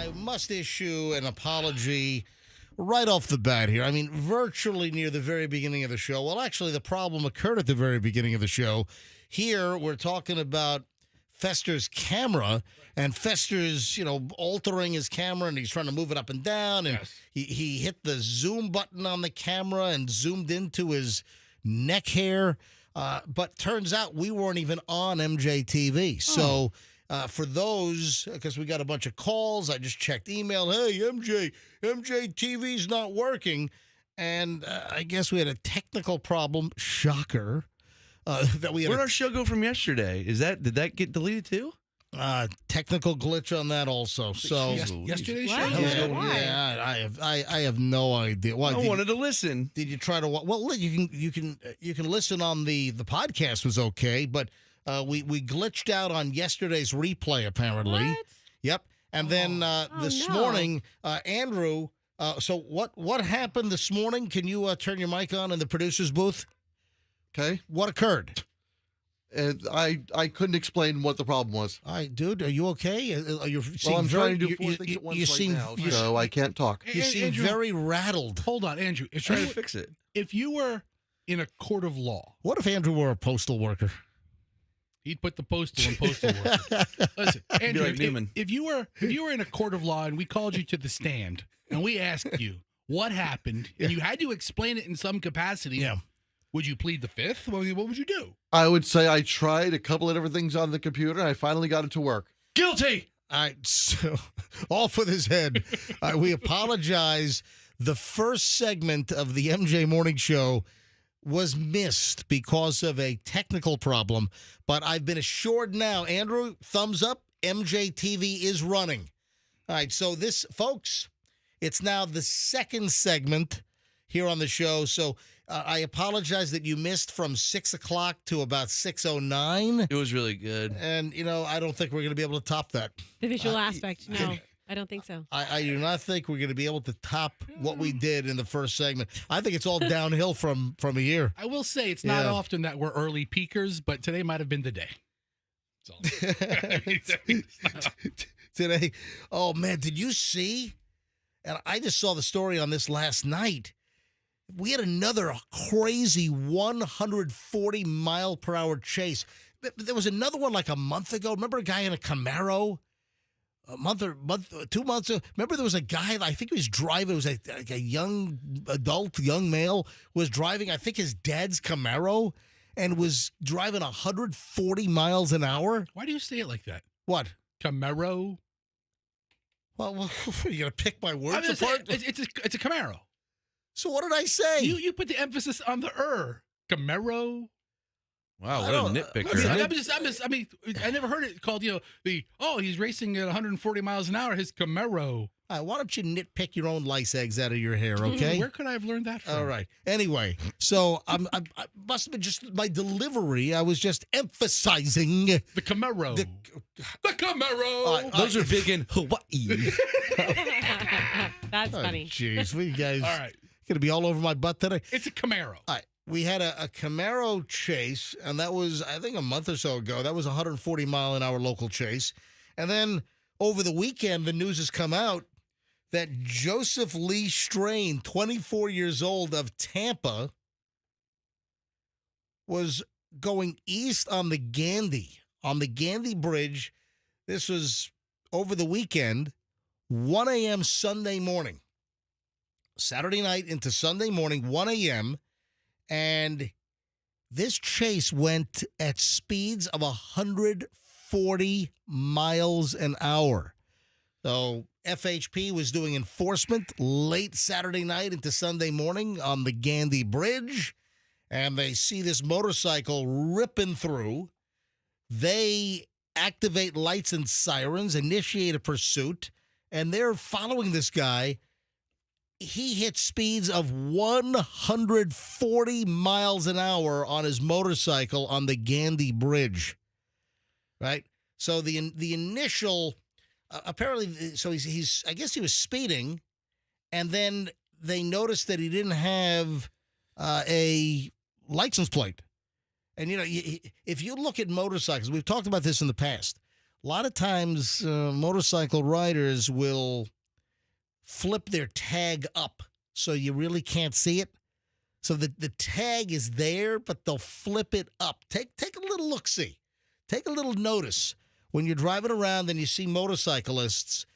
I must issue an apology right off the bat here. I mean, virtually near the very beginning of the show. Well, actually, the problem occurred at the very beginning of the show. Here, we're talking about Fester's camera, and Fester's, altering his camera, and he's trying to move it up and down, and he hit the zoom button on the camera and zoomed into his neck hair. But turns out we weren't even on MJTV. So for those, because we got a bunch of calls, I just checked email. Hey, MJTV's not working. And I guess we had a technical problem. Shocker. That we had Where'd our show go from yesterday? Did that get deleted too? Technical glitch on that also. So yesterday's show. Yeah, I have no idea. Why? I wanted to listen. Did you try to? Well, you can listen on the podcast was okay, but we glitched out on yesterday's replay apparently. What? Yep. And then this morning, Andrew. So what happened this morning? Can you turn your mic on in the producer's booth? Okay. What occurred? I couldn't explain what the problem was. Dude, are you okay? I'm trying to do four things at once right now, so I can't talk. You seem Andrew, very rattled. Hold on, Andrew. Trying to fix it. If you were in a court of law. What if Andrew were a postal worker? He'd put the postal in postal worker. Listen, Andrew, like Newman. if you were in a court of law and we called you to the stand and we asked you what happened and you had to explain it in some capacity, Yeah. would you plead the fifth? What would you do? I would say I tried a couple of different things on the computer, and I finally got it to work. Guilty. All right, so off with his head. We apologize. The first segment of the MJ Morning Show was missed because of a technical problem, but I've been assured now, Andrew, thumbs up, MJ TV is running. All right, so this, folks, it's now the second segment here on the show, so I apologize that you missed from 6 o'clock to about 6:09. It was really good. And, I don't think we're going to be able to top that. The visual aspect, no. I don't think so. I do not think we're going to be able to top what we did in the first segment. I think it's all downhill from here. I will say it's not often that we're early peakers, but today might have been the day. Today, oh, man, did you see? And I just saw the story on this last night. We had another crazy 140-mile-per-hour chase. There was another one like a month ago. Remember a guy in a Camaro? A month, 2 months ago. Remember there was a guy, I think he was driving, it was like a young adult, young male, was driving, I think his dad's Camaro, and was driving 140 miles an hour. Why do you say it like that? What? Camaro? Well, you going to pick my words apart? It's a Camaro. So what did I say? You put the emphasis on the Camaro. Wow, what a nitpicker. I never heard it called, he's racing at 140 miles an hour, his Camaro. All right, why don't you nitpick your own lice eggs out of your hair, okay? Where could I have learned that from? All right. Anyway, so I must have been just my delivery. I was just emphasizing the Camaro. The Camaro. Those are big in Hawaii. That's funny. Jeez, we guys all right. Going to be all over my butt today. It's a Camaro. All right. We had a Camaro chase, and that was, I think, a month or so ago. That was a 140-mile-an-hour local chase. And then over the weekend, the news has come out that Joseph Lee Strain, 24 years old, of Tampa, was going east on the Gandy Bridge. This was over the weekend, 1 a.m. Sunday morning. Saturday night into Sunday morning, 1 a.m., and this chase went at speeds of 140 miles an hour. So FHP was doing enforcement late Saturday night into Sunday morning on the Gandy Bridge, and they see this motorcycle ripping through. They activate lights and sirens, initiate a pursuit, and they're following this guy. He hit speeds of 140 miles an hour on his motorcycle on the Gandy Bridge, right? So the initial, apparently, so he's I guess he was speeding, and then they noticed that he didn't have a license plate. And, if you look at motorcycles, we've talked about this in the past, a lot of times motorcycle riders will flip their tag up so you really can't see it. So the tag is there, but they'll flip it up. Take a little look-see. Take a little notice when you're driving around and you see motorcyclists.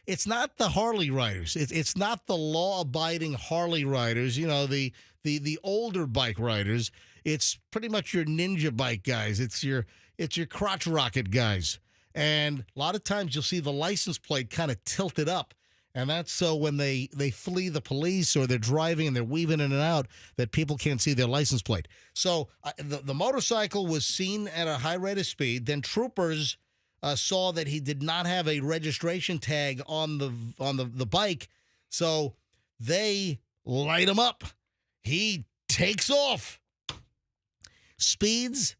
It's not the Harley riders. It's not the law-abiding Harley riders, the older bike riders. It's pretty much your ninja bike guys. It's your crotch rocket guys. And a lot of times you'll see the license plate kind of tilted up. And that's so when they flee the police or they're driving and they're weaving in and out that people can't see their license plate. So the motorcycle was seen at a high rate of speed. Then troopers saw that he did not have a registration tag on the bike. So they light him up. He takes off. Speeds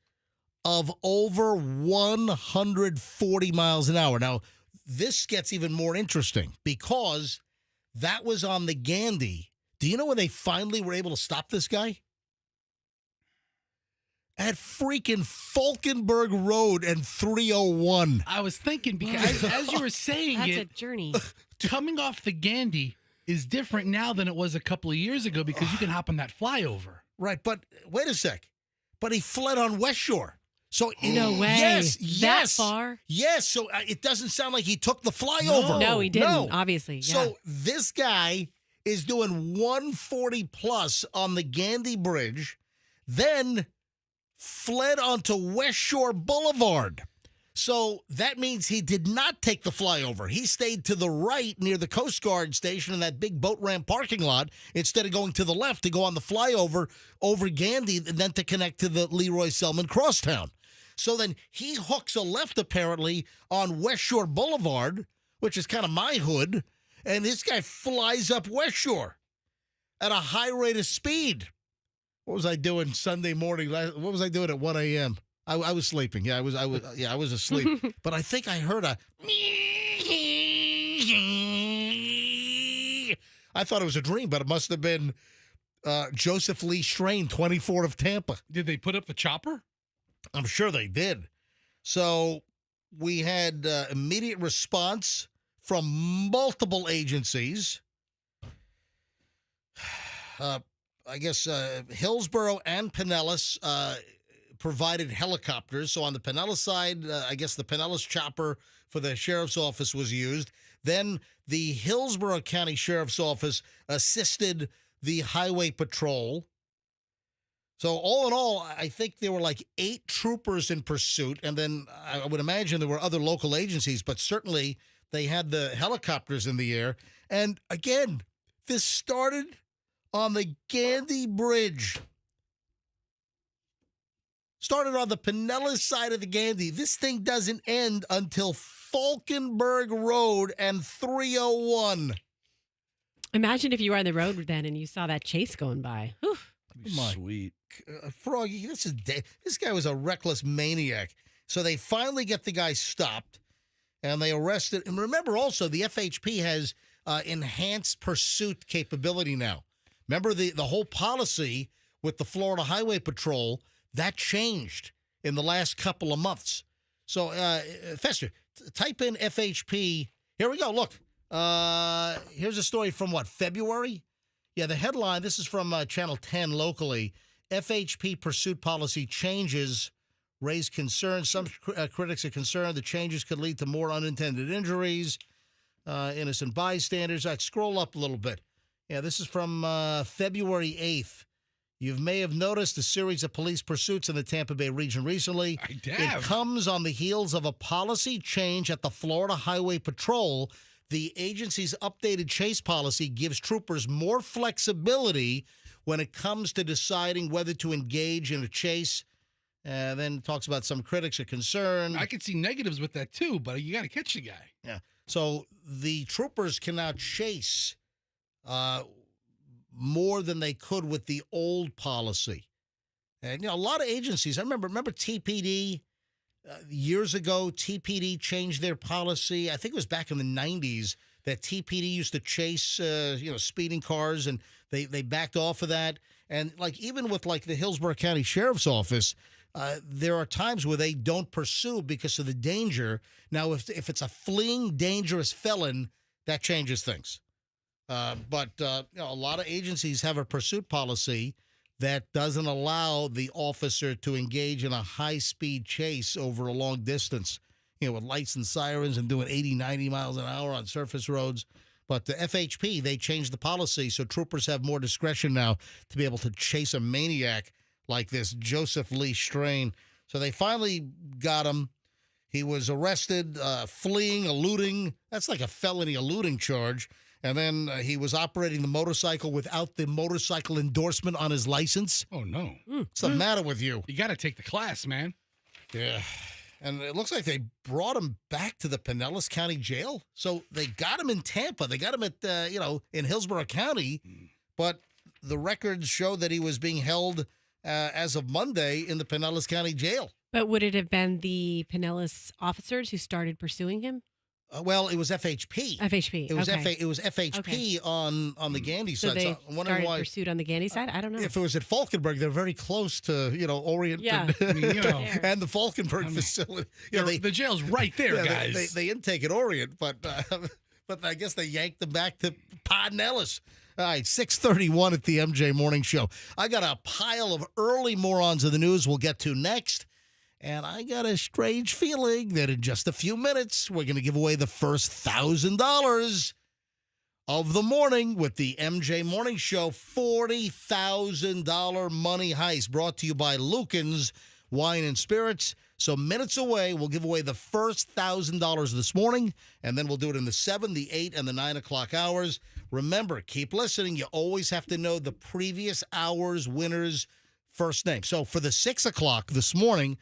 of over 140 miles an hour. Now, this gets even more interesting because that was on the Gandy. Do you know when they finally were able to stop this guy? At freaking Falkenberg Road and 301. I was thinking because as you were saying That's a journey. Coming off the Gandy is different now than it was a couple of years ago because you can hop on that flyover. Right, but wait a sec. But he fled on West Shore. So No way. Yes, That yes. far? Yes, so it doesn't sound like he took the flyover. No, he didn't, No. obviously. Yeah. So this guy is doing 140 plus on the Gandy Bridge, then fled onto West Shore Boulevard. So that means he did not take the flyover. He stayed to the right near the Coast Guard station in that big boat ramp parking lot instead of going to the left to go on the flyover over Gandy and then to connect to the Leroy Selman Crosstown. So then he hooks a left apparently on West Shore Boulevard, which is kind of my hood, and this guy flies up West Shore at a high rate of speed. What was I doing Sunday morning? What was I doing at 1 a.m.? I was sleeping. I was asleep. But I think I heard a. I thought it was a dream, but it must have been Joseph Lee Strain, 24 of Tampa. Did they put up the chopper? I'm sure they did. So we had immediate response from multiple agencies. I guess Hillsborough and Pinellas provided helicopters. So on the Pinellas side, I guess the Pinellas chopper for the sheriff's office was used. Then the Hillsborough County Sheriff's Office assisted the highway patrol. So all in all, I think there were like 8 troopers in pursuit. And then I would imagine there were other local agencies, but certainly they had the helicopters in the air. And again, this started on the Gandy Bridge. Started on the Pinellas side of the Gandy. This thing doesn't end until Falkenberg Road and 301. Imagine if you were on the road then and you saw that chase going by. Whew. Sweet. Froggy, this guy was a reckless maniac. So they finally get the guy stopped, and they arrested. And remember also, the FHP has enhanced pursuit capability now. Remember the whole policy with the Florida Highway Patrol, that changed in the last couple of months. So, Fester, type in FHP. Here we go. Look, here's a story from what, February? Yeah, the headline, this is from Channel 10 locally. FHP pursuit policy changes raise concerns. Some critics are concerned the changes could lead to more unintended injuries, innocent bystanders. I'd scroll up a little bit. Yeah, this is from February 8th. You may have noticed a series of police pursuits in the Tampa Bay region recently. I have. It comes on the heels of a policy change at the Florida Highway Patrol. The agency's updated chase policy gives troopers more flexibility when it comes to deciding whether to engage in a chase. Then talks about some critics are concerned. I could see negatives with that too, but you got to catch the guy. Yeah. So the troopers can now chase more than they could with the old policy. And, you know, a lot of agencies, I remember TPD years ago, TPD changed their policy. I think it was back in the 90s that TPD used to chase, speeding cars, and they backed off of that. And like, even with like the Hillsborough County Sheriff's Office, there are times where they don't pursue because of the danger. Now, if it's a fleeing, dangerous felon, that changes things. But a lot of agencies have a pursuit policy that doesn't allow the officer to engage in a high-speed chase over a long distance, with lights and sirens and doing 80, 90 miles an hour on surface roads. But the FHP, they changed the policy, so troopers have more discretion now to be able to chase a maniac like this Joseph Lee Strain. So they finally got him. He was arrested, fleeing, eluding. That's like a felony eluding charge. And then he was operating the motorcycle without the motorcycle endorsement on his license. Oh, no. What's the matter with you? You got to take the class, man. Yeah. And it looks like they brought him back to the Pinellas County Jail. So they got him in Tampa. They got him at, in Hillsborough County. But the records show that he was being held as of Monday in the Pinellas County Jail. But would it have been the Pinellas officers who started pursuing him? Well, it was FHP. FHP. It was okay. It was FHP Okay. on the Gandy So side. they I'm wondering started why. pursuit on the Gandy side? I don't know. If it was at Falkenberg, they're very close to Orient Yeah. and, There. and the Falkenberg facility. The jail's right there, guys. They intake at Orient, but I guess they yanked them back to Pod Nellis. All right, 6:31 at the MJ Morning Show. I got a pile of early morons of the news we'll get to next. And I got a strange feeling that in just a few minutes, we're going to give away the first $1,000 of the morning with the MJ Morning Show $40,000 money heist brought to you by Lucan's Wine and Spirits. So minutes away, we'll give away the first $1,000 this morning, and then we'll do it in the 7, the 8, and the 9 o'clock hours. Remember, keep listening. You always have to know the previous hour's winner's first name. So for the 6 o'clock this morning,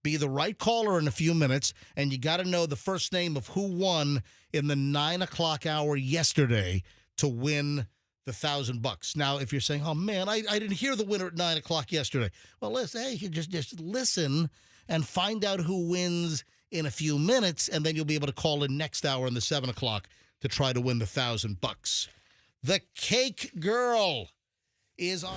be the right caller in a few minutes, and you got to know the first name of who won in the 9 o'clock hour yesterday to win the $1,000. Now, if you're saying, oh, man, I didn't hear the winner at 9 o'clock yesterday. Well, listen, hey, you just listen and find out who wins in a few minutes, and then you'll be able to call in next hour in the 7 o'clock to try to win the $1,000. The Cake Girl is on.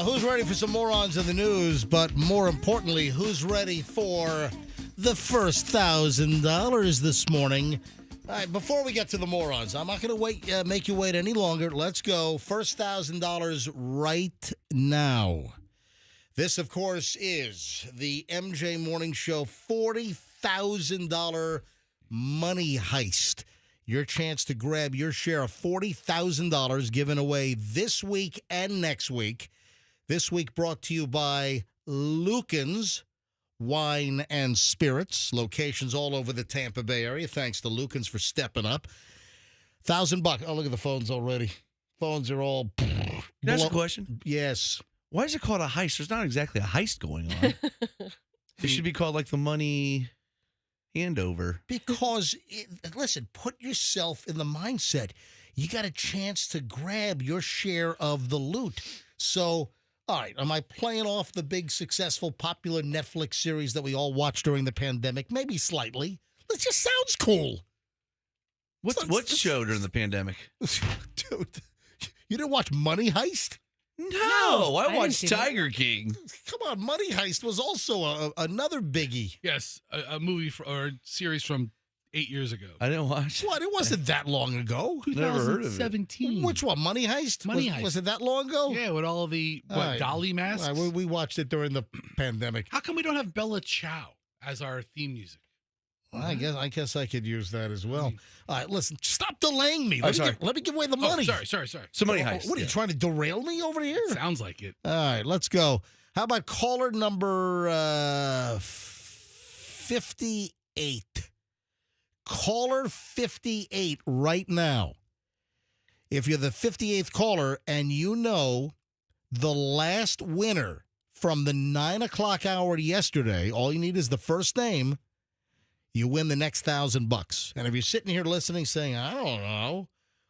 Who's ready for some morons in the news? But more importantly, who's ready for the first $1,000 this morning? All right, before we get to the morons, I'm not going to make you wait any longer. Let's go. First $1,000 right now. This, of course, is the MJ Morning Show $40,000 money heist. Your chance to grab your share of $40,000 given away this week and next week. This week brought to you by Lucan's Wine and Spirits, locations all over the Tampa Bay area. Thanks to Lucan's for stepping up. $1,000. Oh, look at the phones already. Phones are all. Can I ask a question? Yes. Why is it called a heist? There's not exactly a heist going on. It should be called like the money handover. Because, listen, put yourself in the mindset. You got a chance to grab your share of the loot. So, all right, am I playing off the big, successful, popular Netflix series that we all watched during the pandemic? Maybe slightly. It just sounds cool. What show during the pandemic? Dude, you didn't watch Money Heist? No, I I didn't watched see that. Tiger King. Come on, Money Heist was also another biggie. Yes, a movie or a series from 8 years ago. I didn't watch. What? It wasn't that long ago. Never heard of it. 2017. Which one? Money Heist? Money was, Heist. Was it that long ago? Yeah, with all of the All right. dolly masks. All right, we watched it during the pandemic. How come we don't have Bella Ciao as our theme music? I guess I could use that as well. All right, listen, stop delaying me. Let me give away the Oh, money. sorry. So Money Heist. What are you trying to derail me over here? Sounds like it. All right, let's go. How about caller number 58? Caller 58 right now. If you're the 58th caller and you know the last winner from the 9 o'clock hour yesterday, all you need is the first name. You win the next $1,000. And if you're sitting here listening saying, I don't know,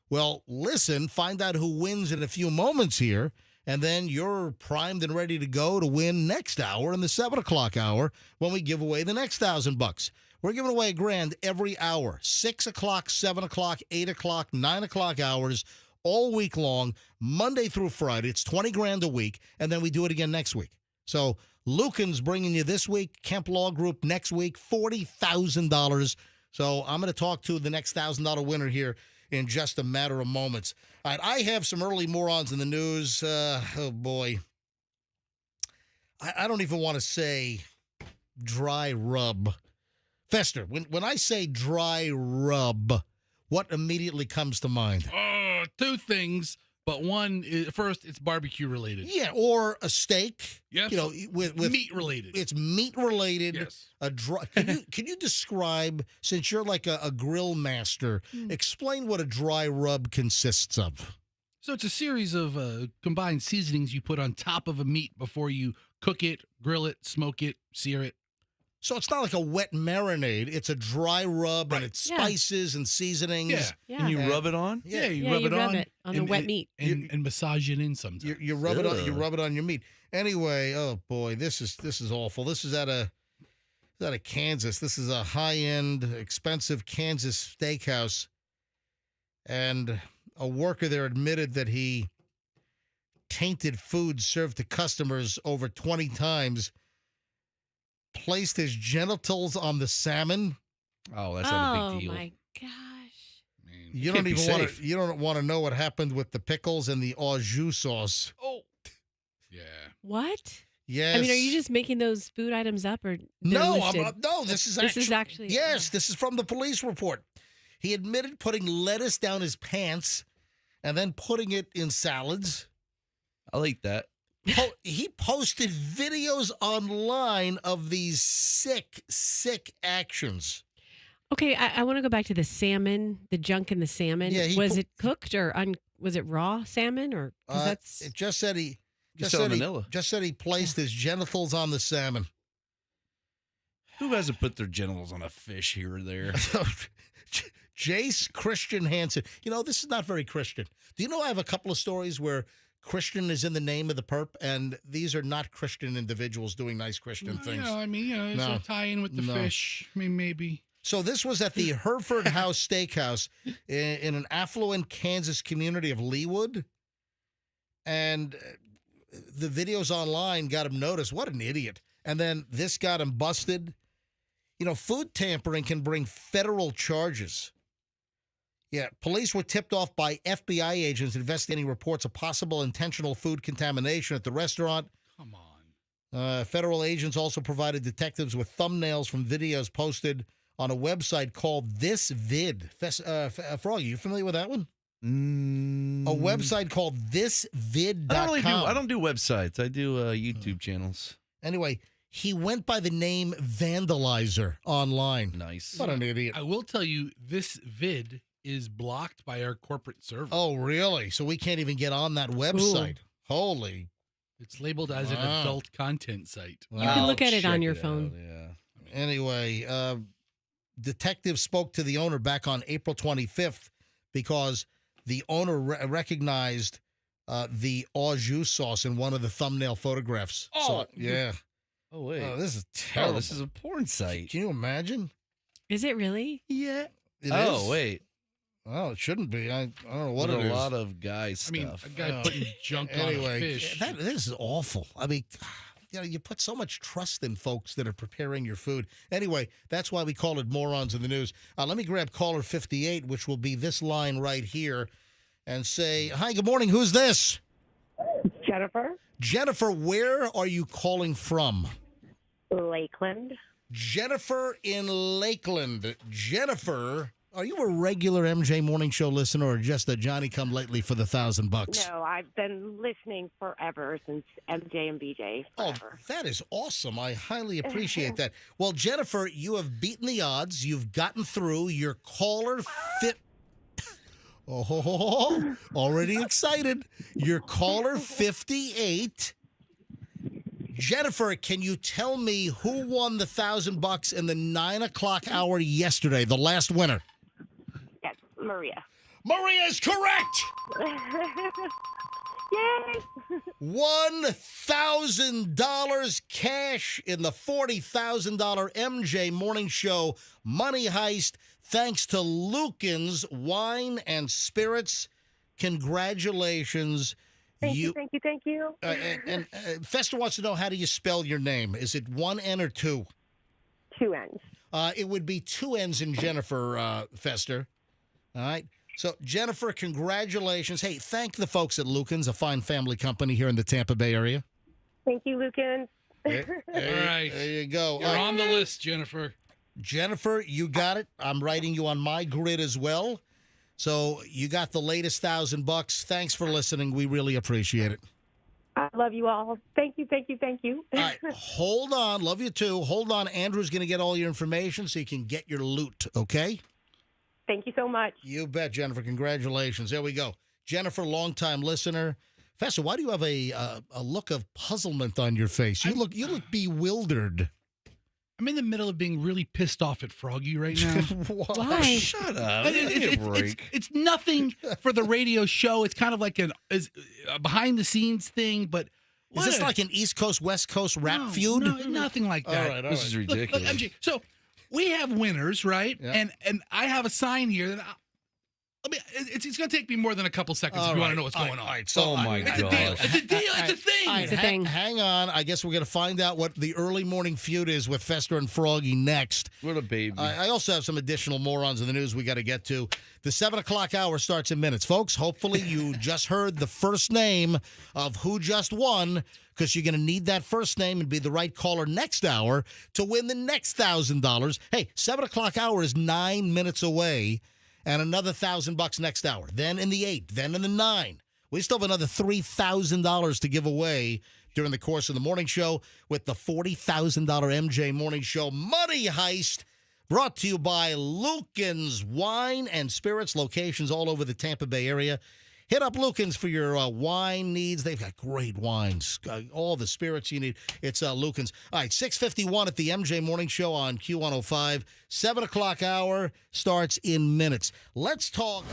well, listen, find out who wins in a few moments here, and then you're primed and ready to go to win next hour in the 7 o'clock hour when we give away the next $1,000. We're giving away $1,000 every hour, 6 o'clock, 7 o'clock, 8 o'clock, 9 o'clock hours, all week long, Monday through Friday. It's $20,000 a week, and then we do it again next week. So Lucan's bringing you this week, Kemp Law Group next week, $40,000. So I'm going to talk to the next $1,000 winner here in just a matter of moments. All right, I have some early morons in the news. Oh, boy. I don't even want to say dry rub. Fester, when I say dry rub, what immediately comes to mind? Two things, but one is, first, it's barbecue related. Yeah, or a steak. Yes. You know, with Meat related. It's meat related. Yes. A dry. Can you describe, since you're like a grill master, explain what a dry rub consists of? So it's a series of combined seasonings you put on top of a meat before you cook it, grill it, smoke it, sear it. So it's not like a wet marinade. It's a dry rub, Right. and it's Yeah. spices and seasonings. Yeah. Yeah. Can you rub it on? Yeah, you Yeah, rub you it rub on. it on the wet meat. And massage it in sometimes. You rub it on. You Ugh. rub it on your meat. Anyway, oh boy, this is awful. This is out of Kansas. This is a high-end, expensive Kansas steakhouse, and a worker there admitted that he tainted food served to customers over 20 times, placed his genitals on the salmon. Oh, that's not a big deal. Oh my gosh. Man. You Can't don't be even want safe. to. You don't want to know what happened with the pickles and the au jus sauce. Oh, Yeah. What? Yes. I mean, are you just making those food items up or they're No, listed? no. This is This actually. is actually- Yes, this is from the police report. He admitted putting lettuce down his pants and then putting it in salads. I'll eat that. He posted videos online of these sick actions. Okay, I want to go back to the salmon, the junk in the salmon. Yeah, was it cooked or was it raw salmon or? 'Cause that's It just said he. Just salmonella. said he placed his genitals on the salmon. Who hasn't put their genitals on a fish here or there? Jace Christian Hansen. You know, this is not very Christian. Do you know I have a couple of stories where Christian is in the name of the perp, and these are not Christian individuals doing nice Christian things. Yeah, I mean, it's No. a tie-in with the No. fish. I mean, maybe. So this was at the Hereford House Steakhouse in an affluent Kansas community of Leawood. And the videos online got him noticed. What an idiot. And then this got him busted. You know, food tampering can bring federal charges. Yeah, police were tipped off by FBI agents investigating reports of possible intentional food contamination at the restaurant. Come on. Federal agents also provided detectives with thumbnails from videos posted on a website called This Vid. Froggy, you familiar with that one? A website called thisvid.com. I don't do websites. I do YouTube channels. Anyway, he went by the name Vandalizer online. Nice. What an idiot. I will tell you, this vid is blocked by our corporate server. Oh, really? So we can't even get on that website. Holy. It's labeled as an Wow. adult content site. You can look at it on check your it phone. out, yeah. Anyway, detectives spoke to the owner back on April 25th because the owner recognized the au jus sauce in one of the thumbnail photographs. Oh. So, yeah. Oh, wait. Oh, this is terrible. this is a porn site. Can you imagine? Is it really? Yeah. It Oh, is. wait. Well, it shouldn't be. I don't know what With it a is. lot of guy I stuff. mean, a guy putting junk on a Anyway, fish. this is awful. I mean, you put so much trust in folks that are preparing your food. Anyway, that's why we call it Morons in the News. Let me grab caller 58, which will be this line right here, and say, hi, good morning. Who's this? Jennifer, Jennifer, where are you calling from? Lakeland. Jennifer in Lakeland. Jennifer, are you a regular MJ Morning Show listener or just a Johnny Come Lately for the $1,000? No, I've been listening forever since MJ and BJ. Oh, Forever. that is awesome. I highly appreciate that. Well, Jennifer, you have beaten the odds. You've gotten through. Your caller fit. Oh, already excited. Your caller 58. Jennifer, can you tell me who won the $1,000 in the 9 o'clock hour yesterday, the last winner? Yes, Maria. Maria is correct. Yay! $1,000 cash in the $40,000 MJ Morning Show Money Heist, thanks to Lucan's Wine and Spirits. Congratulations. Thank you. And Fester wants to know, how do you spell your name? Is it one N or two? Two ends. It would be two N's in Jennifer, Fester. All right. So, Jennifer, congratulations. Hey, thank the folks at Lucan's, a fine family company here in the Tampa Bay area. Thank you, Lucan. All right. There you go. You're on the list, Jennifer. Jennifer, you got it. I'm writing you on my grid as well. So you got the latest $1,000. Thanks for listening. We really appreciate it. I love you all. Thank you. All right, hold on. Love you too. Hold on. Andrew's going to get all your information so you can get your loot, okay? Thank you so much. You bet, Jennifer. Congratulations. There we go. Jennifer, longtime listener. Fester, why do you have a look of puzzlement on your face? You look bewildered. I'm in the middle of being really pissed off at Froggy right now. Why? Shut up. It's nothing for the radio show. It's kind of like a behind the scenes thing, but Is this like an East Coast, West Coast rap feud? No, nothing like that. All right. This is ridiculous. Look, MJ, so we have winners, right? Yeah. And I have a sign here that it's going to take me more than a couple seconds if you want to know what's going on. All right. So Oh, my It's a deal. gosh. It's a deal. It's a thing. All right, It's a thing. Hang on. I guess we're going to find out what the early morning feud is with Fester and Froggy next. What a baby. I also have some additional morons in the news we got to get to. The 7 o'clock hour starts in minutes. Folks, hopefully you just heard the first name of who just won, because you're going to need that first name and be the right caller next hour to win the next $1,000. Hey, 7 o'clock hour is 9 minutes away, and another $1,000 next hour. Then in the 8, then in the 9. We still have another $3,000 to give away during the course of the morning show with the $40,000 MJ Morning Show Money Heist, brought to you by Lucan's Wine and Spirits, locations all over the Tampa Bay area. Hit up Lucan's for your wine needs. They've got great wines, all the spirits you need. It's Lucan's. All right, 6:51 at the MJ Morning Show on Q105. 7 o'clock hour starts in minutes. Let's talk.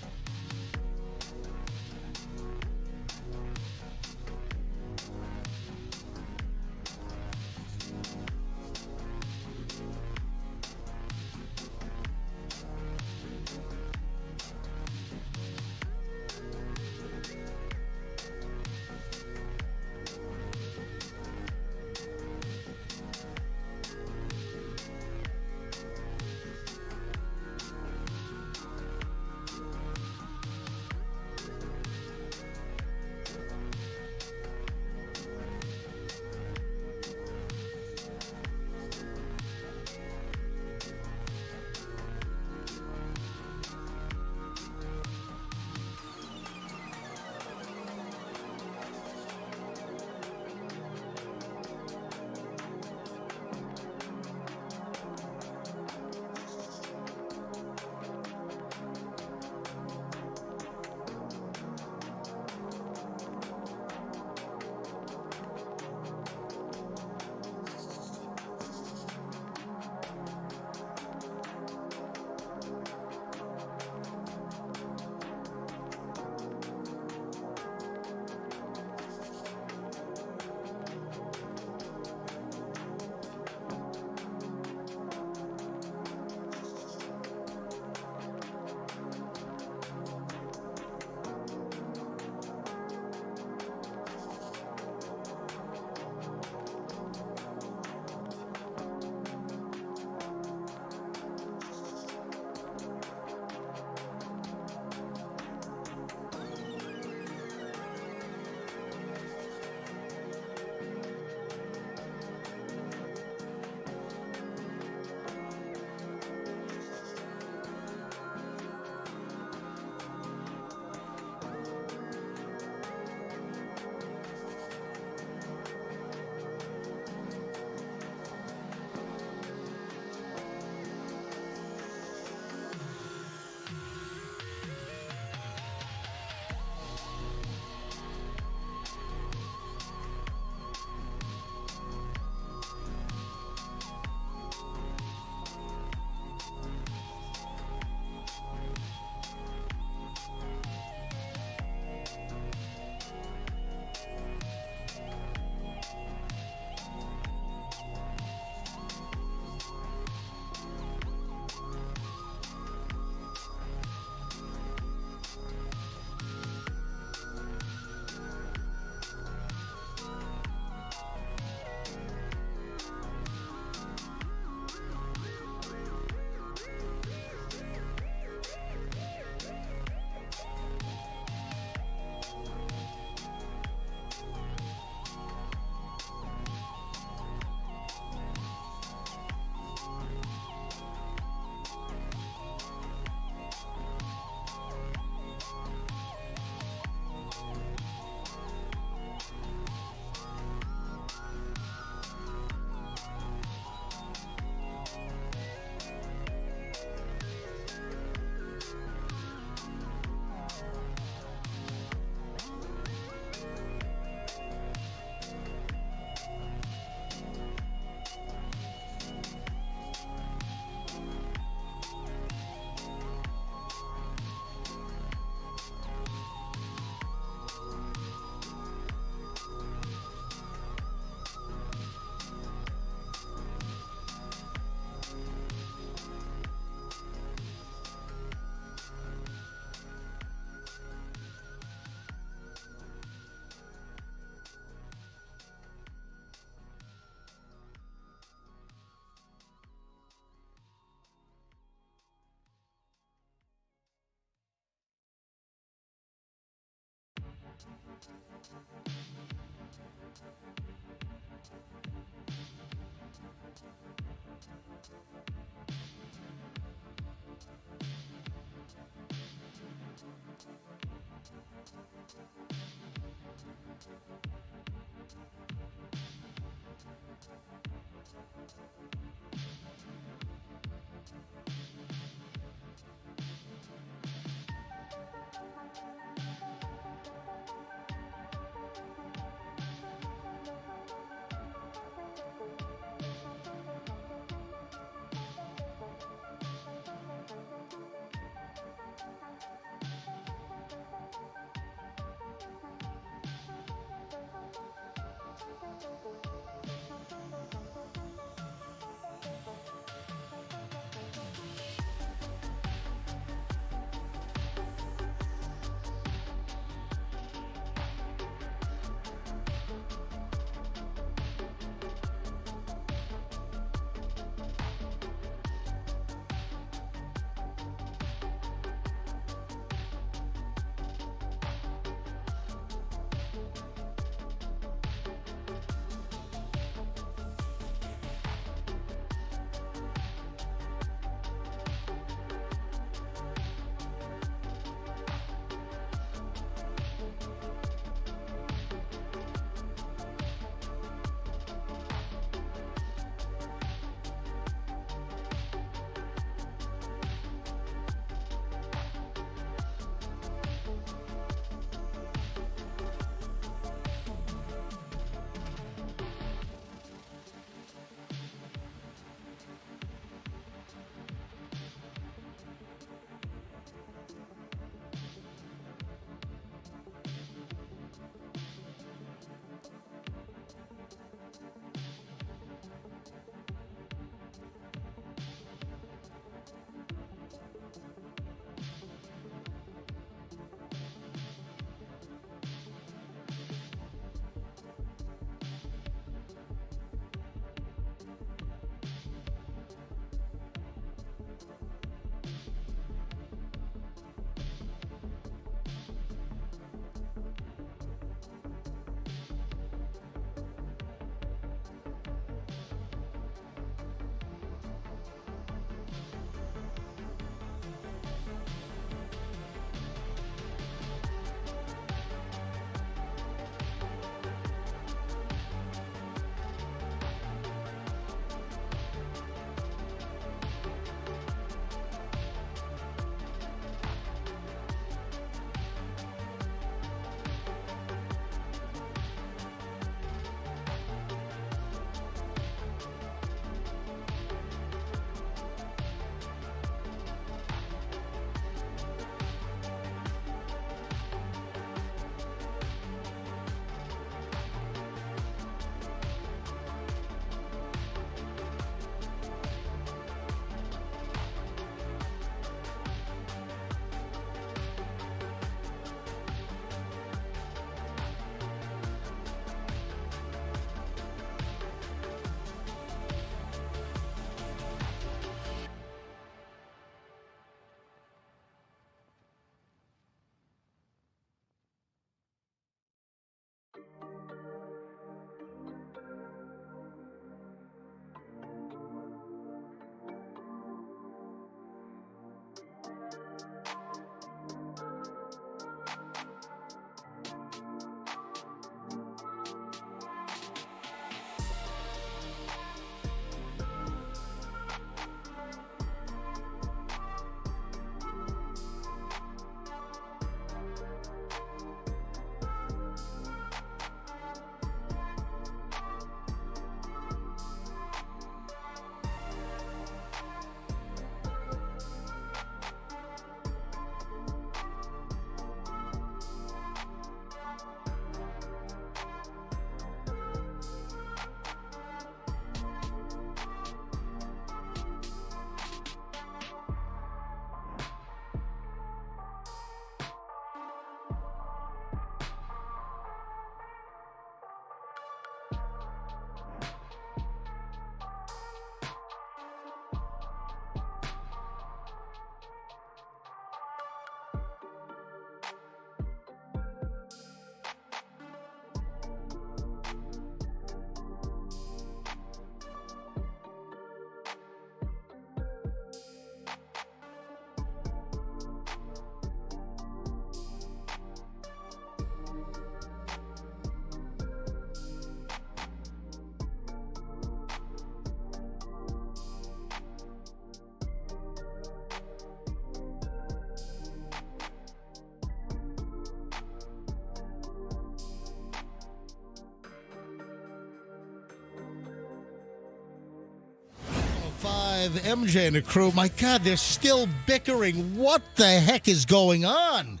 with MJ and the crew. My God, they're still bickering. What the heck is going on?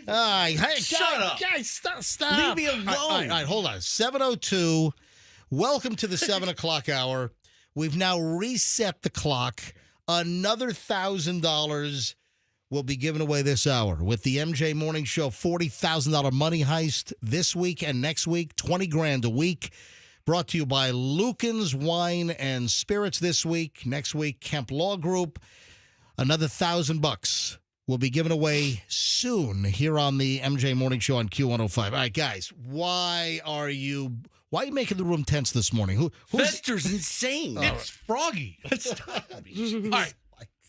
Hey, Shut up. Guys, stop. Leave me alone. All right, hold on. 7:02. Welcome to the 7 o'clock hour. We've now reset the clock. Another $1,000 will be given away this hour with the MJ Morning Show $40,000 money heist this week and next week. 20 grand a week. Brought to you by Lucan's Wine and Spirits this week. Next week, Kemp Law Group. Another $1,000 will be given away soon here on the MJ Morning Show on Q105. All right, guys, why are you making the room tense this morning? Who's Fester's insane. It's Froggy. Stop. All right.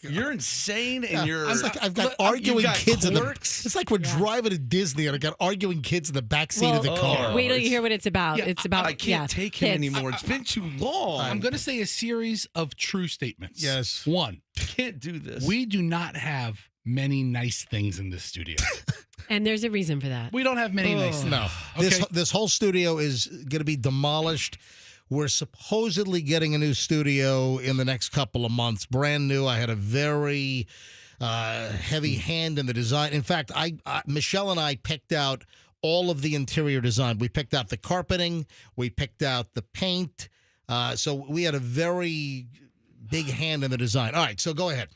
You're insane, and you're. It's like I've got Look, arguing you got kids clerks. It's like we're driving to Disney and I got arguing kids in the back seat of the car. Wait till you hear what it's about. Yeah, It's about I can't take him kids. anymore. It's been too long. I'm going to say a series of true statements. Yes. One, I can't do this. we do not have many nice things in this studio. And there's a reason for that. We don't have many nice things. No, Okay. this whole studio is going to be demolished. We're supposedly getting a new studio in the next couple of months, brand new. I had a very heavy hand in the design. In fact, Michelle and I picked out all of the interior design. We picked out the carpeting. We picked out the paint. So we had a very big hand in the design. All right, so go ahead.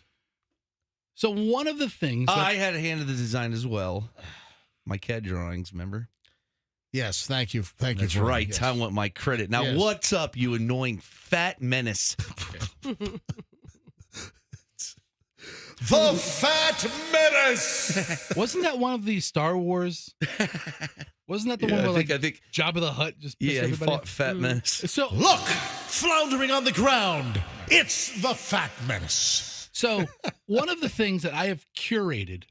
So one of the things that I had a hand in the design as well. My CAD drawings, remember? Yes, thank you. Thank That's you. For right. Yes. I want my credit. Now, Yes. what's up, you annoying fat menace? The Fat Menace. wasn't that one of the Star Wars? Wasn't that the one where I think. Jabba the Hutt just pissed Yeah, he everybody? fought Fat Menace. So Look, floundering on the ground. It's the Fat Menace. So, one of the things that I have curated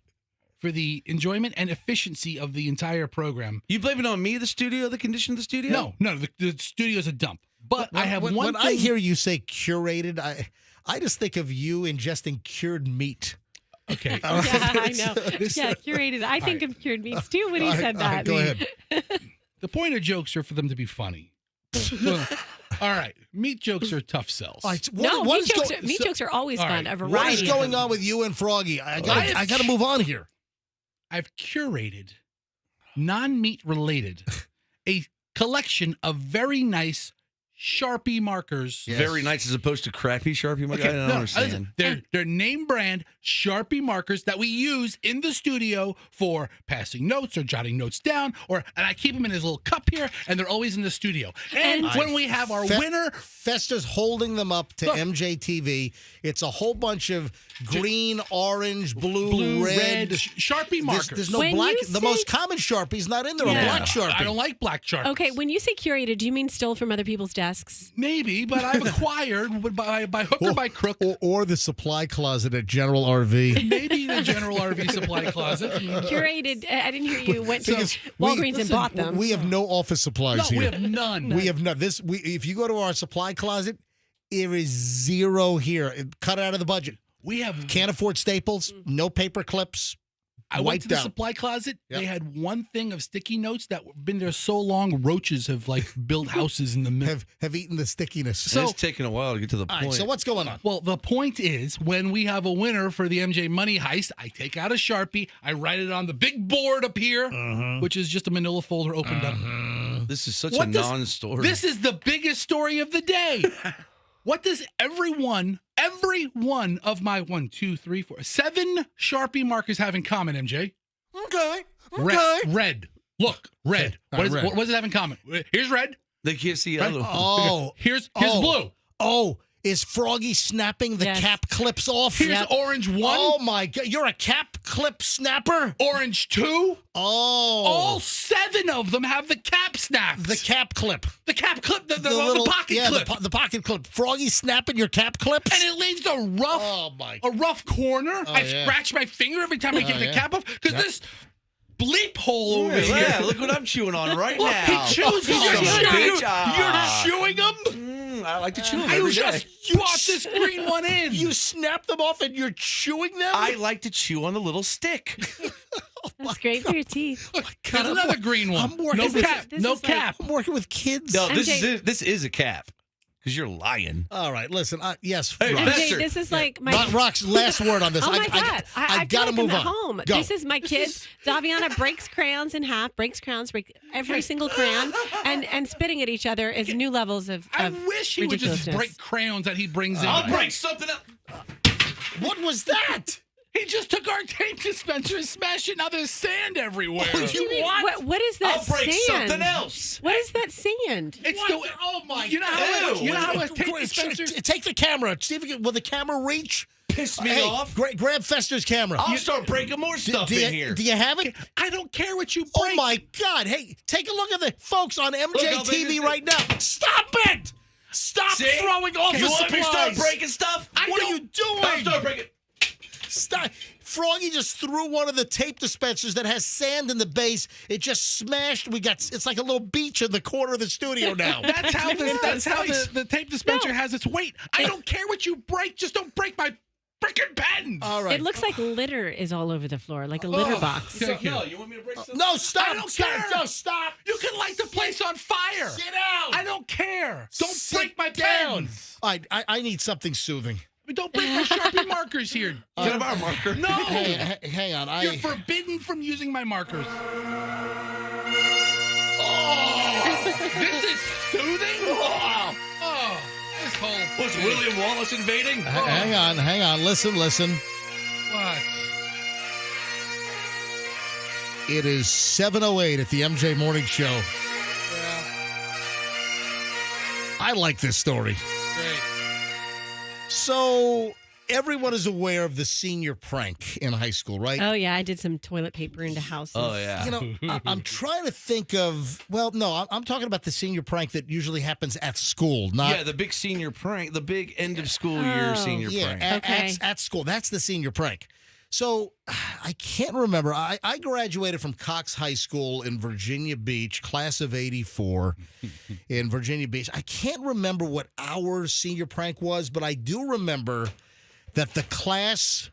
for the enjoyment and efficiency of the entire program. You blaming it on me, the studio, the condition of the studio? No, the studio's a dump. But I have when, one when thing. I hear you say curated, I just think of you ingesting cured meat. Okay. All right. Yeah, I know. This- Yeah, curated. I think of cured meats too when he All right, said all right, that. go ahead. The point of jokes are for them to be funny. All right. Meat jokes are tough sells. All right, so No, what meat jokes are always all fun. right. A variety. what is of going them. on with you and Froggy? I I got have- to move on here. I've curated, non-meat related, a collection of very nice Sharpie markers. Yes. Very nice as opposed to crappy Sharpie. I don't no, understand. listen, they're name brand Sharpie markers that we use in the studio for passing notes or jotting notes down, and I keep them in this little cup here, and they're always in the studio. And And- when we have our winner, Fester's holding them up to Look. MJTV. It's a whole bunch of green, orange, blue, red. red Sharpie markers. There's no When black. you The say- most common Sharpie's not in there. Yeah. A black Sharpie. I don't like black Sharpies. Okay, when you say curated, do you mean stole from other people's desks? Maybe, but I've acquired by hook or by crook. Or the supply closet at General RV. Maybe the general RV supply closet. Curated. I didn't hear you went to Because Walgreens and bought them. We have no office supplies No, here. we have none. We have none. If you go to our supply closet, there is zero here. Cut out of the budget. We have. Can't afford staples. No paper clips. I went wiped to the out. supply closet. Yep. They had one thing of sticky notes that been there so long, roaches have built houses in the middle. Have eaten the stickiness. So- It's taking a while to get to the All point. right. So what's going on? Well, the point is, when we have a winner for the MJ Money Heist, I take out a Sharpie, I write it on the big board up here, which is just a manila folder opened up. This is such What a does- non-story. This is the biggest story of the day. What does every one of my 1, 2, 3, 4, 7 Sharpie markers have in common, MJ? Okay. Red. Look, red. Okay. What, Red. what does it have in common? Here's red. They can't see Right. other one. Oh. Here's Oh. blue. Oh. Is Froggy snapping the Yes. cap clips off? Here's Yep. orange 1. Oh my God! You're a cap clip snapper. Orange 2. Oh. All 7 of them have the cap snaps. The cap clip. The cap clip, the little pocket yeah, clip. The pocket clip. Froggy snapping your cap clips. And it leaves a rough, Oh my! a rough corner. I yeah. scratch my finger every time I take the yeah. cap off because Yep. this bleep hole over Yeah, here. look what I'm chewing on right Look, now. he chews them. Son of a bitch. You're chewing them. I like to chew them I every just day. brought this green one in. You snap them off and you're chewing them. I like to chew on the little stick. That's great for your teeth. There's another green one. I'm working No with- cap. this No is like- cap. I'm working with kids. No, this MJ is it. This is a cap. Because you're lying. All right, listen. Yes, Hey, Rox. Fester. MJ, this is like my. Rox, last word on this. Oh my God! I feel gotta like move I'm on. at home. Go. This is my kid. Daviana breaks crayons in half, breaks crayons, break every single crayon, and spitting at each other is new levels of. I wish he would just ridiculousness. break crayons that he brings in. I'll break something up. What was that? He just took our tape dispenser and smashed it. Now there's sand everywhere. What is that I'll break sand? something else. What is that sand? It's What? the. Oh my! You know how Ew. you know how a tape dispenser. Take the camera. See if you can, will the camera reach? Piss me Hey, off. Grab Fester's camera. I'll start breaking more stuff do you, in here. Do you have it? I don't care what you Oh break. my God! Hey, take a look at the folks on Look, I'll MJ TV make right now. Stop it! Stop See? throwing off You the want me to start supplies. breaking stuff? What are you I'll doing? start breaking. Stop. Froggy just threw one of the tape dispensers that has sand in the base. It just smashed. It's like a little beach in the corner of the studio now. That's how the tape dispenser No. has its weight. I don't care what you break. Just don't break my freaking pens. All right. It looks like litter is all over the floor, like a litter box. Thank you. No, you want me to break something? No, stop. I don't stop. care. No, stop. You can light the place on fire. Sit down. I don't care. Don't Sit break my down. pens. I need something soothing. Don't break my Sharpie markers here. Get him our marker. No. Hang on. You're forbidden from using my markers. This is soothing? Oh, this whole Was William Wallace invading? Hang on. Listen. What? It is 7:08 at the MJ Morning Show. Yeah, I like this story. great. So everyone is aware of the senior prank in high school, right? Oh yeah, I did some toilet paper into houses. Oh, yeah. You know, I'm trying to think of. Well, no, I'm talking about the senior prank that usually happens at school, not. Yeah, the big senior prank, the big end of school year Oh. senior Yeah, prank. Okay. at school. That's the senior prank. So I can't remember. I graduated from Cox High School in Virginia Beach, class of 84 in Virginia Beach. I can't remember what our senior prank was, but I do remember that the class.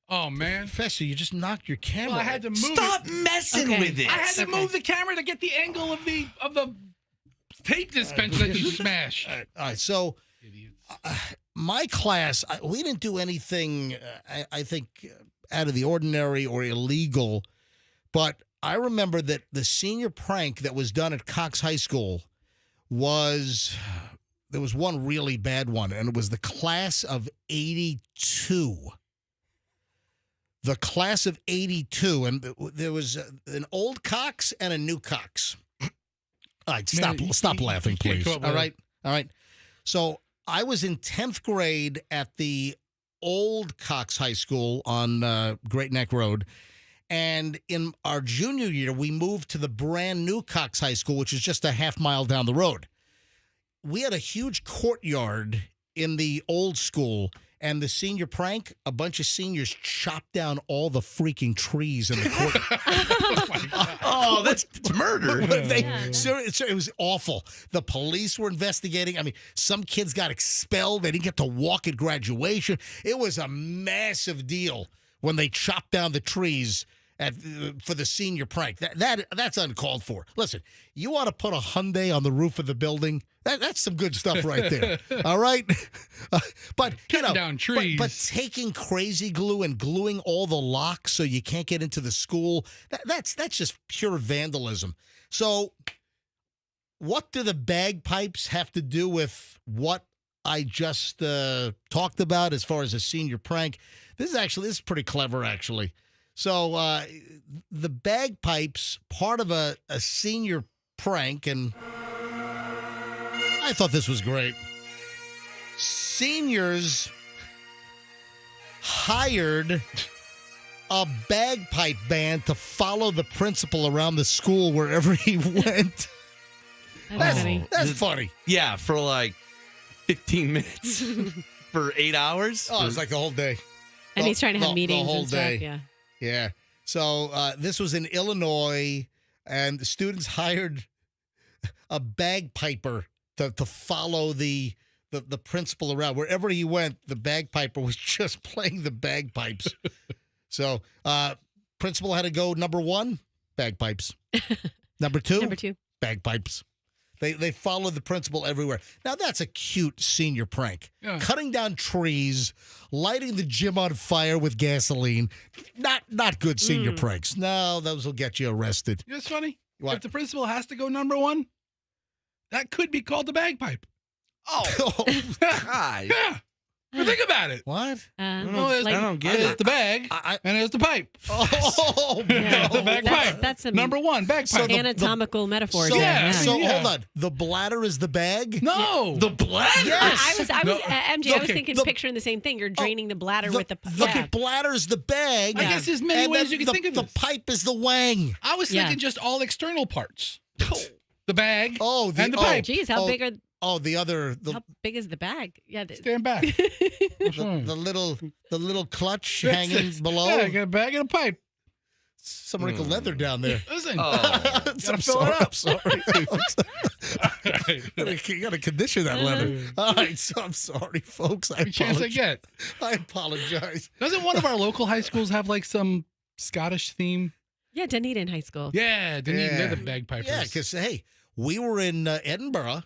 Oh man. Fester, you just knocked your camera. Well, I had to move Stop it. messing Okay. with it. I had to move the camera to get the angle of the tape dispenser that you smashed. All right, so Idiots. my class, we didn't do anything, I think, out of the ordinary or illegal, but I remember that the senior prank that was done at Cox High School there was one really bad one, and it was the class of 82. The class of 82, and there was an old Cox and a new Cox. All right, stop laughing, you can't please. come up All with right. So I was in 10th grade at the old Cox High School on Great Neck Road. And in our junior year, we moved to the brand new Cox High School, which is just a half mile down the road. We had a huge courtyard in the old school. And the senior prank, a bunch of seniors chopped down all the freaking trees in the court. Oh, that's murder. It was awful. The police were investigating. I mean, some kids got expelled. They didn't get to walk at graduation. It was a massive deal when they chopped down the trees for the senior prank. That's uncalled for. Listen, you want to put a Hyundai on the roof of the building? That's some good stuff right there. All right, but Cutting down trees. But taking crazy glue and gluing all the locks so you can't get into the school, that's just pure vandalism. So, what do the bagpipes have to do with what I just talked about as far as a senior prank? This is pretty clever, actually. So, the bagpipes, part of a senior prank, and I thought this was great. Seniors hired a bagpipe band to follow the principal around the school wherever he went. That's funny. That's funny. Yeah, for like 15 minutes. For 8 hours. Oh, it's like the whole day. And he's trying to have meetings the whole and stuff. day. Yeah. Yeah. So this was in Illinois, and the students hired a bagpiper to follow the principal around. Wherever he went, the bagpiper was just playing the bagpipes. So principal had to go number one, bagpipes. Number two, Number two. bagpipes. They follow the principal everywhere. Now, that's a cute senior prank. Yeah. Cutting down trees, lighting the gym on fire with gasoline. Not good senior pranks. No, those will get you arrested. You know what's funny? What? If the principal has to go number one, that could be called the bagpipe. Oh, God. Yeah. But think about it. What? No, there's, I don't get there's it. the bag, and there's the pipe. Oh, Yeah. The no. bagpipe. That's some Number one, bagpipe. So the- anatomical metaphors. So, there, Yeah. so Yeah. hold on. The bladder is the bag? No. The bladder? Yes. I was No. MJ. I was Okay. thinking, picturing the same thing. You're draining the bladder with the. The bladder's the bag. I guess there's many and ways then you can the, think of the this. pipe is the wang. I was Yeah. thinking just all external parts. The bag Oh, and the pipe. Geez, how big are? Oh, the other How big is the bag? Yeah. Stand back. the little clutch hanging below. Yeah, I got a bag and a pipe. Some wrinkled leather down there. Listen. Oh. I'm fill it sorry. up. I'm sorry. You got to condition that leather. All right, so I'm sorry, folks. I Every chance I apologize. get. I apologize. Doesn't one of our local high schools have like some Scottish theme? Yeah, Dunedin in high school. Yeah, they're Yeah. the bagpipers. Yeah, because hey, we were in Edinburgh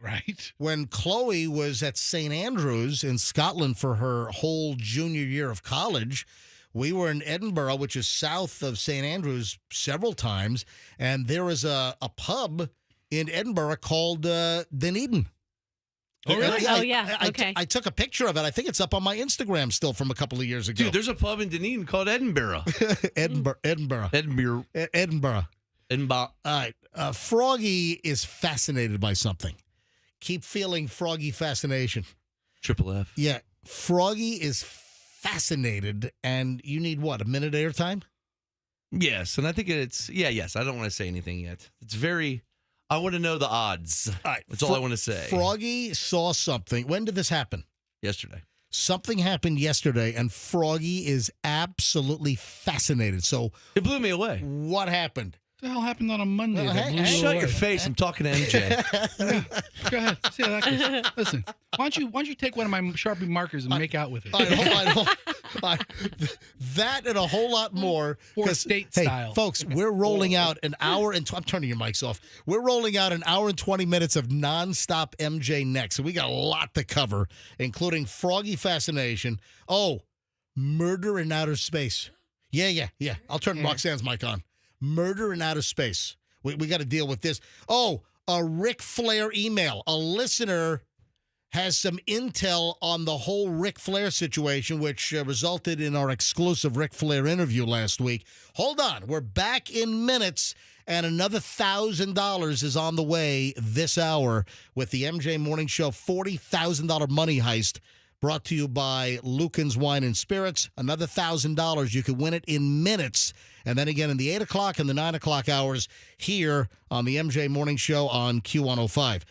right. when Chloe was at St. Andrews in Scotland for her whole junior year of college. We were in Edinburgh, which is south of St. Andrews, several times, and there is a pub in Edinburgh called Dunedin. Oh, really? Oh, yeah. I Okay. I took a picture of it. I think it's up on my Instagram still from a couple of years ago. Dude, there's a pub in Dunedin called Edinburgh. Edinburgh. Edinburgh. Edinburgh. Edinburgh. All right. Froggy is fascinated by something. Keep feeling Froggy fascination. Triple F. Yeah. Froggy is fascinated, and you need what, a minute airtime? Yes, and I think yes. I don't want to say anything yet. It's very, I want to know the odds. All right. That's all I want to say. Froggy saw something. When did this happen? Yesterday. Something happened yesterday, and Froggy is absolutely fascinated. So, It blew me away. what happened? What the hell happened on a Monday? Well, that hey, blew hey, you Shut away? your face. I'm talking to MJ. Go ahead. See how that goes. Listen, why don't you take one of my Sharpie markers and make out with it? All right, hold on. All right. That and a whole lot more. For 'cause, state hey, style. folks, we're rolling out an hour and I'm turning your mics off. We're rolling out an hour and 20 minutes of nonstop MJ next. So we got a lot to cover, including Froggy fascination. Oh, murder in outer space. Yeah. I'll turn Roxanne's mic on. Murder in outer space. We got to deal with this. Oh, a Ric Flair email. A listener has some intel on the whole Ric Flair situation, which resulted in our exclusive Ric Flair interview last week. Hold on. We're back in minutes, and another $1,000 is on the way this hour with the MJ Morning Show $40,000 money heist, brought to you by Lucan's Wine and Spirits. Another $1,000. You can win it in minutes. And then again in the 8 o'clock and the 9 o'clock hours here on the MJ Morning Show on Q105.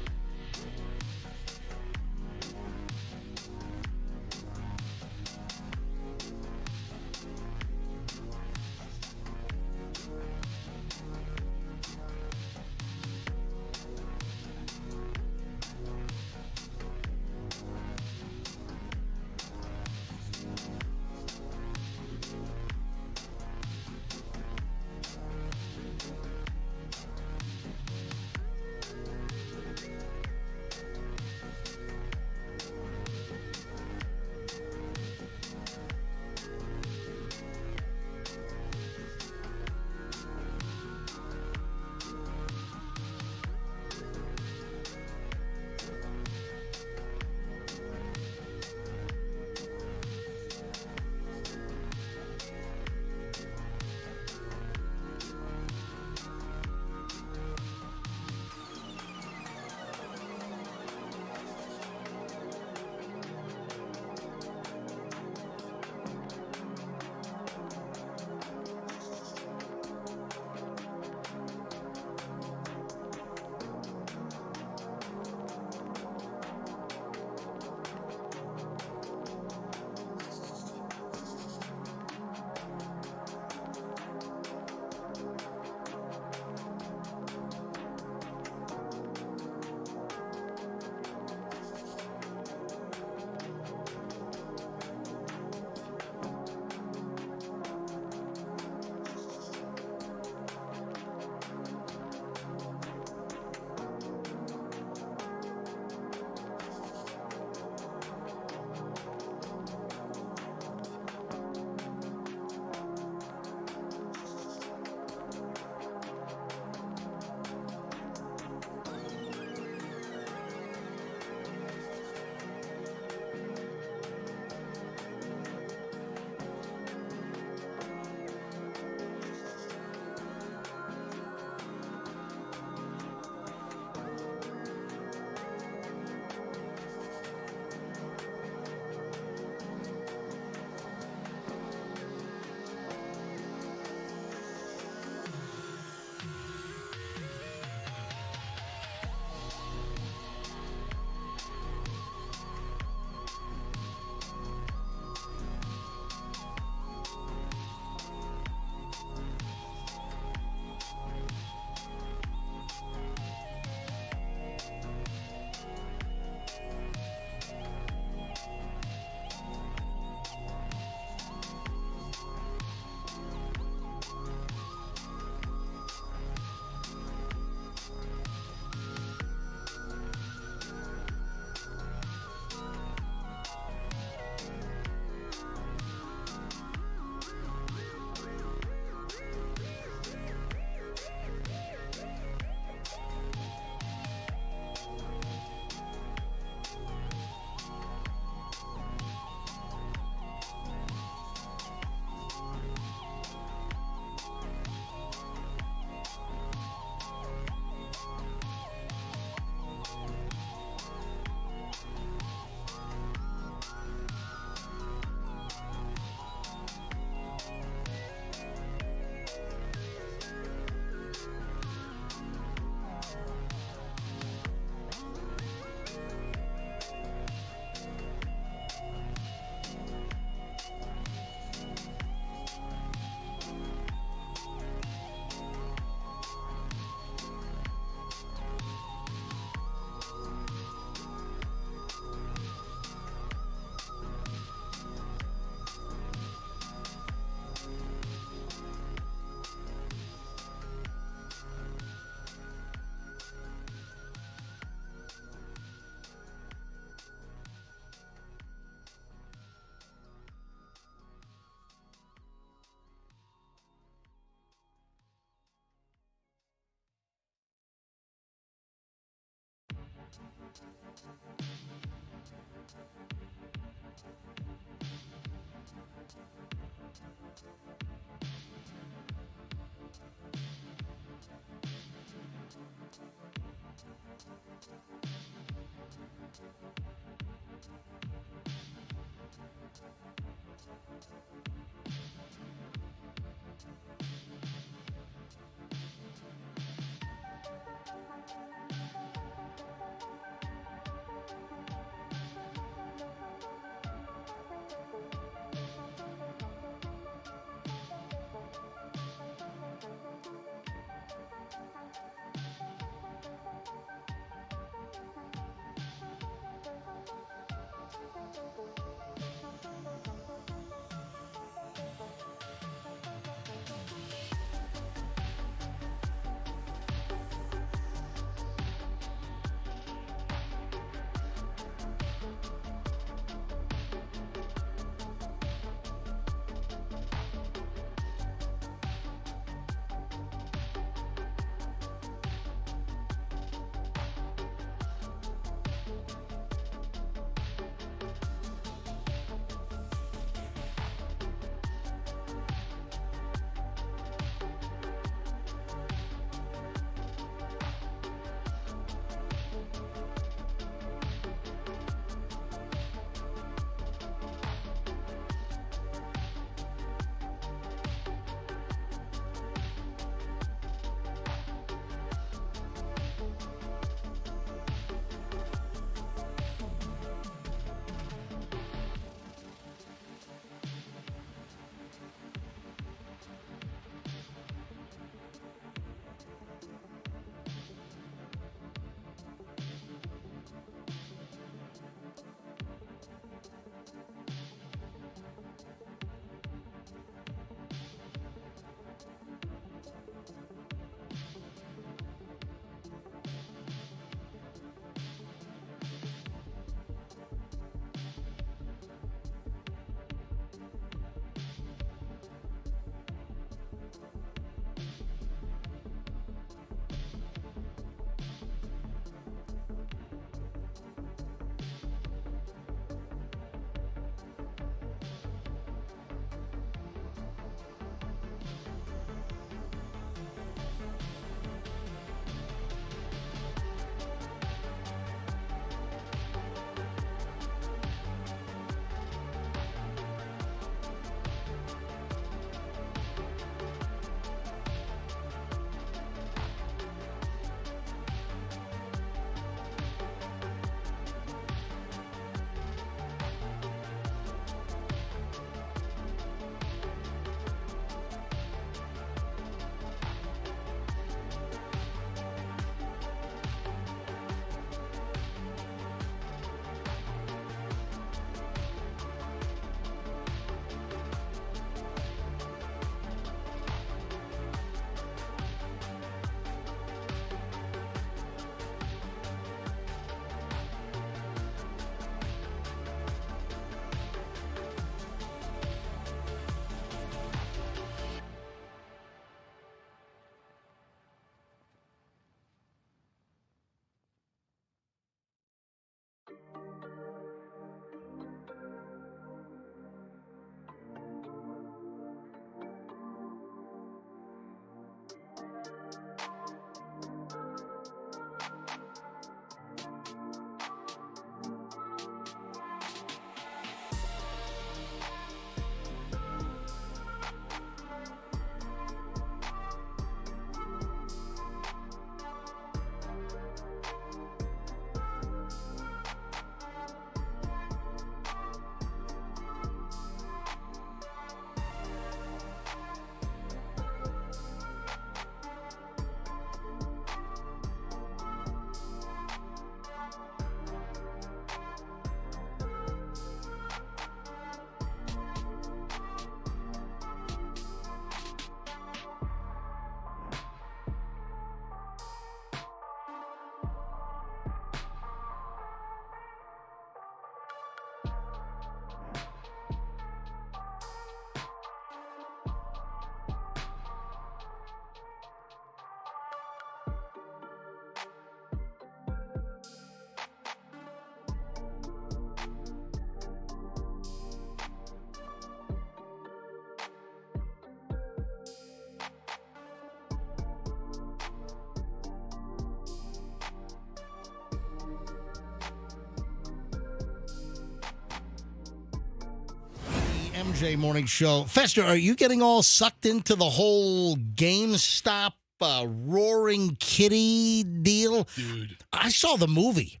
MJ Morning Show. Fester, are you getting all sucked into the whole GameStop roaring kitty deal? Dude. I saw the movie.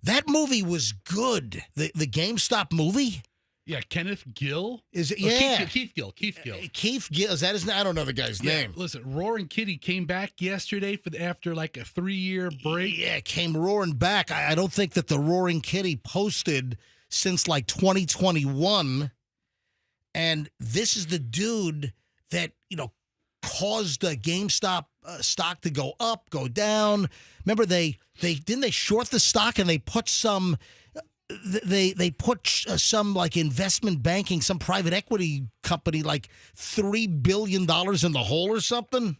That movie was good. The GameStop movie? Yeah, Kenneth Gill. Is it? Or Yeah. Keith Gill. Keith Gill. Keith Gill. Is that his name? I don't know the guy's name. Listen, Roaring Kitty came back yesterday after like a 3-year break. Yeah, it came roaring back. I don't think that the Roaring Kitty posted since like 2021. And this is the dude that, caused the GameStop stock to go up, go down. Remember, they short the stock and they put some like investment banking, some private equity company, like $3 billion in the hole or something.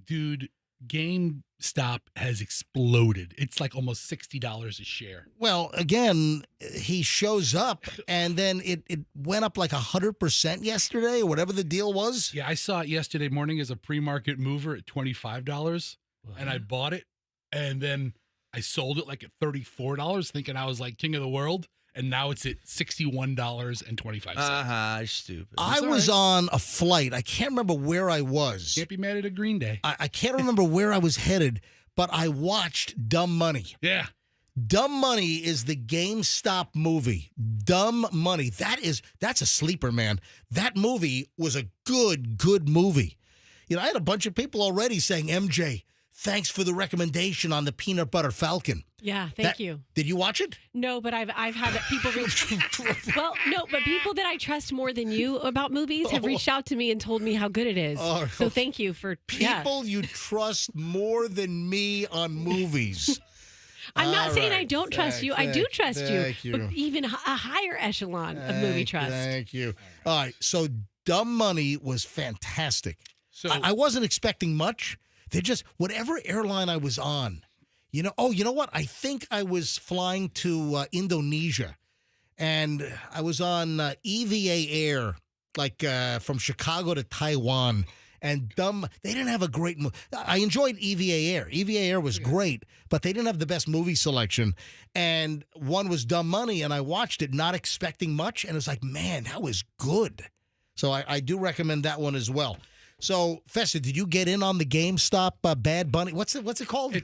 Dude, GameStop has exploded. It's like almost $60 a share. Well, again, he shows up and then it went up like 100% yesterday or whatever the deal was. Yeah, I saw it yesterday morning as a pre-market mover at $25, and I bought it, and then I sold it like at $34, thinking I was like king of the world, and now it's at $61.25. Stupid. I was on a flight. I can't remember where I was. Can't be mad at a Green Day. I can't remember where I was headed, but I watched Dumb Money. Yeah. Dumb Money is the GameStop movie. Dumb Money. That's a sleeper, man. That movie was a good movie. I had a bunch of people already saying, MJ, thanks for the recommendation on the Peanut Butter Falcon. Yeah, thank you. Did you watch it? No, but I've had people well, no, but people that I trust more than you about movies have reached out to me and told me how good it is. So thank you for people you trust more than me on movies. I'm not All saying right. I don't trust you. I do trust thank you. But even a higher echelon of movie trust. Thank you. All right. So Dumb Money was fantastic. So I wasn't expecting much. They just, whatever airline I was on, you know what? I think I was flying to Indonesia, and I was on EVA Air, like from Chicago to Taiwan. And they didn't have a great movie. I enjoyed EVA Air. EVA Air was great, but they didn't have the best movie selection. And one was Dumb Money, and I watched it not expecting much, and it was like, man, that was good. So I do recommend that one as well. So, Festa, did you get in on the GameStop Bad Bunny? What's it called?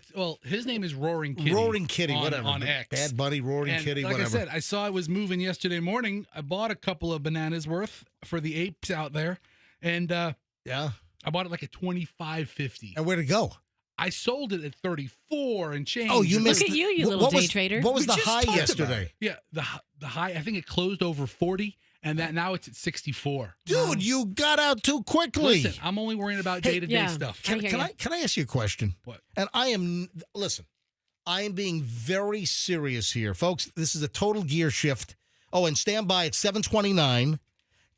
His name is Roaring Kitty. Roaring Kitty, whatever. On X. Bad Bunny, Roaring And Kitty, like whatever. I said, I saw it was moving yesterday morning. I bought a couple of bananas worth for the apes out there, and yeah. I bought it like at $25.50. And where'd it go? I sold it at 34 and change. Oh, you missed Look at you what little day was, trader. What was We the just high talked about yesterday? Yeah, the high. I think it closed over 40, and now it's at 64. Dude, you got out too quickly. Listen, I'm only worrying about day-to-day yeah. stuff. I hear you. Can I ask you a question? What? And I am being very serious here. Folks, this is a total gear shift. Oh, and stand by at 7:29.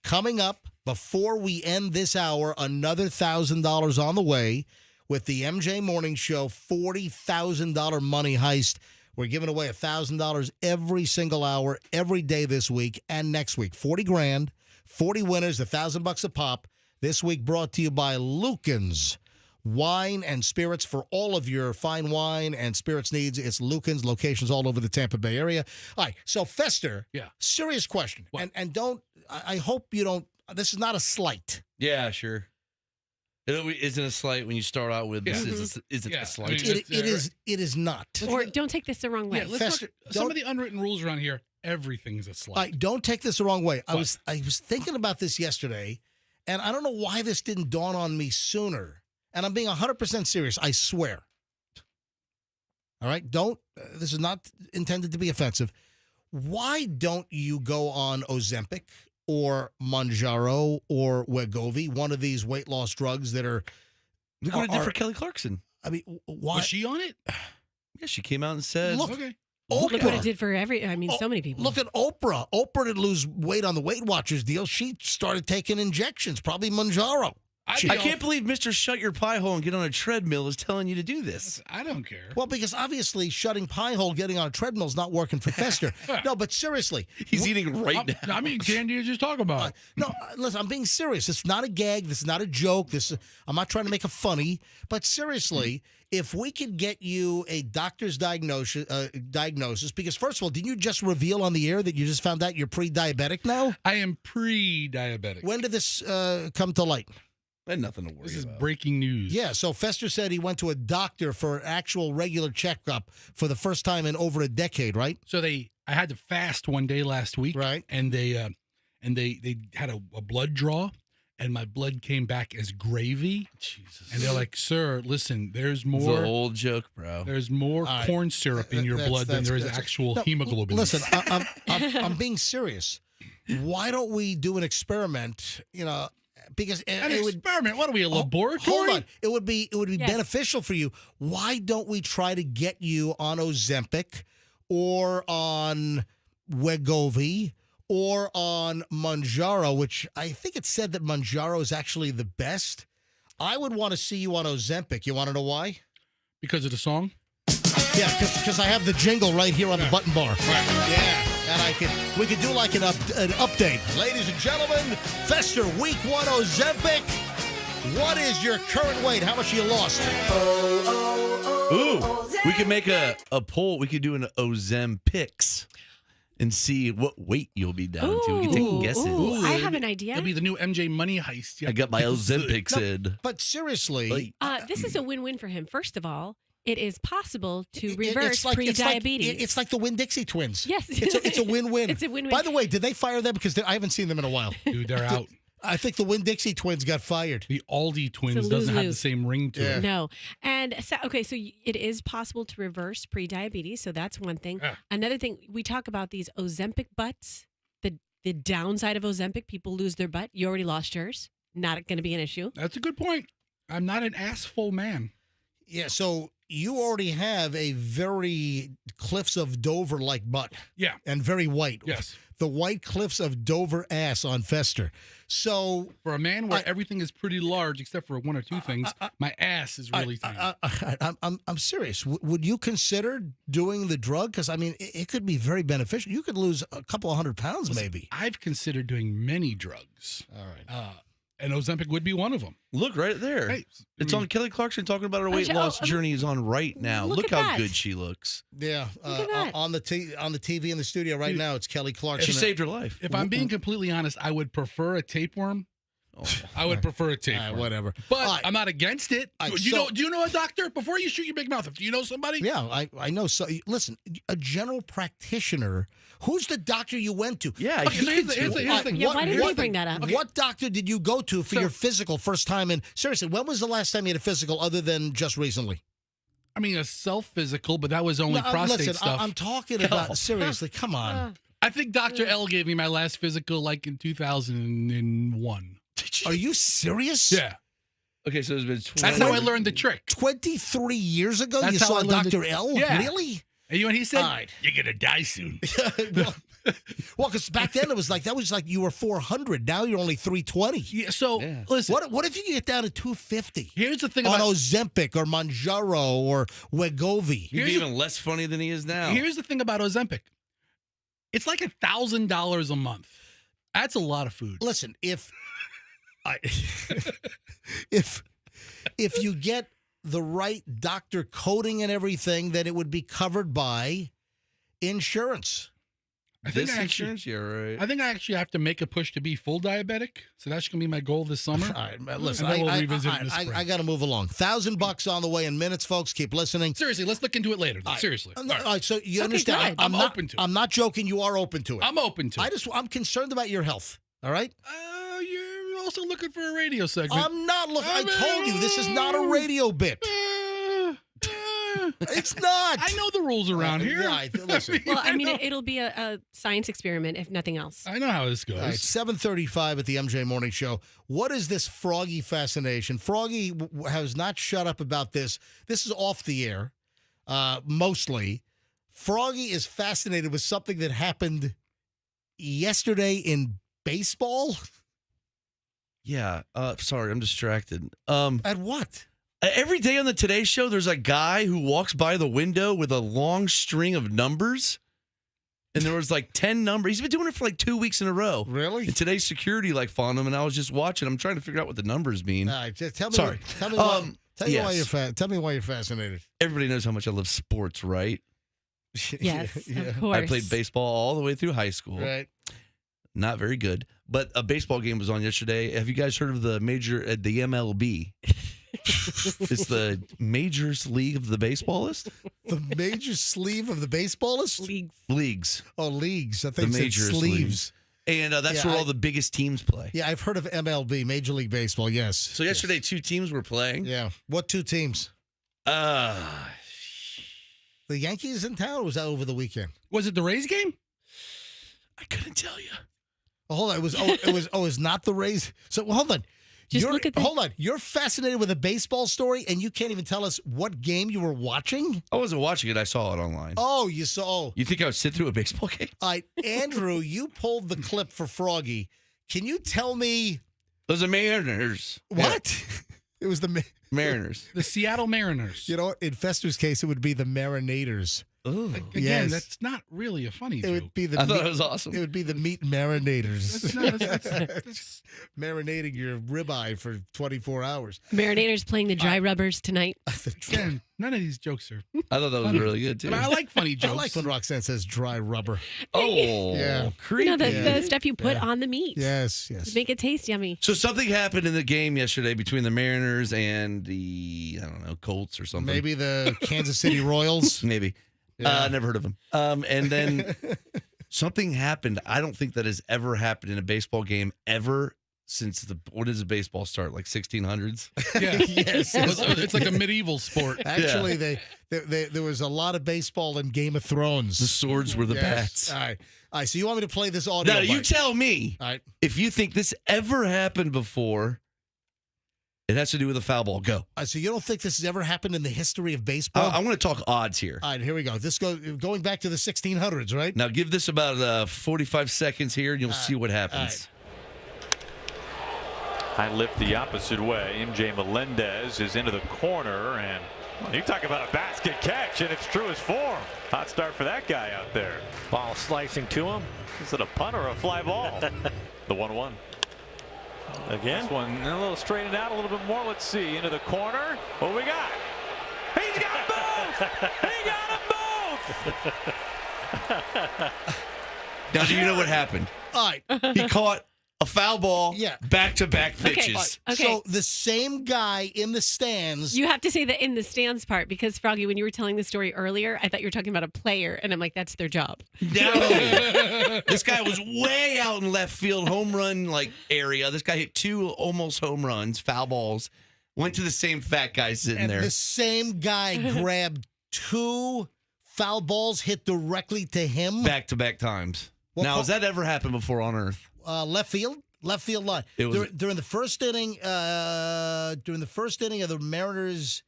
Coming up before we end this hour, another $1,000 on the way with the MJ Morning Show $40,000 money heist. We're giving away $1,000 every single hour, every day this week and next week. 40 grand, 40 winners, $1,000 a pop. This week brought to you by Lucan's Wine and Spirits. For all of your fine wine and spirits needs, it's Lucan's, locations all over the Tampa Bay area. All right, so Fester, Yeah. serious question. What? And don't, I hope you don't, this is not a slight. Yeah, sure. It isn't a slight when you start out with this. Isn't Yeah, a I slight. mean, It is not. Or don't take this the wrong way. Yeah, let's Fester, talk, some don't- of the unwritten rules around here, everything's a slight. All right, don't take this the wrong way. I What? was thinking about this yesterday, and I don't know why this didn't dawn on me sooner. And I'm being 100% serious. I swear. All right, this is not intended to be offensive. Why don't you go on Ozempic or Mounjaro or Wegovy, one of these weight loss drugs that are? Look what it did are- for Kelly Clarkson. I mean, why? Was she on it? Yeah, she came out and said, Look, Okay. Look what Oprah. it did for so many people. Look at Oprah. Oprah didn't lose weight on the Weight Watchers deal. She started taking injections, probably Mounjaro. I can't believe Mr. Shut Your Pie Hole and Get on a Treadmill is telling you to do this. I don't care. Well, because obviously shutting pie hole, getting on a treadmill is not working for Fester. No, but seriously. He's eating right now. I mean, candy you just talk about. Listen, I'm being serious. It's not a gag. This is not a joke. I'm not trying to make a funny. But seriously, if we could get you a doctor's diagnosis, because first of all, didn't you just reveal on the air that you just found out you're pre-diabetic now? I am pre-diabetic. When did this come to light? And nothing to worry This is about. breaking news. Yeah, so Fester said he went to a doctor for an actual regular checkup for the first time in over a decade, right? So I had to fast one day last week, Right. And they had a blood draw, and my blood came back as gravy. Jesus. And they're like, "Sir, listen, there's It's more. an old joke, bro. There's more All right. corn syrup in your blood than there is actual No, hemoglobin." Listen, I'm being serious. Why don't we do an experiment? Because An it would. experiment. What are we, a laboratory? Hold on. It would be Yes. beneficial for you. Why don't we try to get you on Ozempic or on Wegovy or on Mounjaro, which I think it said that Mounjaro is actually the best. I would want to see you on Ozempic. You want to know why? Because of the song? Yeah, because I have the jingle right here on the button bar. Right. Yeah, and we could do like an update. Ladies and gentlemen, Fester Week 1 Ozempic. What is your current weight? How much you lost? Ooh, we could make a poll. We could do an Ozempics and see what weight you'll be down to. We can take guesses. Ooh, I have an idea. It'll be the new MJ Money Heist. Yeah. I got my Ozempics in. But seriously, This is a win-win for him. First of all, it is possible to it- reverse it's like- pre-diabetes. It's like the Winn-Dixie twins. Yes. It's a win-win. It's a win-win. By the way, did they fire them? Because I haven't seen them in a while. Dude, they're out. I think the Winn-Dixie twins got fired. The Aldi twins It's a doesn't have the lose-lose. same ring to Yeah. it. No. And so it is possible to reverse pre-diabetes. So that's one thing. Yeah. Another thing, we talk about these Ozempic butts. The downside of Ozempic, people lose their butt. You already lost yours. Not going to be an issue. That's a good point. I'm not an assful man. Yeah, so you already have a very Cliffs of Dover-like butt. Yeah. And very white. Yes. The white Cliffs of Dover ass on Fester. So For a man where everything is pretty large except for one or two things, my ass is really tiny. I'm serious. Would you consider doing the drug? Because, I mean, it could be very beneficial. You could lose a couple of 100 pounds, maybe. I've considered doing many drugs. All right. And Ozempic would be one of them. Look right there. Hey, It's on Kelly Clarkson talking about her weight loss journey is on right now. Look Look at how that. good she looks. Yeah. Look at that. On the TV in the studio right now, it's Kelly Clarkson. She saved her life. If I'm being completely honest, I would prefer a tapeworm. Oh. I would prefer a tapeworm. Whatever. But All right. I'm not against it. All right, Do you know a doctor? Before you shoot your big mouth, do you know somebody? Yeah, I know. So listen, a general practitioner. Who's the doctor you went to? Yeah, Okay, so here's the thing. Yeah, why did what- you bring that up? What doctor did you go to for So- your physical first time? And seriously, when was the last time you had a physical other than just recently? I mean, a self-physical, but that was only prostate listen, stuff. I'm talking about seriously. Come on. I think Dr. L gave me my last physical like in 2001. Are you serious? Yeah. Okay, so there's been 20. That's how I learned the trick. 23 years ago, That's you how saw I learned Dr. it. L? Yeah. Really? And you know what he said? All right. You're going to die soon. Well, because back then it was like you were 400. Now you're only 320. Yeah, so, Yeah. listen. What if you get down to 250? Here's the thing On about Ozempic or Mounjaro or Wegovy. He'd be Here's- even less funny than he is now. Here's the thing about Ozempic. It's like $1,000 a month. That's a lot of food. Listen, if you get the right doctor coding and everything, then it would be covered by insurance. I think This I actually, insurance? Yeah, right. I think I actually have to make a push to be full diabetic. So that's going to be my goal this summer. All right, man, listen, And then we'll revisit in the spring. I got to move along. $1,000 on the way in minutes, folks. Keep listening. Seriously, let's look into it later. Seriously. All All right. right, so you Okay, understand? good. I'm not, open to it. I'm not joking. You are open to it. I'm open to it. I'm concerned about your health. All right. You're also looking for a radio segment. I'm not looking. I told you this is not a radio bit. It's not. I know the rules around here. Right, listen. Well, I mean, know. it'll be a science experiment, if nothing else. I know how this goes. All right, 7:35 at the MJ Morning Show. What is this Froggy fascination? Froggy has not shut up about this. This is off the air, mostly. Froggy is fascinated with something that happened yesterday in baseball. Yeah. Sorry, I'm distracted. At what? Every day on the Today Show, there's a guy who walks by the window with a long string of numbers. And there was like 10 numbers. He's been doing it for like 2 weeks in a row. Really? And today's security found him, and I was just watching. I'm trying to figure out what the numbers mean. All right, just tell me. Sorry. Tell me why. Tell me yes. tell me why you're fascinated. Everybody knows how much I love sports, right? Yes, Yeah. of course. I played baseball all the way through high school. Right. Not very good. But a baseball game was on yesterday. Have you guys heard of the the MLB? It's the Majors League of the Baseballist? The major sleeve of the baseballist? Leagues. Oh, leagues. I think The it said majors sleeves. And that's Yeah, where all the biggest teams play. Yeah, I've heard of MLB, Major League Baseball, yes. So yesterday, 2 teams were playing. Yeah. What 2 teams? Uh, The Yankees in town, or was that over the weekend? Was it the Rays game? I couldn't tell you. Oh, hold on. It's not the Rays. So hold on. Just look at the- Hold on. You're fascinated with a baseball story, and you can't even tell us what game you were watching? I wasn't watching it. I saw it online. Oh, you saw. You think I would sit through a baseball game? All right, Andrew, you pulled the clip for Froggy. Can you tell me Those are Mariners. what? It was Mariners. The Seattle Mariners. You know, in Fester's case, it would be the Marinators. Oh. Again, Yes. that's not really a funny It joke. would be the. I thought meat, it was awesome. It would be the meat marinators. That's Marinating your ribeye for 24 hours. Marinators playing the dry rubbers tonight. again, none of these jokes are. I thought that was funny. really good, too. But I like funny I jokes. like when Roxanne says dry rubber. Oh, Yeah. creepy. You know, Yeah. the stuff you put Yeah. on the meat. Yes, yes. Make it taste yummy. So something happened in the game yesterday between the Mariners and the, I don't know, Colts or something. Maybe the Kansas City Royals. Maybe. Yeah. Never heard of him. And then something happened. I don't think that has ever happened in a baseball game ever since when does the baseball start? Like 1600s? Yeah. Yes. It's like a medieval sport. Actually, there was a lot of baseball in Game of Thrones. The swords were the Yes. bats. All right. All right. So you want me to play this audio? Now, you bite? tell me All right. if you think this ever happened before. It has to do with a foul ball. Go. All right, so you don't think this has ever happened in the history of baseball? I want to talk odds here. All right, here we go. This going back to the 1600s, right? Now, give this about 45 seconds here, and you'll see what happens. High lift the opposite way. MJ Melendez is into the corner, and you talk about a basket catch, and it's true as form. Hot start for that guy out there. Ball slicing to him. Is it a punt or a fly ball? The 1-1. Again, this one a little straightened out a little bit more. Let's see, into the corner. What we got? He's got both. He got them both. Now, do you know what happened? All right. He caught a foul ball, Yeah. back-to-back pitches. Okay. So the same guy in the stands. You have to say the in the stands part because, Froggy, when you were telling the story earlier, I thought you were talking about a player, and I'm like, that's their job. No. This guy was way out in left field, home run area. This guy hit 2 almost home runs, foul balls. Went to the same fat guy sitting and there. the same guy grabbed 2 foul balls, hit directly to him. Back-to-back times. What Now, call- has that ever happened before on Earth? Left field line. It was- during the first inning. During the first inning of the Mariners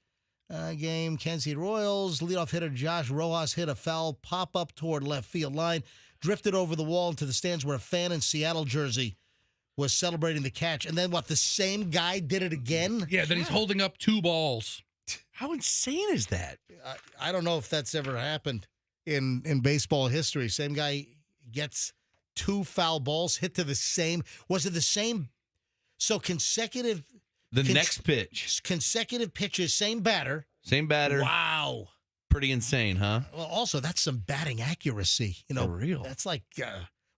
game, Kansas City Royals leadoff hitter Josh Rojas hit a foul pop up toward left field line, drifted over the wall into the stands where a fan in Seattle jersey was celebrating the catch. And then what? The same guy did it again. Yeah, then he's holding up 2 balls. How insane is that? I don't know if that's ever happened in baseball history. Same guy gets 2 foul balls hit to the same. Was it the same? So consecutive. The next pitch. Consecutive pitches, same batter. Same batter. Wow. Pretty insane, huh? Well, also that's some batting accuracy. You know, For real. That's like,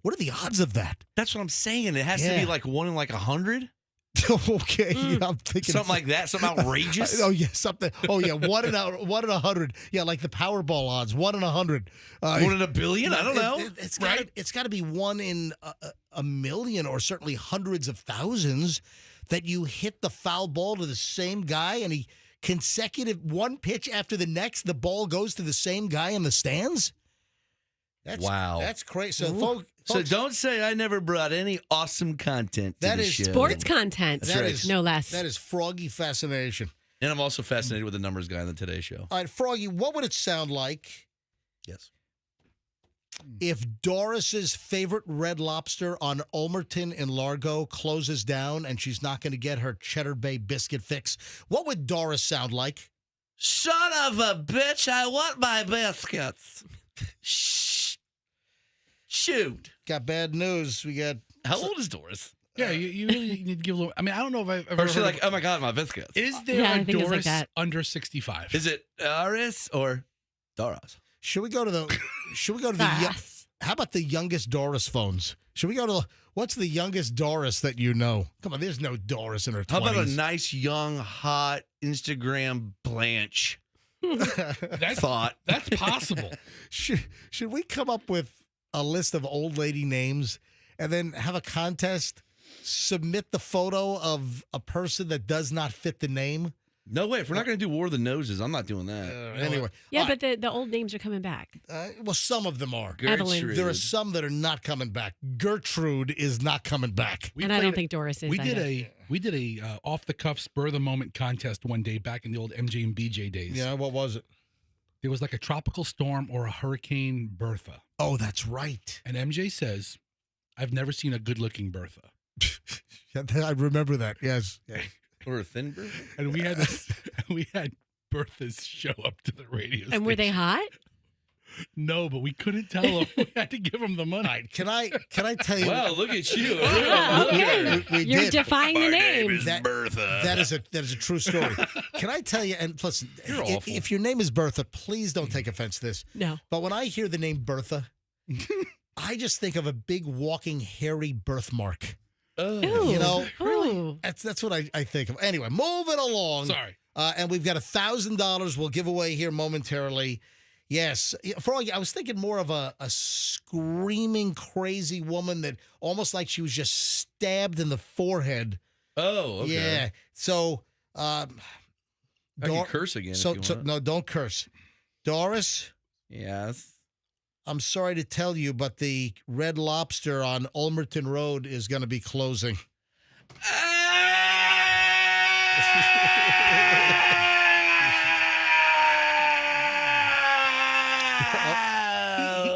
what are the odds of that? That's what I'm saying. It has to Yeah. be like 1 in 100. Okay, yeah, I'm thinking Something like that. Something outrageous. Oh yeah, something. Oh yeah, 1 in 100. Yeah, like the Powerball odds, 1 in 100. 1 in a billion? I don't know. It's got to be 1 in a million, or certainly hundreds of thousands, that you hit the foul ball to the same guy, and he consecutive one pitch after the next, the ball goes to the same guy in the stands. Wow, that's crazy. So, so folks, don't say I never brought any awesome content to That the is show. Sports content, That is- no less. that is Froggy fascination. And I'm also fascinated with the numbers guy on the Today Show. All right, Froggy, what would it sound like Yes. If Doris's favorite Red Lobster on Ulmerton in Largo closes down and she's not going to get her Cheddar Bay biscuit fix, what would Doris sound like? Son of a bitch, I want my biscuits. Shh. Shoot. Got bad news. We got. How old is Doris? Yeah, you really need to give a little. I mean, I don't know if I've ever Or is she heard like, of- oh my God, my biscuits? Is there Yeah, I a think it's like Doris that. under 65? Is it Doris or Doris? Should we go to the? Should we go to the? Yes. How about the youngest Doris phones? Should we go to? What's the youngest Doris that you know? Come on, there's no Doris in her 20s. How about a nice, young, hot Instagram Blanche? That's Thought. That's possible. Should we come up with a list of old lady names and then have a contest? Submit the photo of a person that does not fit the name. No way. If we're not going to do War of the Noses, I'm not doing that. Anyway, Yeah, all but the old names are coming back. right. Well, some of them are. Evelyn. Gertrude. There are some that are not coming back. Gertrude is not coming back. We And I don't played- think Doris is. We did either. a off the cuff spur of the moment contest one day back in the old MJ and BJ days. Yeah, what was it? There was like a tropical storm or a Hurricane Bertha, Oh, that's right. and MJ says, "I've never seen a good-looking Bertha." Yeah, I remember that. Yes. Or a thin bird? And we had this, we had Berthas show up to the radio. And were they station. hot? No, but we couldn't tell them. We had to give them the money. All right. Can I tell you? Wow, look at you. Yeah, okay. We You're did. defying the name. That- Bertha. That is a true story. Can I tell you? And listen, You're if, awful. if your name is Bertha, please don't take offense to this. No. But when I hear the name Bertha, I just think of a big walking hairy birthmark. Oh. Ooh. You know, Ooh. that's what I think of. Anyway, moving along. Sorry. And we've got $1,000 we'll give away here momentarily. Yes, Froggy, I was thinking more of a screaming, crazy woman that almost like she was just stabbed in the forehead. Oh, okay. Yeah. So, I can curse again if you want. no, don't curse. Doris, Yes. I'm sorry to tell you, but the Red Lobster on Ulmerton Road is going to be closing.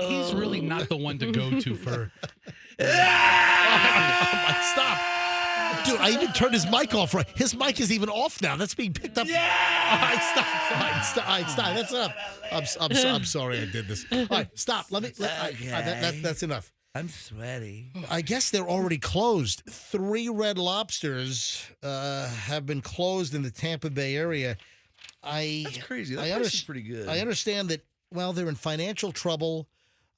He's really not the one to go to for. Stop. Dude, I even turned his mic off. Right, his mic is even off now. That's being picked up. Yeah. All right, stop. All right, stop. All right, stop. That's enough. I'm sorry I did this. All right, stop. That's enough. I'm sweaty. I guess they're already closed. 3 Red Lobsters have been closed in the Tampa Bay area. That's crazy. That I place is pretty good. I understand that. Well, they're in financial trouble.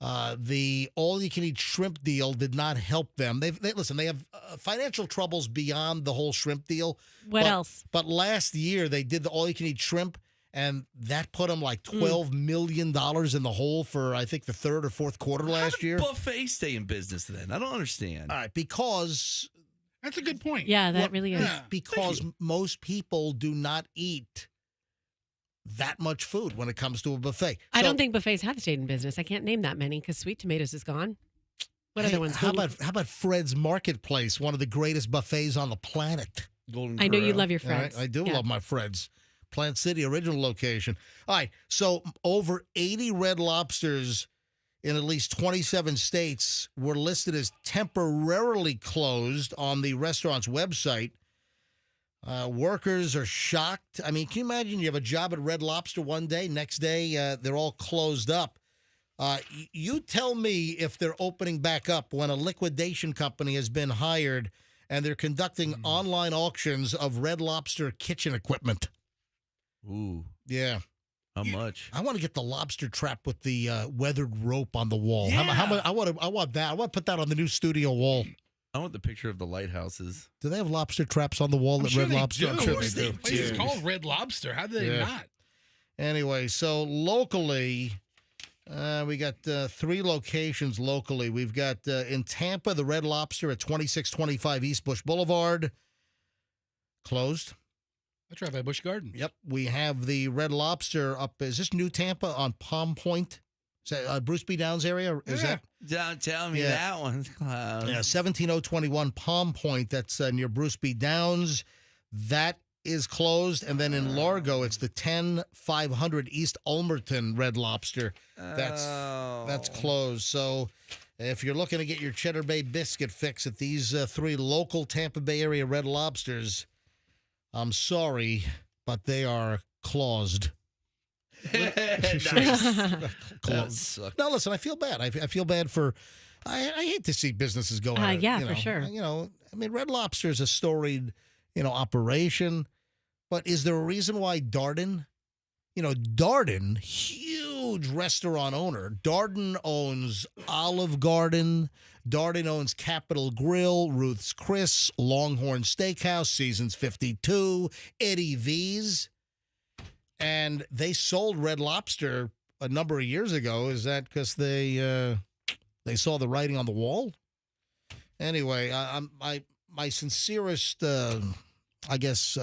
The all-you-can-eat shrimp deal did not help them. They have financial troubles beyond the whole shrimp deal. What else? But last year they did the all-you-can-eat shrimp, and that put them like $12 million in the hole for I think the third or fourth quarter last year. Buffet stay in business then? I don't understand. All right, because That's a good point. Yeah, that Well, really is. because most people do not eat that much food when it comes to a buffet. I So- don't think buffets have stayed in business. I can't name that many because Sweet Tomatoes is gone. What Hey, other ones? How about Fred's Marketplace, one of the greatest buffets on the planet? Golden I know you Corral. love your All right, friends. I do Yeah. love my Fred's. Plant City, original location. All right, so over 80 Red Lobsters in at least 27 states were listed as temporarily closed on the restaurant's website. Workers are shocked. I mean, can you imagine you have a job at Red Lobster one day, next day they're all closed up. You tell me if they're opening back up when a liquidation company has been hired and they're conducting online auctions of Red Lobster kitchen equipment. Ooh, Yeah. how much? I want to get the lobster trap with the weathered rope on the wall. How much? I want that. I want to put that on the new studio wall. I want the picture of the lighthouses. Do they have lobster traps on the wall I'm at sure Red they Lobster? do. I'm sure Of course they do. The place is called Red Lobster. How did they Yeah. not? Anyway, so locally, we got 3 locations locally. We've got in Tampa, the Red Lobster at 2625 East Bush Boulevard, closed. That's right by Busch Garden. Yep. We have the Red Lobster up. Is this New Tampa on Palm Point? Is that Bruce B. Downs area? Is Yeah. that? Don't tell me Yeah. that one's closed. Yeah, 17021 Palm Point. That's near Bruce B. Downs. That is closed, and then in Largo, it's the 10500 East Ulmerton Red Lobster. That's closed. So if you're looking to get your Cheddar Bay biscuit fix at these 3 local Tampa Bay area Red Lobsters, I'm sorry, but they are closed. Closed. Now, listen, I feel bad. I feel bad for. I hate to see businesses go out. Yeah, for sure. I mean, Red Lobster is a storied, operation. But is there a reason why Darden, Darden, huge restaurant owner, Darden owns Olive Garden, Darden owns Capitol Grill, Ruth's Chris, Longhorn Steakhouse, Seasons 52, Eddie V's, and they sold Red Lobster a number of years ago. Is that because they saw the writing on the wall? Anyway, my sincerest, I guess.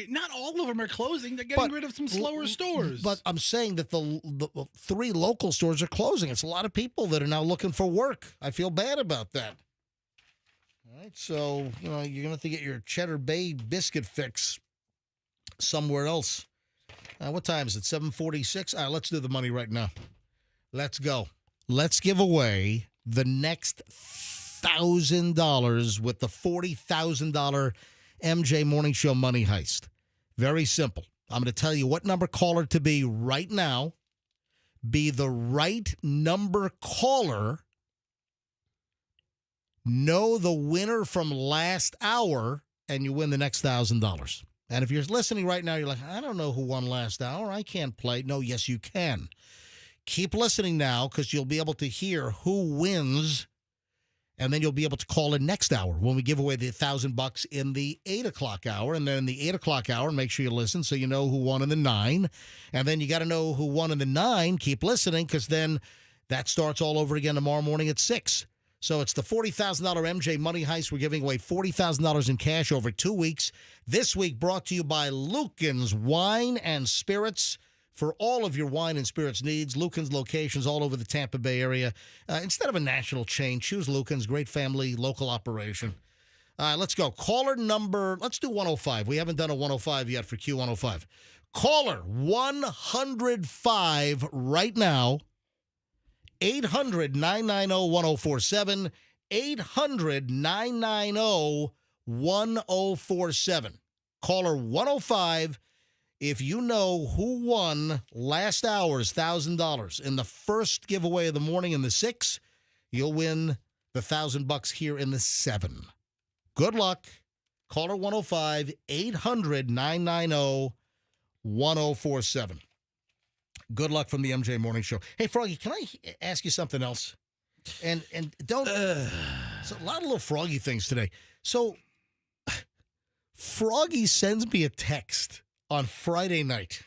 Not all of them are closing. They're getting rid of some slower stores. But I'm saying that the 3 local stores are closing. It's a lot of people that are now looking for work. I feel bad about that. All right, so, you're going to have to get your Cheddar Bay biscuit fix somewhere else. What time is it? 7:46? All right, let's do the money right now. Let's go. Let's give away the next $1,000 with the $40,000 MJ Morning Show Money Heist. Very simple. I'm going to tell you what number caller to be right now. Be the right number caller. Know the winner from last hour, and you win the next $1,000. And if you're listening right now, you're like, I don't know who won last hour. I can't play. No, yes, you can. Keep listening now because you'll be able to hear who wins. And then you'll be able to call in next hour when we give away the $1,000 in the 8 o'clock hour. And then in the 8 o'clock hour, make sure you listen so you know who won in the 9. And then you got to know who won in the 9. Keep listening because then that starts all over again tomorrow morning at 6. So it's the $40,000 MJ Money Heist. We're giving away $40,000 in cash over 2 weeks. This week brought to you by Lucan's Wine and Spirits. For all of your wine and spirits needs, Lucan's locations all over the Tampa Bay area. Instead of a national chain, choose Lucan's. Great family, local operation. Let's go. Caller number, let's do 105. We haven't done a 105 yet for Q105. Caller 105 right now. 800-990-1047. 800-990-1047. Caller 105. If you know who won last hour's $1,000 in the first giveaway of the morning in the 6, you'll win the $1,000 here in the 7. Good luck. Caller 105, 800-990-1047. Good luck from the MJ Morning Show. Hey, Froggy, can I ask you something else? And don't... So a lot of little Froggy things today. So Froggy sends me a text on Friday night.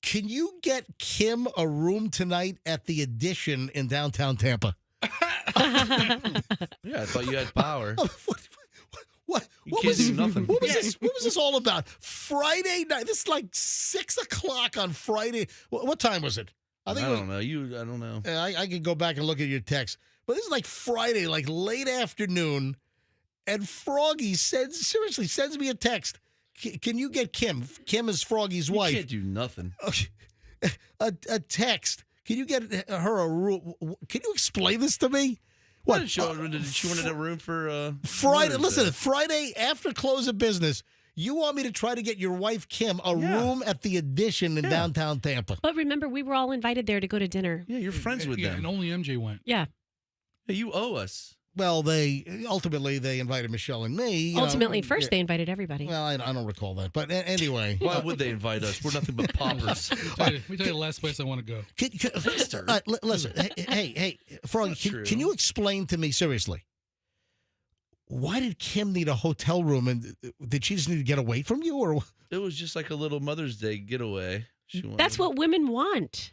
Can you get Kim a room tonight at the Edition in downtown Tampa? Yeah, I thought you had power. What Can't was do nothing. What was this all about? Friday night. This is like 6 o'clock on Friday. What time was it? I don't know. I don't know. I could go back and look at your text. But this is like Friday, like late afternoon. And Froggy sends me a text. Can you get Kim? Kim is Froggy's wife. You can't do nothing. A text. Can you get her a room? Can you explain this to me? What? Did she wanted a room for Friday? Listen, Friday after close of business, you want me to try to get your wife Kim a room at the Edition in downtown Tampa? But remember, we were all invited there to go to dinner. Yeah, you're friends with them. And only MJ went. Yeah. Hey, you owe us. Well, they invited Michelle and me. Ultimately, first they invited everybody. Well, I don't recall that, but anyway. Why would they invite us? We're nothing but paupers. Let me tell you the last place I want to go. Listen, hey, Froggy, can you explain to me seriously? Why did Kim need a hotel room, and did she just need to get away from you, or? It was just like a little Mother's Day getaway. That's what women want.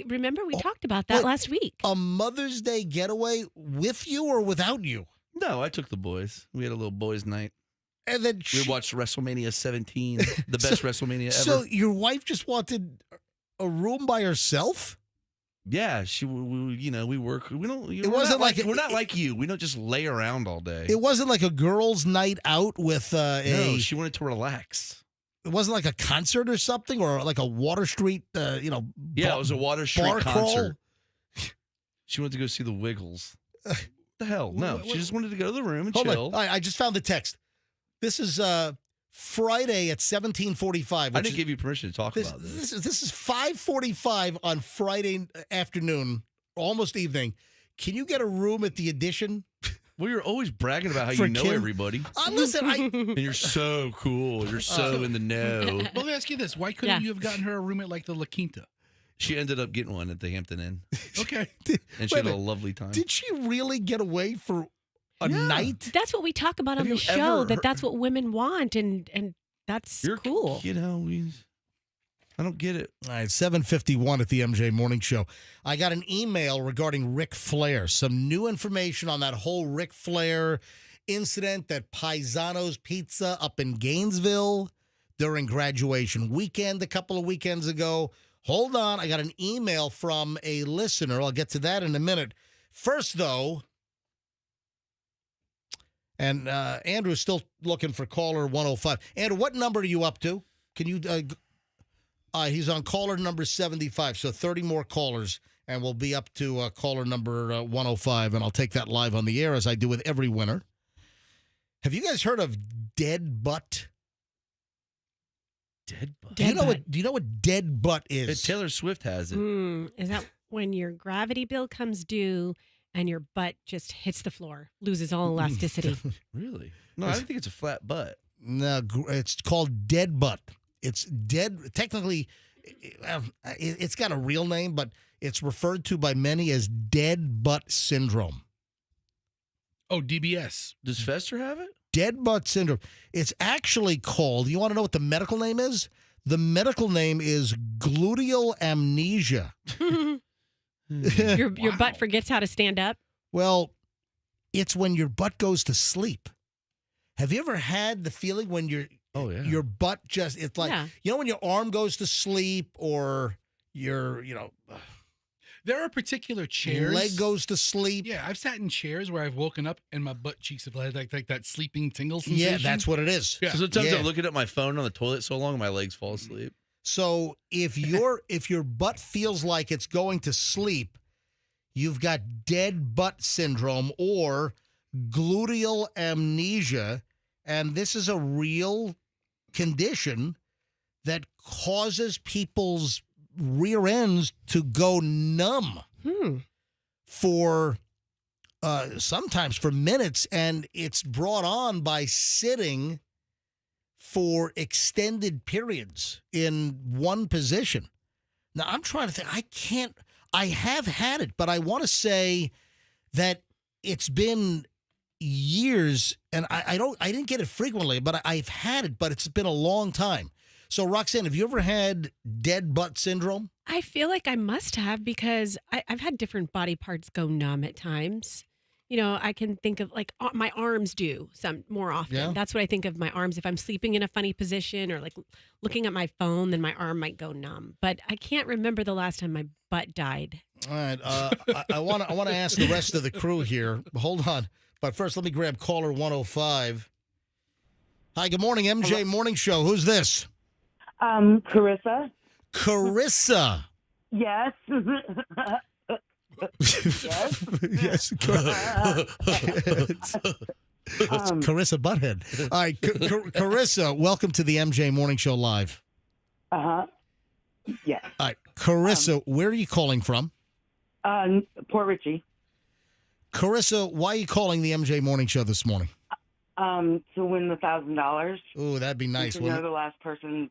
Remember, we talked about that last week. A Mother's Day getaway with you or without you? No, I took the boys. We had a little boys' night. And then we watched WrestleMania 17, the best WrestleMania ever. So your wife just wanted a room by herself? Yeah, we work. We don't. It wasn't we're not like you. We don't just lay around all day. It wasn't like a girls' night out with No, she wanted to relax. It wasn't like a concert or something, or like a Water Street, Yeah, it was a Water Street bar concert. She wanted to go see the Wiggles. The hell? No, she just wanted to go to the room and Hold chill. on. I just found the text. This is Friday at 17:45. I didn't give you permission to talk about this. This is 5:45 on Friday afternoon, almost evening. Can you get a room at the Addition? Well, you're always bragging about how For you know Kim? everybody. Listen, And you're so cool. You're so in the know. Well, let me ask you this: why couldn't Yeah. you have gotten her a room at like the La Quinta? She ended up getting one at the Hampton Inn, Okay. and she had a lovely time. Did she really get away for a night? That's what we talk about Have on the you show. ever That's what women want, and that's cool. I don't get it. All right, 7:51 at the MJ Morning Show. I got an email regarding Ric Flair. Some new information on that whole Ric Flair incident at Paisano's Pizza up in Gainesville during graduation weekend a couple of weekends ago. Hold on. I got an email from a listener. I'll get to that in a minute. First, though, and Andrew's still looking for caller 105. Andrew, what number are you up to? Can you... he's on caller number 75, so 30 more callers, and we'll be up to caller number 105, and I'll take that live on the air as I do with every winner. Have you guys heard of dead butt? Dead butt. Do you know what dead butt is? Taylor Swift has it. Is that when your gravity bill comes due and your butt just hits the floor, loses all elasticity? Really? No, I think it's a flat butt. No, it's called dead butt. It's dead. Technically, it's got a real name, but it's referred to by many as dead butt syndrome. Oh, DBS. Does Fester have it? Dead butt syndrome. It's actually called, you want to know what the medical name is? The medical name is gluteal amnesia. Your butt forgets how to stand up? Well, it's when your butt goes to sleep. Have you ever had the feeling when your butt just, it's like, when your arm goes to sleep or your, There are particular chairs. leg goes to sleep? Yeah, I've sat in chairs where I've woken up and my butt cheeks have had like that sleeping tingle sensation. Yeah, that's what it is. Yeah. So sometimes I'm looking at my phone on the toilet so long my legs fall asleep. So if your butt feels like it's going to sleep, you've got dead butt syndrome or gluteal amnesia, and this is a real condition that causes people's rear ends to go numb for sometimes for minutes, and it's brought on by sitting for extended periods in one position. Now, I'm trying to think. I have had it, but I want to say that it's been years, and I didn't get it frequently, but I've had it, but it's been a long time. So, Roxanne, have you ever had dead butt syndrome? I feel like I must have because I've had different body parts go numb at times. I can think of like my arms do some more often. Yeah. That's what I think of my arms. If I'm sleeping in a funny position or like looking at my phone, then my arm might go numb. But I can't remember the last time my butt died. All right. I want to ask the rest of the crew here. Hold on. But first, let me grab caller 105. Hi, good morning, MJ Morning Show. Who's this? Carissa. Carissa. Yes. Yes. Yes. Carissa Butthead. All right, Carissa, welcome to the MJ Morning Show Live. Yes. All right, Carissa, where are you calling from? Port Richey. Carissa, why are you calling the MJ Morning Show this morning? To win the $1,000. Oh, that'd be nice. To know the last person's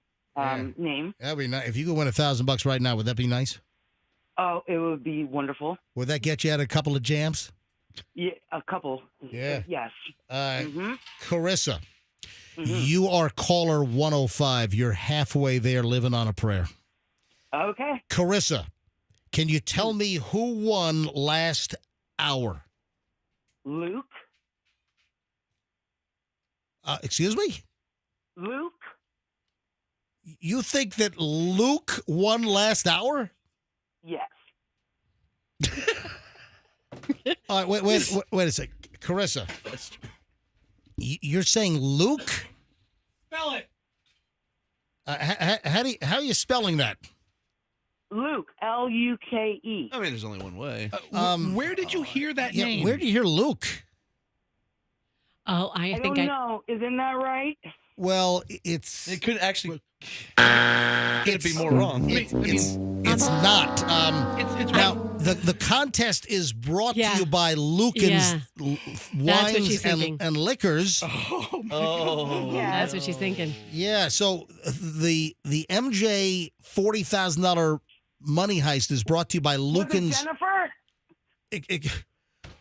name. That'd be nice. If you could win $1,000 right now, would that be nice? Oh, it would be wonderful. Would that get you out a couple of jams? Yeah, a couple. Yeah. Yes. Carissa, you are caller 105. You're halfway there living on a prayer. Okay. Carissa, can you tell me who won last hour? Luke. Excuse me? Luke. You think that Luke won last hour? Yes. All right, wait a sec. Carissa, you're saying Luke? Spell it. How are you spelling that? Luke, Luke. I mean, there's only one way. Where did you hear that Yeah, name? where did you hear Luke? Oh, I don't know. Isn't that right? Well, it's It could actually could be more wrong. it's not. It's Now right. the contest is brought Yeah. to you by Lucan's That's what wines she's thinking. and liquors. Oh, That's what she's thinking. Yeah, so the MJ $40,000 money heist is brought to you by Was it Lucan's. Jennifer?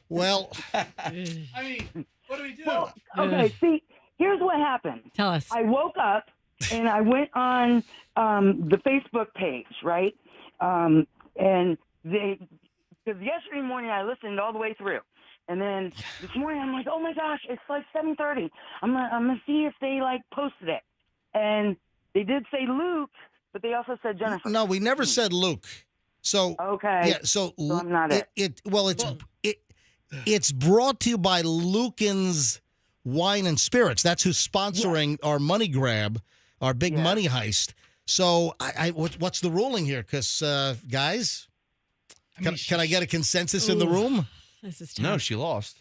Well, I mean, what do we do? Well, okay, see, here's what happened. Tell us. I woke up and I went on the Facebook page, right? And because yesterday morning I listened all the way through. And then this morning I'm like, oh my gosh, it's like 7:30. I'm gonna see if they like posted it. And they did say Luke, but they also said Jennifer. no, we never said Luke. So Okay. yeah, so I'm not it's brought to you by Lucan's Wine and Spirits. That's who's sponsoring our money grab, our big money heist. So what's the ruling here? Because guys, can I get a consensus in the room? This is tough. no, she lost.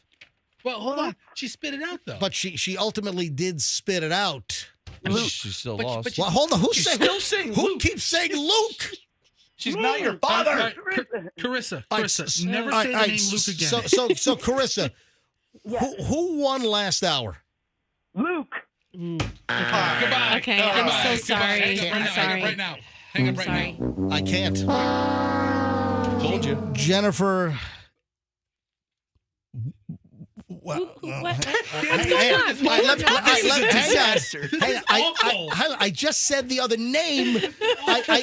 Well, hold on. She spit it out, though. But she ultimately did spit it out. She still lost. but Well, hold on. Who's She's saying still saying who Luke. keeps saying Luke? She's not your All father. right, Carissa, All right, never all say right, the name Luke again. So Carissa, who won last hour? Luke. Goodbye. Okay, Goodbye. I'm so Goodbye. sorry. Hang up I'm right now. sorry. Hang up right now. Hang up right Sorry. now. I can't. Told you. Jennifer. What? Hang What's on. going on? Hang on. I just said the other name.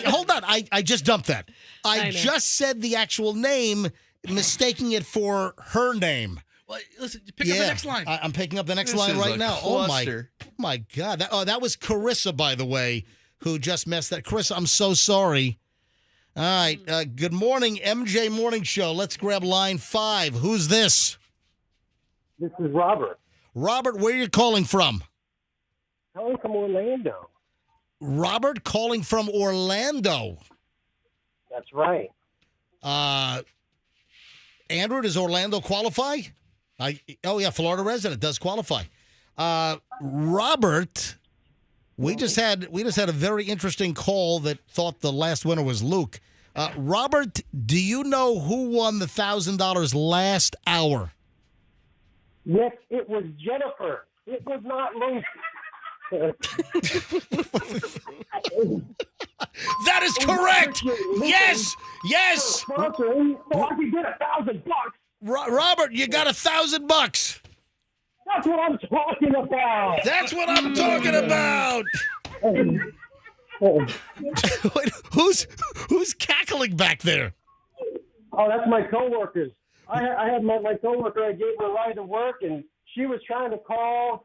Hold on. I just dumped that. I I know. just said the actual name, mistaking it for her name. Well, listen, pick up the next line. I'm picking up the next This line is right a now. cluster. Oh my God. That was Carissa, by the way, who just messed that. Carissa, I'm so sorry. All right. Good morning, MJ Morning Show. Let's grab line 5. Who's this? This is Robert. Robert, where are you calling from? Calling from Orlando. Robert calling from Orlando. That's right. Andrew, does Orlando qualify? Oh yeah, Florida resident does qualify. Robert, we just had a very interesting call that thought the last winner was Luke. Robert, do you know who won the $1,000 last hour? Yes, it was Jennifer. It was not Luke. That is correct. Yes. Sponsoring, so I could get $1,000. Robert, you got $1,000. That's what I'm talking about. That's what I'm talking about. Wait, who's cackling back there? Oh, that's my coworkers. I had my coworker. I gave her a ride to work, and she was trying to call,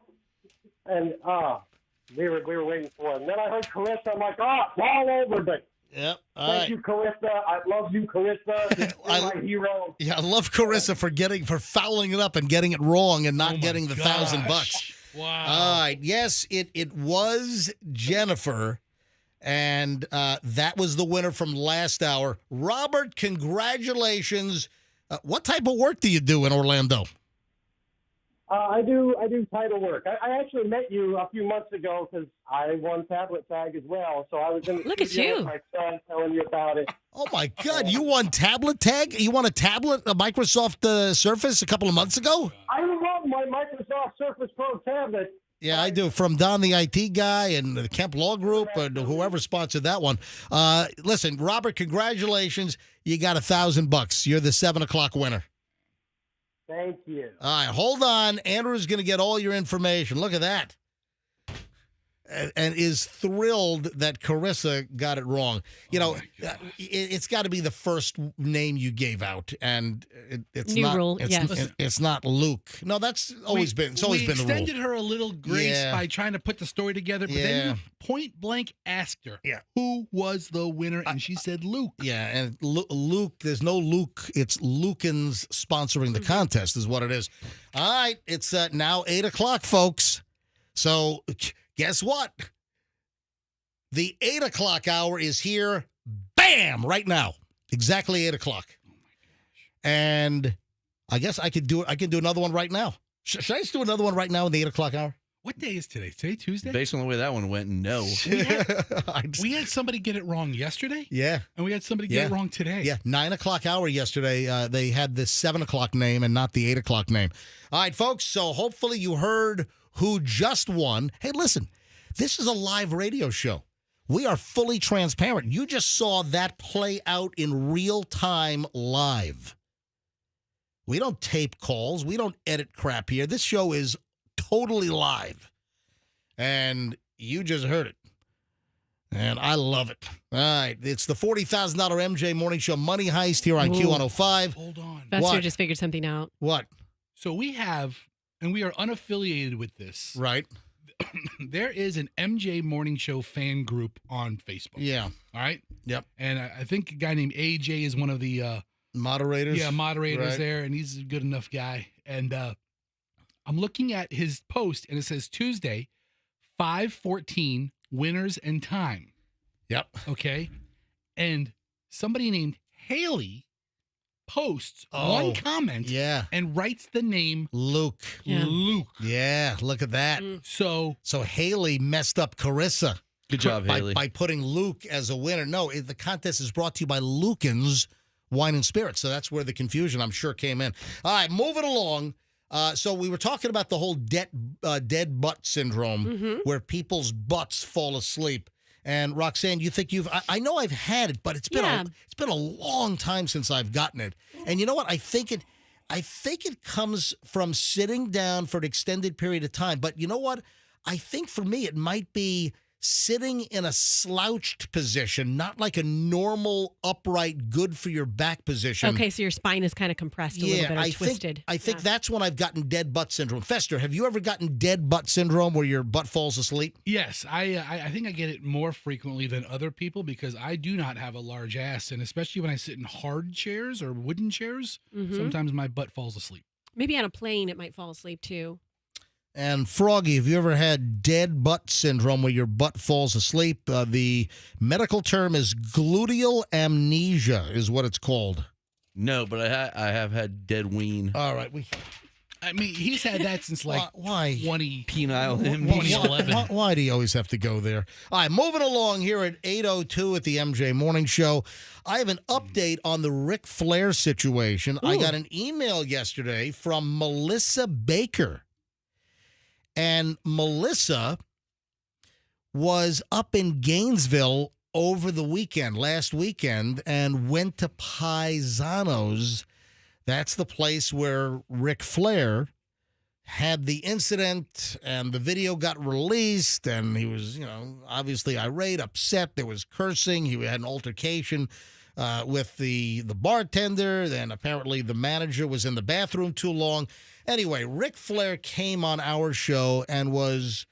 and we were waiting for her. And then I heard Carissa. I'm like, it's all over. But Yep. thank you, Carissa. I love you, Carissa. You're my hero. Yeah, I love Carissa for fouling it up and getting it wrong and not getting the $1,000. Wow. All right. Yes, it was Jennifer, and that was the winner from last hour. Robert, congratulations. What type of work do you do in Orlando? I do title work. I actually met you a few months ago because I won tablet tag as well. So I was in the Look at studio you. with my son telling you about it. Oh my God! You won tablet tag. You won a tablet, a Microsoft Surface, a couple of months ago. I love my Microsoft Surface Pro tablet. Yeah, I do. From Don, the IT guy, and the Kemp Law Group, and whoever sponsored that one. Listen, Robert, congratulations. You got $1,000. You're the 7:00 winner. Thank you. All right, hold on. Andrew's going to get all your information. Look at that. and is thrilled that Carissa got it wrong. You know, it's got to be the first name you gave out, and it's New not. rule, It's, yes. it's not Luke. No, that's always been. It's always been the rule. We extended her a little grace by trying to put the story together, but then you point blank asked her, who was the winner, and she said Luke. Yeah, and Luke, there's no Luke. It's Lukens sponsoring the contest is what it is. All right, it's now 8 o'clock, folks. So guess what? The 8 o'clock hour is here. Bam! Right now. Exactly 8 o'clock. Oh, my gosh. And I guess I could do it. I can do another one right now. Should I just do another one right now in the 8 o'clock hour? What day is today? Today Tuesday? Based on the way that one went, no. We had somebody get it wrong yesterday. Yeah. And we had somebody get it wrong today. Yeah, 9 o'clock hour yesterday. They had the 7 o'clock name and not the 8 o'clock name. All right, folks, so hopefully you heard who just won. Hey, listen, this is a live radio show. We are fully transparent. You just saw that play out in real time live. We don't tape calls. We don't edit crap here. This show is totally live. And you just heard it. And I love it. All right. It's the $40,000 MJ Morning Show Money Heist here on Q105. Hold on. Buster just figured something out. What? So we have, and we are unaffiliated with this. Right. There is an MJ Morning Show fan group on Facebook. Yeah. All right? Yep. And I think a guy named AJ is one of the moderators. Yeah, moderators right. there, and he's a good enough guy. And I'm looking at his post, and it says Tuesday, 5:14, winners and time. Yep. Okay. And somebody named Haley posts one comment and writes the name Luke. Yeah. Luke. Yeah, look at that. So Haley messed up Carissa. Good job, Haley. By putting Luke as a winner. No, the contest is brought to you by Lukens Wine and Spirits. So that's where the confusion, I'm sure, came in. All right, moving along. So we were talking about the whole dead butt syndrome where people's butts fall asleep. And Roxanne, you think I know I've had it, but it's been a long time since I've gotten it. And you know what? I think it comes from sitting down for an extended period of time. But you know what? I think for me it might be sitting in a slouched position, not like a normal, upright, good for your back position. Okay, so your spine is kind of compressed a little bit or twisted. I think that's when I've gotten dead butt syndrome. Fester, have you ever gotten dead butt syndrome where your butt falls asleep? yes, I think I get it more frequently than other people because I do not have a large ass, and especially when I sit in hard chairs or wooden chairs, sometimes my butt falls asleep. Maybe on a plane it might fall asleep too. And Froggy, have you ever had dead butt syndrome where your butt falls asleep? The medical term is gluteal amnesia is what it's called. No, but I have had dead ween. All right. I mean, he's had that since like why? 2011. Why do you always have to go there? All right, moving along here at 8:02 at the MJ Morning Show. I have an update on the Ric Flair situation. I got an email yesterday from Melissa Baker. And Melissa was up in Gainesville over the weekend, last weekend, and went to Paisanos. That's the place where Ric Flair had the incident, and the video got released, and he was, obviously irate, upset. There was cursing. He had an altercation with the bartender. Then apparently the manager was in the bathroom too long. Anyway, Ric Flair came on our show and was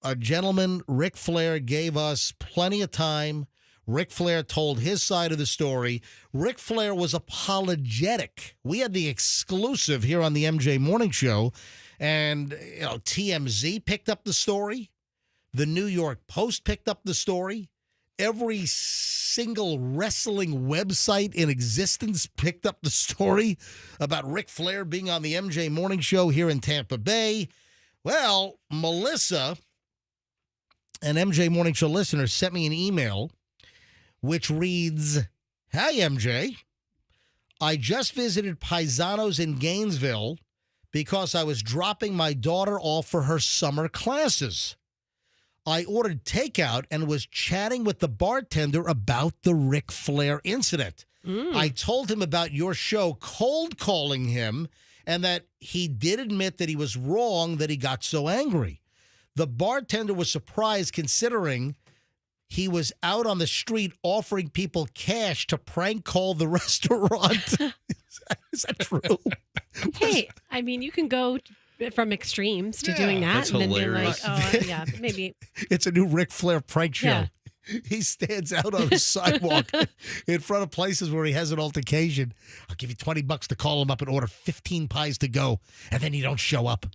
a gentleman. Ric Flair gave us plenty of time. Ric Flair told his side of the story. Ric Flair was apologetic. We had the exclusive here on the MJ Morning Show, and TMZ picked up the story. The New York Post picked up the story. Every single wrestling website in existence picked up the story about Ric Flair being on the MJ Morning Show here in Tampa Bay. Well, Melissa, an MJ Morning Show listener, sent me an email which reads, "Hi, MJ. I just visited Paisanos in Gainesville because I was dropping my daughter off for her summer classes. I ordered takeout and was chatting with the bartender about the Ric Flair incident. I told him about your show cold calling him and that he did admit that he was wrong that he got so angry. The bartender was surprised considering he was out on the street offering people cash to prank call the restaurant. Is that true? Hey, I mean, you can go from extremes to doing that. That's and then hilarious. be like, oh, yeah, maybe. It's a new Ric Flair prank show. Yeah. He stands out on the sidewalk in front of places where he has an altercation. I'll give you $20 to call him up and order 15 pies to go, and then you don't show up.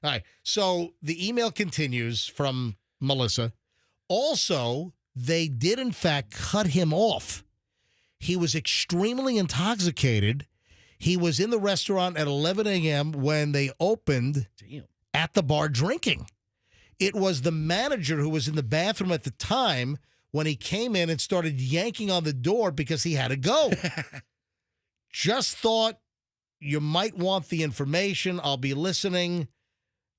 All right. So the email continues from Melissa. Also, they did, in fact, cut him off. He was extremely intoxicated. He was in the restaurant at 11 a.m. when they opened at the bar drinking. It was the manager who was in the bathroom at the time when he came in and started yanking on the door because he had to go. Just thought you might want the information. I'll be listening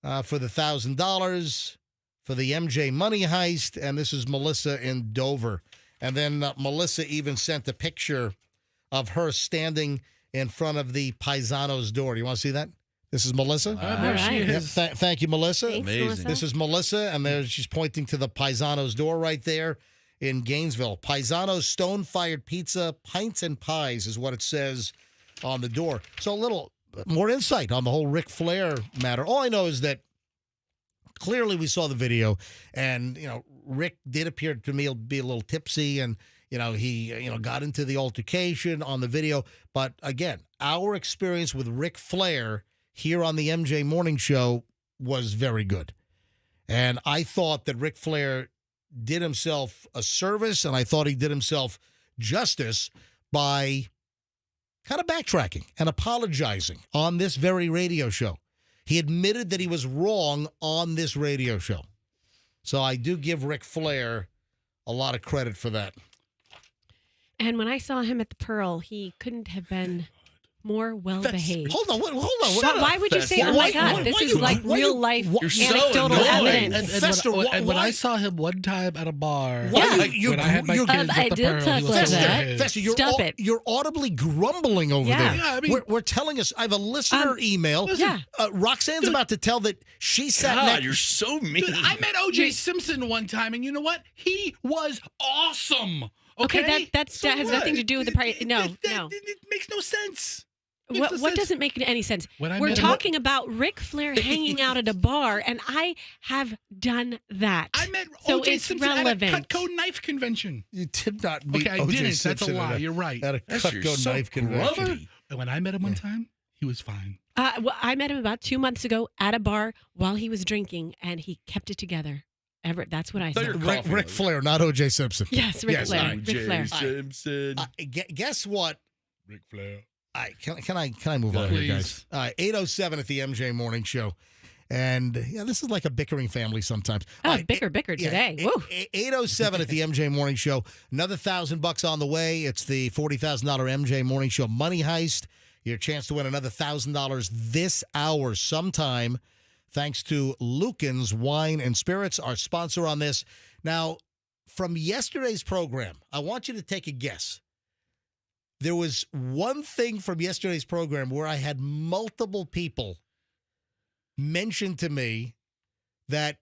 for the $1,000 for the MJ money heist. And this is Melissa in Dover. And then Melissa even sent a picture of her standing in front of the Paisano's door. Do you want to see that? This is Melissa. There she Yep. is. Thank you, Melissa. Thanks, Amazing. Melissa. This is Melissa, and there she's pointing to the Paisano's door right there in Gainesville. Paisano's Stone-Fired Pizza, Pints and Pies is what it says on the door. So a little more insight on the whole Ric Flair matter. All I know is that clearly we saw the video, and, Rick did appear to me to be a little tipsy, and, he, got into the altercation on the video. But again, our experience with Ric Flair here on the MJ Morning Show was very good. And I thought that Ric Flair did himself a service, and I thought he did himself justice by kind of backtracking and apologizing on this very radio show. He admitted that he was wrong on this radio show. So I do give Ric Flair a lot of credit for that. And when I saw him at the Pearl, he couldn't have been more well-behaved. Hold on. Why would you say, oh, my God, this is like real-life You're so anecdotal annoying. evidence? Fester, And when why- I saw him one time at a bar, Why- when I had my you're- kids I at the did Pearl, talk he was like so that. behaved. Fester, Stop it. You're audibly grumbling over Yeah. there. Yeah, I mean- we're telling us, I have a listener email. Yeah. Roxanne's about to tell that she sat God, next. you're so mean. Dude, I met O.J. Simpson one time, and you know what? He was awesome. Okay, that So has nothing to do with the price. No. It makes no sense. What doesn't make any sense? When I We're met him- talking about Ric Flair hanging out at a bar, and I have done that. I met So O.J. it's Simpson relevant. at a Cutco knife convention. You did not meet Okay, I O.J. didn't. That's a Simpson lie. You're right. At a That's Cutco you're so knife convention. grumpy. And when I met him one time, he was fine. Well, I met him about 2 months ago at a bar while he was drinking, and he kept it together. That's what I thought said. you were- Ric Flair, not O.J. Simpson. Yes, Ric Yes, Flair. I'm Ric Flair. Simpson. Guess what? Ric Flair. All right, can I move on here, guys? All right, 8:07 at the MJ Morning Show. And this is like a bickering family sometimes. Oh, All right, bicker today. Woo. 8:07 at the MJ Morning Show. Another $1,000 on the way. It's the $40,000 MJ Morning Show money heist. Your chance to win another $1,000 this hour sometime, thanks to Lucan's Wine and Spirits, our sponsor on this. Now, from yesterday's program, I want you to take a guess. There was one thing from yesterday's program where I had multiple people mention to me that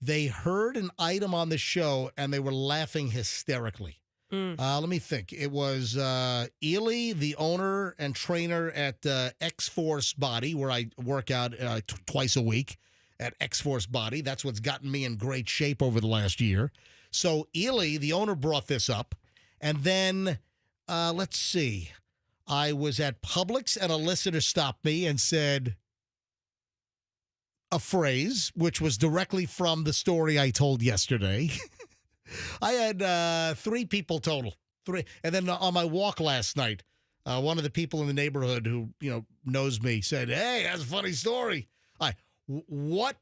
they heard an item on the show and they were laughing hysterically. Let me think. It was Ely, the owner and trainer at X-Force Body, where I work out twice a week at X-Force Body. That's what's gotten me in great shape over the last year. So Ely, the owner, brought this up. And then, let's see. I was at Publix and a listener stopped me and said a phrase, which was directly from the story I told yesterday. I had 3 people total. 3. And then on my walk last night, one of the people in the neighborhood who, knows me said, "Hey, that's a funny story." What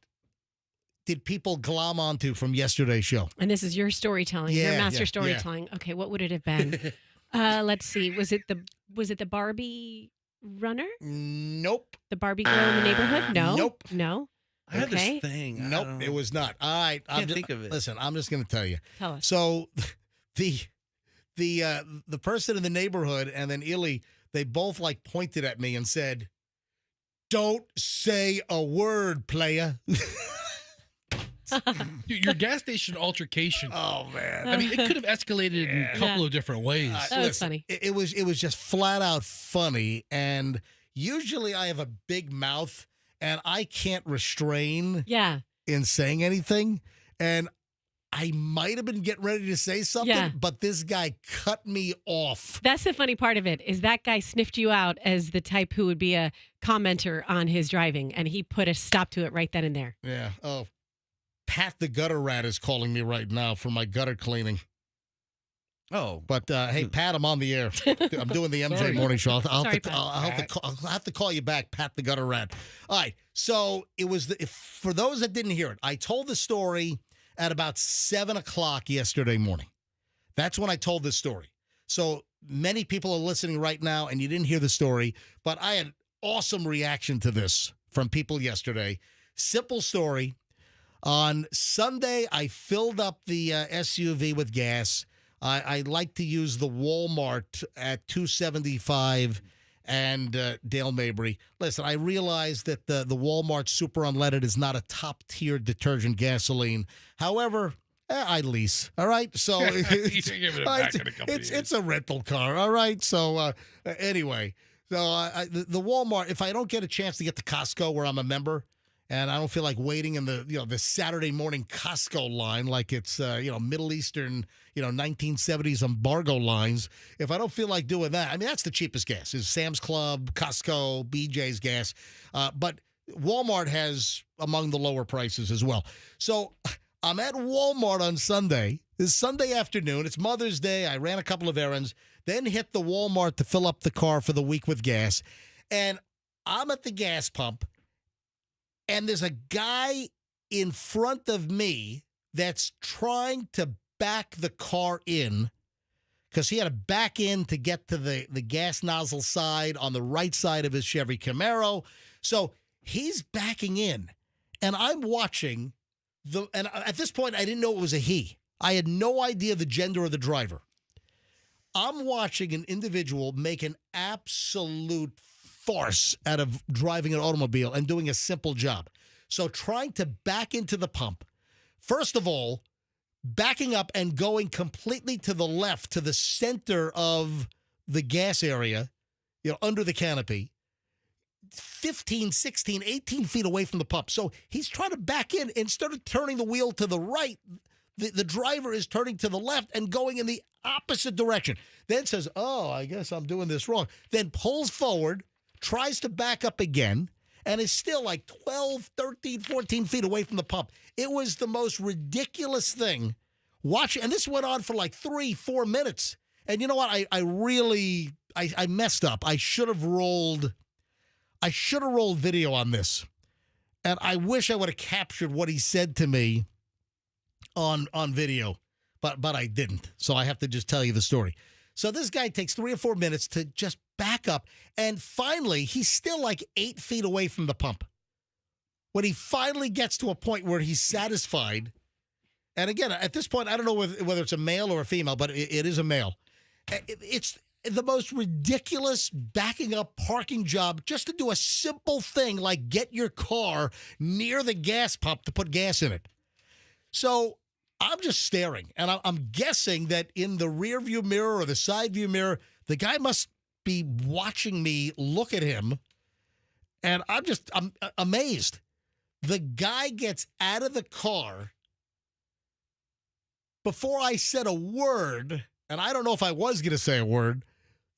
did people glom onto from yesterday's show? And this is your storytelling, your master storytelling. Okay, what would it have been? Let's see. Was it the Barbie runner? Nope. The Barbie girl in the neighborhood? No. Nope. No. I had Okay. this thing. I Nope, don't it know. was not. All right. Can't think of it. Listen, I'm just going to tell you. Tell us. So the person in the neighborhood and then Illy, they both pointed at me and said, "Don't say a word, playa." Your gas station altercation. Oh man. I mean, it could have escalated in a couple of different ways. That was funny. It was just flat out funny, and usually I have a big mouth and I can't restrain Yeah. in saying anything, and I might have been getting ready to say something, Yeah. but this guy cut me off. That's the funny part of it, is that guy sniffed you out as the type who would be a commenter on his driving, and he put a stop to it right then and there. Yeah. Oh, Pat the gutter rat is calling me right now for my gutter cleaning. Oh, But hey, Pat, I'm on the air. I'm doing the MJ Sorry. morning show. I'll Sorry, Pat. I'll have to call you back, Pat the gutter rat. All right. So it was for those that didn't hear it, I told the story at about 7:00 yesterday morning. That's when I told this story. So many people are listening right now, and you didn't hear the story, but I had awesome reaction to this from people yesterday. Simple story. On Sunday, I filled up the SUV with gas. I like to use the Walmart at 275 and Dale Mabry. Listen, I realize that the Walmart Super Unleaded is not a top-tier detergent gasoline. However, I lease, all right? So You can give it back in a couple of years. it's a rental car, all right? So anyway, so the Walmart, if I don't get a chance to get to Costco where I'm a member, and I don't feel like waiting in the Saturday morning Costco line like it's Middle Eastern 1970s embargo lines. If I don't feel like doing that, I mean that's the cheapest gas is Sam's Club, Costco, BJ's gas, but Walmart has among the lower prices as well. So I'm at Walmart on Sunday. This Sunday afternoon. It's Mother's Day. I ran a couple of errands, then hit the Walmart to fill up the car for the week with gas, and I'm at the gas pump. And there's a guy in front of me that's trying to back the car in because he had to back in to get to the gas nozzle side on the right side of his Chevy Camaro. So he's backing in, and I'm watching and at this point, I didn't know it was a he. I had no idea the gender of the driver. I'm watching an individual make an absolute farce out of driving an automobile and doing a simple job. So trying to back into the pump, first of all, backing up and going completely to the left, to the center of the gas area, under the canopy, 15, 16, 18 feet away from the pump. So he's trying to back in. Instead of turning the wheel to the right, the driver is turning to the left and going in the opposite direction. Then says, oh, I guess I'm doing this wrong. Then pulls forward, tries to back up again, and is still like 12, 13, 14 feet away from the pump. It was the most ridiculous thing. And this went on for like 3-4 minutes. And you know what? I messed up. I should have rolled video on this. And I wish I would have captured what he said to me on video, but I didn't. So I have to just tell you the story. So this guy takes 3 or 4 minutes to just back up, and finally, he's still like 8 feet away from the pump. When he finally gets to a point where he's satisfied, and again, at this point, I don't know whether it's a male or a female, but it is a male. It's the most ridiculous backing up parking job just to do a simple thing like get your car near the gas pump to put gas in it. So I'm just staring, and I'm guessing that in the rear view mirror or the side view mirror, the guy must be watching me look at him, and I'm amazed. The guy gets out of the car before I said a word, and I don't know if I was going to say a word.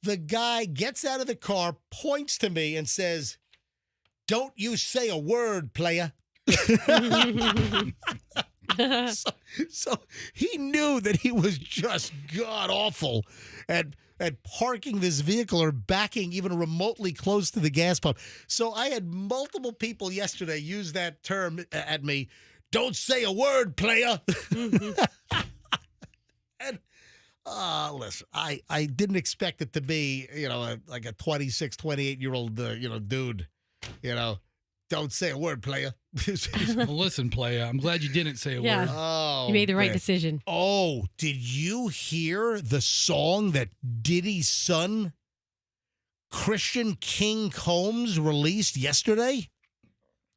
The guy gets out of the car, points to me, and says, "Don't you say a word, player." So he knew that he was just god-awful at parking this vehicle or backing even remotely close to the gas pump. So I had multiple people yesterday use that term at me, "Don't say a word, player." And listen, I didn't expect it to be, like a 26, 28-year-old, dude, "Don't say a word, player." Well, listen, playa, I'm glad you didn't say a Yeah. word. Oh, You made the right man. decision. Oh, did you hear the song that Diddy's son, Christian King Combs, released yesterday?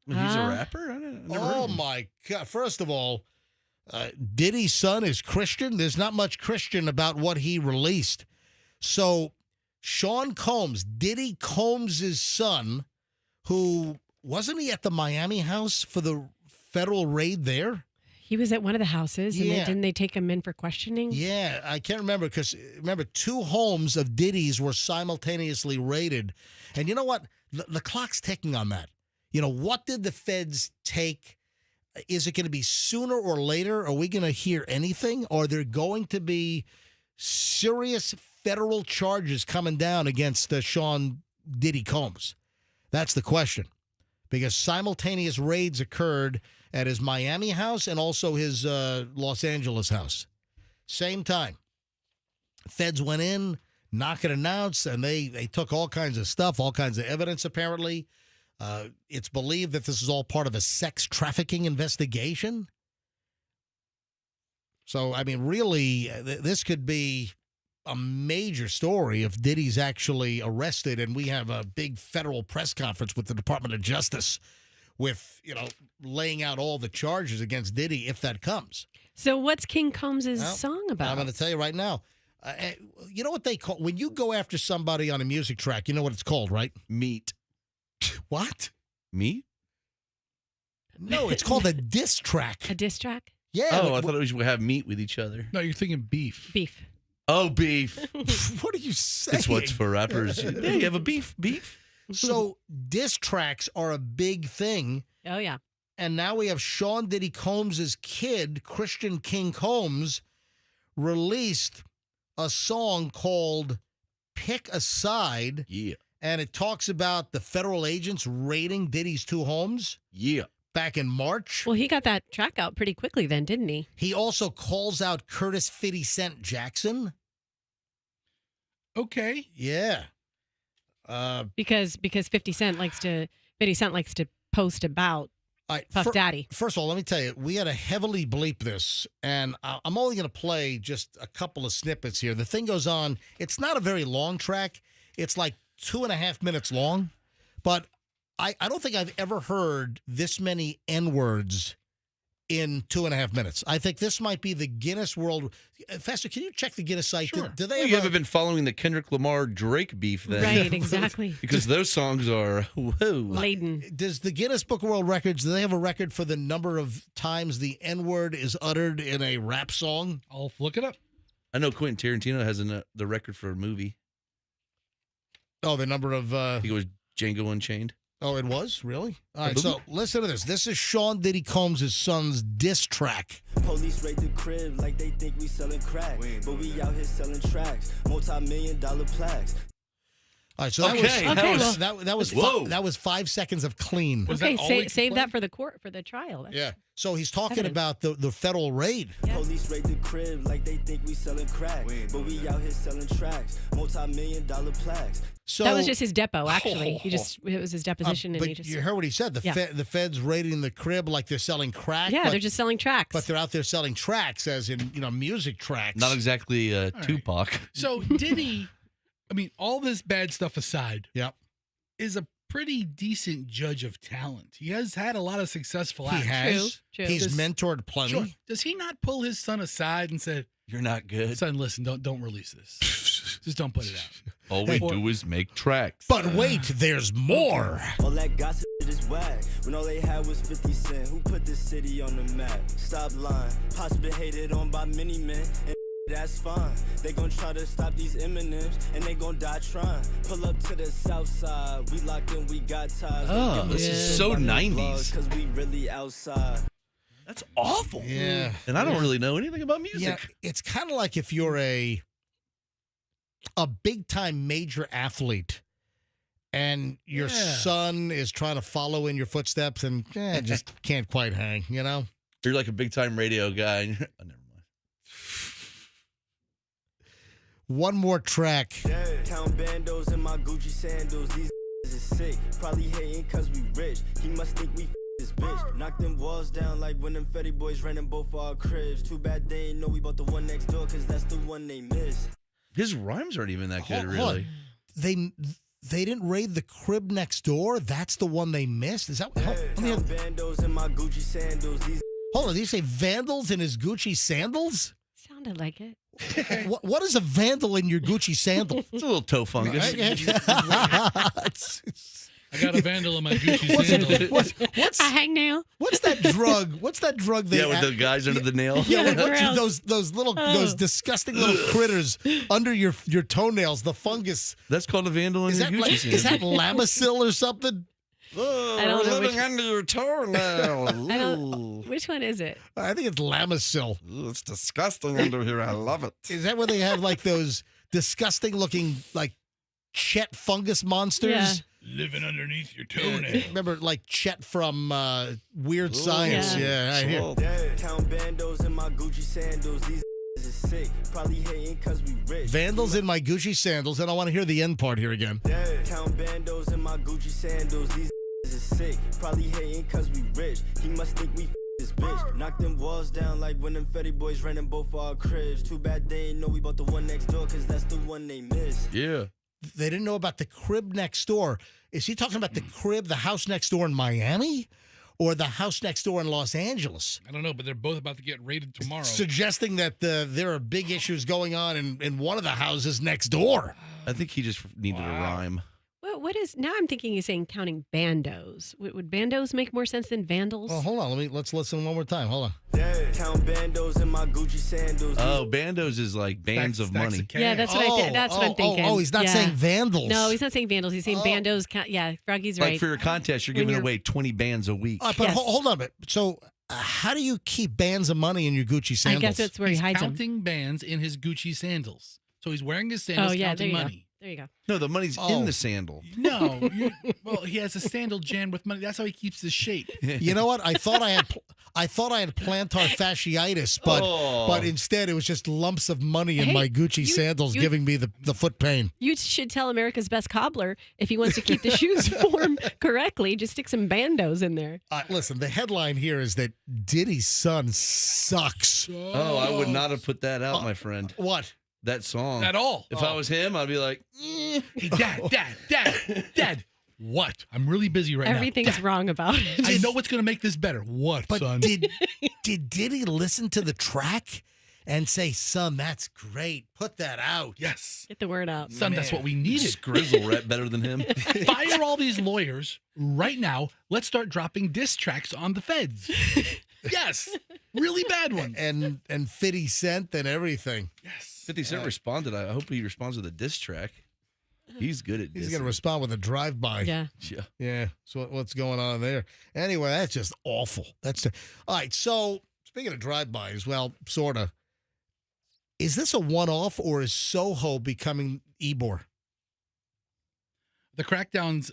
He's a rapper? I never heard Oh, of him. my God. First of all, Diddy's son is Christian. There's not much Christian about what he released. So Sean Combs, Diddy Combs' son, who wasn't he at the Miami house for the federal raid there? He was at one of the houses, and Yeah. didn't they take him in for questioning? Yeah, I can't remember because remember 2 homes of Diddy's were simultaneously raided. And you know what? The clock's ticking on that. You know, what did the feds take? Is it going to be sooner or later? Are we going to hear anything? Or are there going to be serious federal charges coming down against Sean Diddy Combs? That's the question. Because simultaneous raids occurred at his Miami house and also his Los Angeles house. Same time. Feds went in, knock and announce, and they took all kinds of stuff, all kinds of evidence, apparently. It's believed that this is all part of a sex trafficking investigation. So, I mean, really, this could be a major story if Diddy's actually arrested and we have a big federal press conference with the Department of Justice with, laying out all the charges against Diddy if that comes. So what's King Combs' Well, song about? I'm going to tell you right now. You know what they call, when you go after somebody on a music track, you know what it's called, right? Meat. What? Meat? No, it's called a diss track. A diss track? Yeah. Oh, I thought we should have meat with each other. No, you're thinking beef. Beef. Oh, beef. What are you saying? It's what's for rappers. Yeah, you have a beef. So diss tracks are a big thing. Oh, yeah. And now we have Sean Diddy Combs' kid, Christian King Combs, released a song called Pick a Side. Yeah. And it talks about the federal agents raiding Diddy's 2 homes. Yeah. Back in March. Well, he got that track out pretty quickly then, didn't he? He also calls out Curtis 50 Cent Jackson. Okay. Yeah. Because 50 Cent likes to post about Puff Daddy. First of all, let me tell you, we had to heavily bleep this, and I'm only going to play just a couple of snippets here. The thing goes on. It's not a very long track. It's like 2.5 minutes long, but I don't think I've ever heard this many N-words in 2.5 minutes. I think this might be the Guinness World. Fester, can you check the Guinness site? Sure. Do they Well, you haven't been following the Kendrick Lamar Drake beef then. Right, exactly. Because those songs are whoa. Laden. Does the Guinness Book of World Records, do they have a record for the number of times the N-word is uttered in a rap song? I'll look it up. I know Quentin Tarantino has the record for a movie. Oh, the number of... I think it was Django Unchained. Oh, it was? Really? All right, so listen to this. This is Sean Diddy Combs' son's diss track. Police raid the crib like they think we selling crack, but we out here selling tracks, multi-million-dollar plaques. All right, so that was 5 seconds of clean. Was Okay, that all we could save play? that for the court, for the trial. That's- Yeah. So he's talking Evidence. about the federal raid. Police raid the crib like they think we selling crack, but we out here selling tracks, multi-million-dollar plaques. So that was just his depo, actually. It was his deposition, and but he just... you heard what he said. The feds raiding the crib like they're selling crack. Yeah, but, they're just selling tracks. But they're out there selling tracks, as in music tracks. Not exactly Tupac. So Diddy, I mean, all this bad stuff aside, Yep. is a pretty decent judge of talent. He has had a lot of successful He acts. has. True. He's Does- mentored plenty. Sure. Does he not pull his son aside and say, You're not good. "Son, listen, don't release this. Just don't put it out." All we Or- do is make tracks. But wait, there's more. All that gossip is whack. When all they had was 50 Cent, who put this city on the map? Stop lying. Pops been hated on by many men, and that's fine. They gon' try to stop these Eminems, and they gon' die trying. Pull up to the south side. We locked in, we got ties. Oh, Don't give a this is shit so about no 90s. blogs, 'cause we really outside. That's awful. Yeah. And I don't really know anything about music. Yeah, it's kind of like if you're a big time major athlete and your son is trying to follow in your footsteps and just can't quite hang, You're like a big time radio guy. And oh, never mind. One more track. Count bandos in my Gucci sandals. These is sick. Probably hating cause we rich. He must think we this bitch. Knock them walls down like when them Fetty boys ran in both our cribs. Too bad they ain't know we bought the one next door cause that's the one they miss. His rhymes aren't even that good, Hold on. really. They didn't raid the crib next door? That's the one they missed? Is that Bandos in my Gucci sandals. Hold on, did you say vandals in his Gucci sandals? Sounded like it. What is a vandal in your Gucci sandal? It's a little toe fungus. I got a vandal in my Gucci sandal. What's A hangnail? What's that drug? What's that drug they with the guys under the nail. Yeah, Gross. those disgusting little critters under your toenails, the fungus. That's called a vandal in Is your that Gucci is that sandal. Lamisil or something? Oh, I don't we're know living which- under your toenail. I don't. Which one is it? I think it's Lamisil. Ooh, it's disgusting under here. I love it. Is that where they have like those disgusting looking like Chet fungus monsters? Yeah. Living underneath your toenail. Remember like Chet from Weird Science? Yeah. Yeah, I hear. Count bandos in my Gucci sandals. These is sick. Probably hating cause we rich. Vandals in my Gucci sandals, and I want to hear the end part here again. Count bandos in my Gucci sandals. These is sick. Probably hating cause we rich. He must think we this bitch. Knock them walls down like when them Fetty boys ran in both our cribs. Too bad they ain't know we bought the one next door cause that's the one they missed. Yeah. They didn't know about the crib next door. Is he talking about the crib, the house next door in Miami, or the house next door in Los Angeles? I don't know, but they're both about to get raided tomorrow. Suggesting that there are big issues going on in one of the houses next door. I think he just needed a rhyme. What is now? I'm thinking he's saying counting bandos. Would bandos make more sense than vandals? Well, hold on. Let's listen one more time. Hold on. Count bandos in my Gucci sandals. Oh, bandos is like bands of Stacks money. cash. Yeah, that's what I did. That's what I'm thinking. Oh, he's not Yeah. saying vandals. No, he's not saying vandals. He's saying Oh. bandos. Yeah, Froggy's Like right. for your contest, you're When giving you're- away 20 bands a week. All right, but Yes. hold on a bit. So, how do you keep bands of money in your Gucci sandals? I guess that's where He's he hides them. counting bands in his Gucci sandals. So he's wearing his sandals, Oh yeah, there counting you money. go. There you go. No, the money's Oh. in the sandal. No, well, he has a sandal jammed with money. That's how he keeps his shape. You know what? I thought I had plantar fasciitis, but instead it was just lumps of money in Hey, my Gucci sandals giving me the foot pain. You should tell America's Best Cobbler if he wants to keep the shoes form correctly, just stick some bandos in there. Listen, the headline here is that Diddy's son sucks. Oh, I would not have put that out, my friend. What? That song. At all. If I was him, I'd be like, Hey, Dad. What? I'm really busy right Everything's now. wrong about it. I know what's going to make this better. What, But son? did Diddy listen to the track and say, "Son, that's great. Put that out." Yes. Get the word out. Son, that's what we needed. Grizzle rap better than him. Fire all these lawyers right now. Let's start dropping diss tracks on the feds. Yes. Really bad ones. And 50 Cent and everything. Yes. 50 Cent responded. I hope he responds with a diss track. He's good at He's dissing. going to respond with a drive-by. Yeah. Yeah. Yeah. So what's going on there? Anyway, that's just awful. All right. So speaking of drive-bys, well, sort of. Is this a one-off or is SoHo becoming Ybor? The crackdown's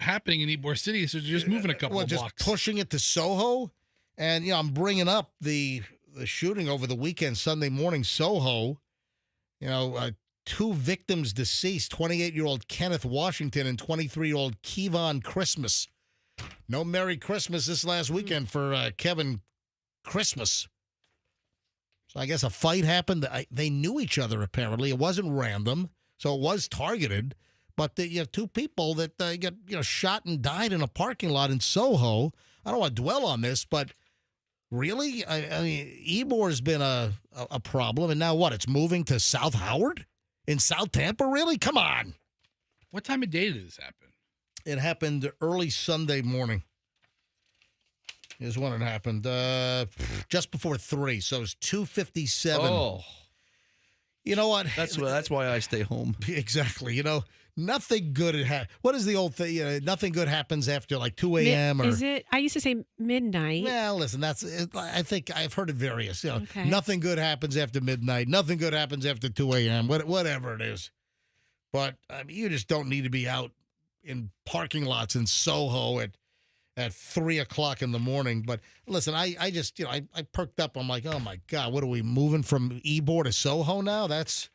happening in Ybor City, so they're just moving a couple of just blocks. pushing it to SoHo? And, I'm bringing up the shooting over the weekend, Sunday morning, SoHo. 2 victims deceased, 28-year-old Kenneth Washington and 23-year-old Kevon Christmas. No Merry Christmas this last weekend for Kevin Christmas. So I guess a fight happened. They knew each other, apparently. It wasn't random, so it was targeted. But you have 2 people that got shot and died in a parking lot in SoHo. I don't want to dwell on this, but really? I mean, Ybor's been a problem, and now what? It's moving to South Howard? In South Tampa, really? Come on. What time of day did this happen? It happened early Sunday morning. Is when it happened. Just before 3, so it's 2:57. Oh. You know what? That's why I stay home. Exactly. Nothing good. What is the old thing? Nothing good happens after like 2 a.m. Is it? I used to say midnight. Well, listen, I think I've heard it various. Okay. Nothing good happens after midnight. Nothing good happens after 2 a.m. Whatever it is. But I mean, you just don't need to be out in parking lots in SoHo at 3 o'clock in the morning. But listen, I just I perked up. I'm like, oh my God, what are we moving from Ybor to SoHo now? That's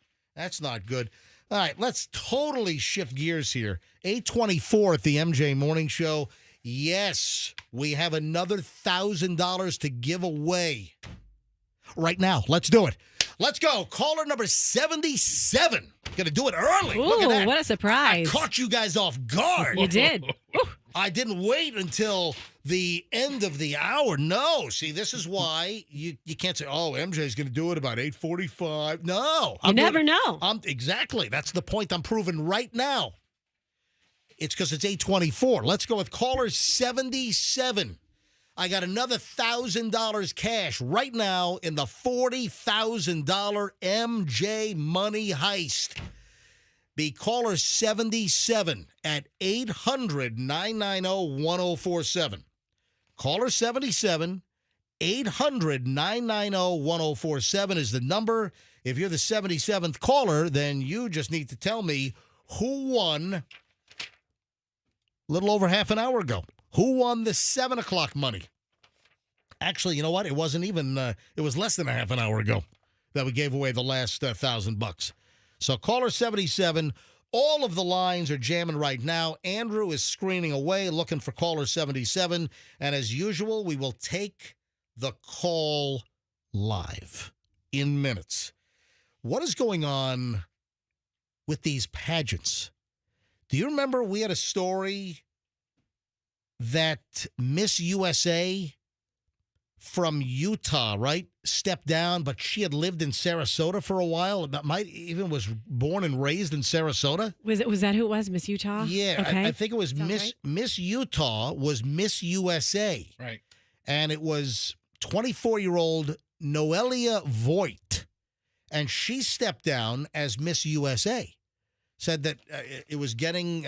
not good. All right, let's totally shift gears here. 8:24 at the MJ Morning Show. Yes, we have another $1,000 to give away right now. Let's do it. Let's go. Caller number 77. Gonna do it early. Look at Ooh, that. what a surprise. I caught you guys off guard. You did. I didn't wait until the end of the hour. No. See, this is why you can't say, oh, MJ's going to do it about 8:45. No. You never know. Exactly. That's the point I'm proving right now. It's because it's 8:24. Let's go with caller 77. I got another $1,000 cash right now in the $40,000 MJ Money Heist. Be caller 77 at 800-990-1047. Caller 77, 800-990-1047 is the number. If you're the 77th caller, then you just need to tell me who won a little over half an hour ago. Who won the 7 o'clock money? Actually, you know what? It wasn't even, it was less than a half an hour ago that we gave away the last $1,000. So caller 77, all of the lines are jamming right now. Andrew is screening away, looking for caller 77. And as usual, we will take the call live in minutes. What is going on with these pageants? Do you remember we had a story that Miss USA from Utah, right, stepped down, but she had lived in Sarasota for a while. Might even was born and raised in Sarasota. Was that who it was, Miss Utah? Yeah, Okay. I think it was Miss Utah was Miss USA. Right. And it was 24-year-old Noelia Voigt, and she stepped down as Miss USA. Said that it was getting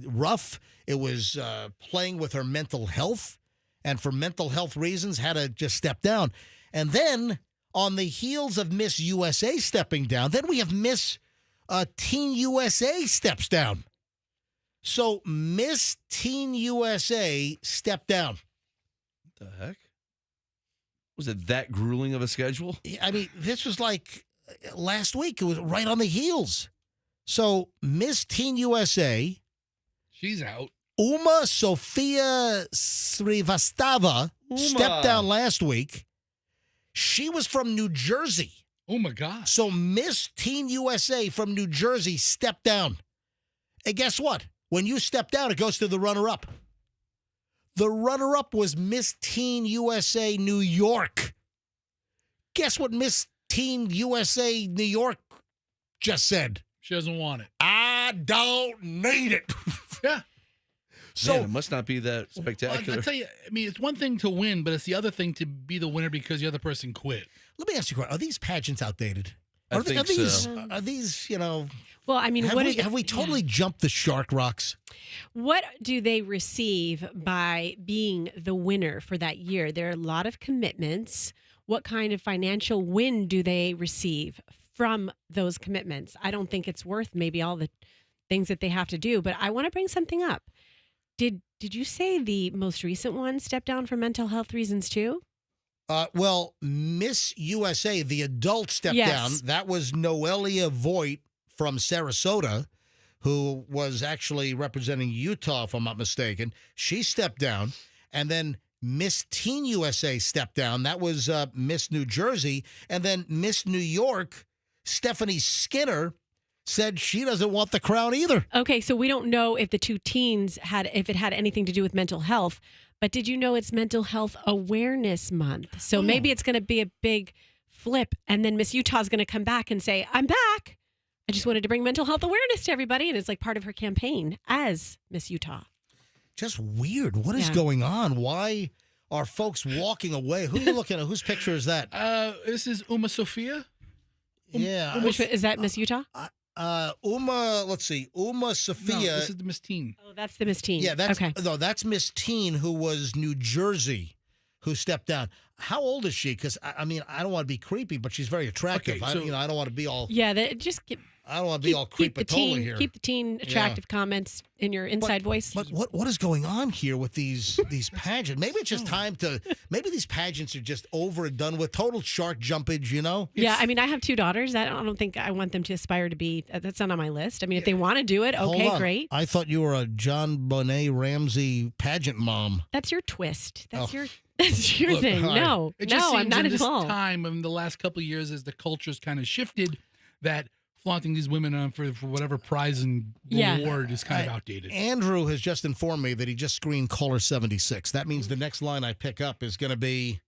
rough. It was playing with her mental health. And for mental health reasons, had to just step down. And then, on the heels of Miss USA stepping down, then we have Miss Teen USA steps down. So, Miss Teen USA stepped down. What the heck? Was it that grueling of a schedule? I mean, this was like last week. It was right on the heels. So, Miss Teen USA. She's out. Uma Sofia Srivastava stepped down last week. She was from New Jersey. Oh, my God. So Miss Teen USA from New Jersey stepped down. And guess what? When you step down, it goes to the runner-up. The runner-up was Miss Teen USA New York. Guess what Miss Teen USA New York just said? She doesn't want it. I don't need it. Yeah. So Man, it must not be that spectacular. I'll tell you, I mean, it's one thing to win, but it's the other thing to be the winner because the other person quit. let me ask you a question. Are these pageants outdated? I think so. Are these, you know... Well, I mean, have we totally jumped the shark, Rox? What do they receive by being the winner for that year? There are a lot of commitments. What kind of financial win do they receive from those commitments? I don't think it's worth maybe all the things that they have to do, but I want to bring something up. Did you say the most recent one stepped down for mental health reasons too? Well, Miss USA, the adult stepped down. That was Noelia Voigt from Sarasota, who was actually representing Utah, if I'm not mistaken. She stepped down. And then Miss Teen USA stepped down. That was Miss New Jersey. And then Miss New York, Stephanie Skinner, said she doesn't want the crown either. Okay, so we don't know if the two teens if it had anything to do with mental health. But did you know it's Mental Health Awareness Month? So maybe it's going to be a big flip. And then Miss Utah's going to come back and say, I'm back. I just wanted to bring mental health awareness to everybody. And it's like part of her campaign as Miss Utah. Just weird. What is going on? Why are folks walking away? Who are you looking at? Whose picture is that? This is Uma Sophia. Yeah. Which is that Miss Utah? Let's see. Uma Sophia. No, this is the Miss Teen. Oh, that's the Miss Teen. Yeah, that's okay. No, that's Miss Teen, who was New Jersey, who stepped down. How old is she? Because I mean, I don't want to be creepy, but she's very attractive. Okay, so, I don't want to be all. Yeah, I don't want to be all creepatola here. Keep the teen attractive comments in your inside voice. But what is going on here with these pageants? Maybe it's just time to. Maybe these pageants are just over and done with. Total shark jumpage, you know? Yeah, I mean, I have 2 daughters. I don't think I want them to aspire to be. That's not on my list. I mean, if they want to do it, Hold okay, on. great. I thought you were a John Bonet Ramsey pageant mom. That's your twist. That's Oh. your. That's your Look, thing. all right. No, It just no, seems I'm not in at this all. time in the last couple of years as the culture's kind of shifted that flaunting these women on for whatever prize and reward is kind of outdated. Andrew has just informed me that he just screened caller 76. That means the next line I pick up is going to be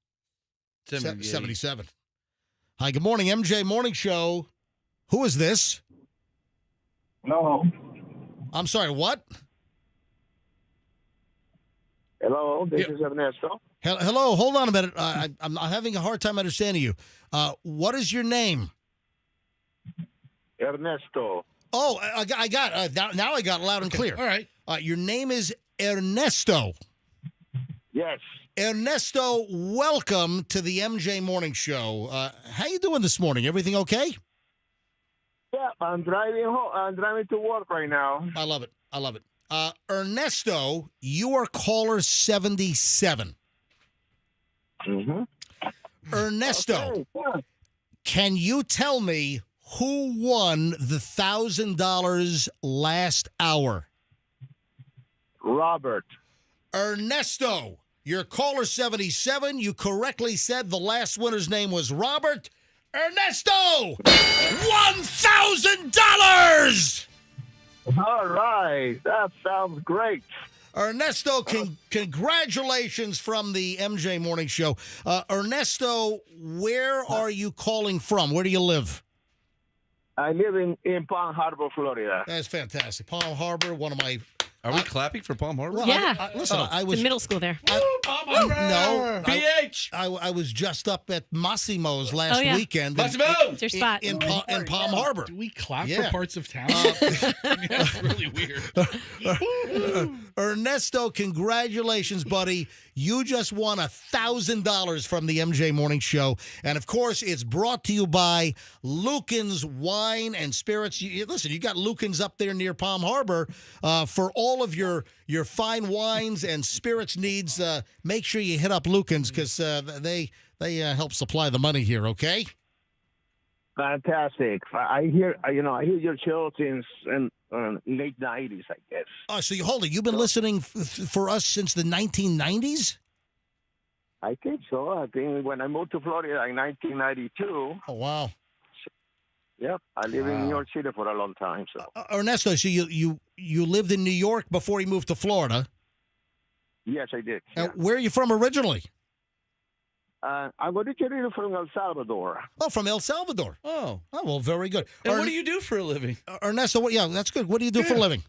77. Hi, good morning, MJ Morning Show. Who is this? No. I'm sorry, what? Hello, this is Ernesto. Hello, hold on a minute. I'm having a hard time understanding you. What is your name? Ernesto. Oh, I got now I got it loud and clear. All right. Your name is Ernesto. Yes. Ernesto, welcome to the MJ Morning Show. How you doing this morning? Everything okay? Yeah, I'm driving home. I'm driving to work right now. I love it. I love it. Ernesto, you are caller 77. Mm-hmm. Ernesto, Okay, yeah. can you tell me who won the $1,000 last hour? Robert. Ernesto, you're caller 77. You correctly said the last winner's name was Robert. Ernesto, $1,000! All right. That sounds great. Ernesto, congratulations from the MJ Morning Show. Ernesto, where are you calling from? Where do you live? I live in Palm Harbor, Florida. That's fantastic. Palm Harbor, one of my... Are we clapping for Palm Harbor? Well, Yeah. Listen, I was... In middle school there. No, PH! I was just up at Massimo's last yeah. weekend. Massimo! It's your spot. In Palm Harbor. Do we clap Yeah. for parts of town? I mean, that's really weird. Ernesto, congratulations, buddy. You just won $1,000 from the MJ Morning Show. And, of course, it's brought to you by Lucan's Wine and Spirits. Listen, you got Lucan's up there near Palm Harbor for all of your fine wines and spirits needs. Make sure you hit up Lucan's because they help supply the money here, okay? Fantastic. I hear your show since late 90s, I guess. Oh, so you've been listening for us since the 1990s? I think so. I think when I moved to Florida in 1992. Oh, wow. Yep, I lived in New York City for a long time. So Ernesto, so you lived in New York before you moved to Florida. yes, I did. Now, Yeah. where are you from originally? I'm originally from El Salvador. Oh, from El Salvador. Oh. Oh, well, very good. And what do you do for a living? Ernesto, yeah, that's good. What do you do for a living?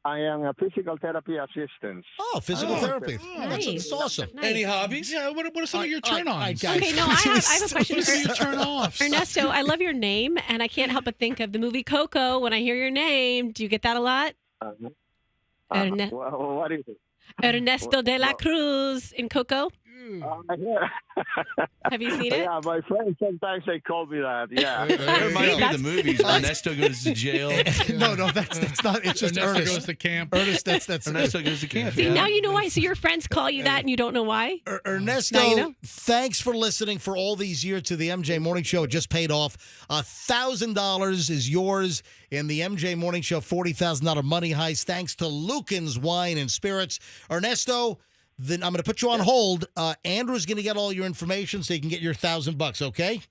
I am a physical therapy assistant. Oh, physical therapy. Nice. That's awesome. Nice. Any hobbies? Yeah, what are some of your turn-ons? Okay, no, I have a question. What are your turn-offs? Ernesto, I love your name, and I can't help but think of the movie Coco when I hear your name. Do you get that a lot? Erne- Well, what is it? Ernesto de la Cruz in Coco. Yeah. Have you seen it? Yeah, my friends sometimes they call me that. Yeah. It reminds me of that's- the movies. Ernesto goes to jail. No, that's not. It's just Ernesto Ernest. goes to camp. Ernest, that's Ernesto goes to camp. See, yeah. now you know why. So your friends call you that and you don't know why? Ernesto, Now you know. thanks for listening for all these years to the MJ Morning Show. It just paid off. $1,000 is yours in the MJ Morning Show $40,000 money heist. Thanks to Lucan's Wine and Spirits. Ernesto, then I'm going to put you on hold. Andrew's going to get all your information so you can get your $1,000. Okay?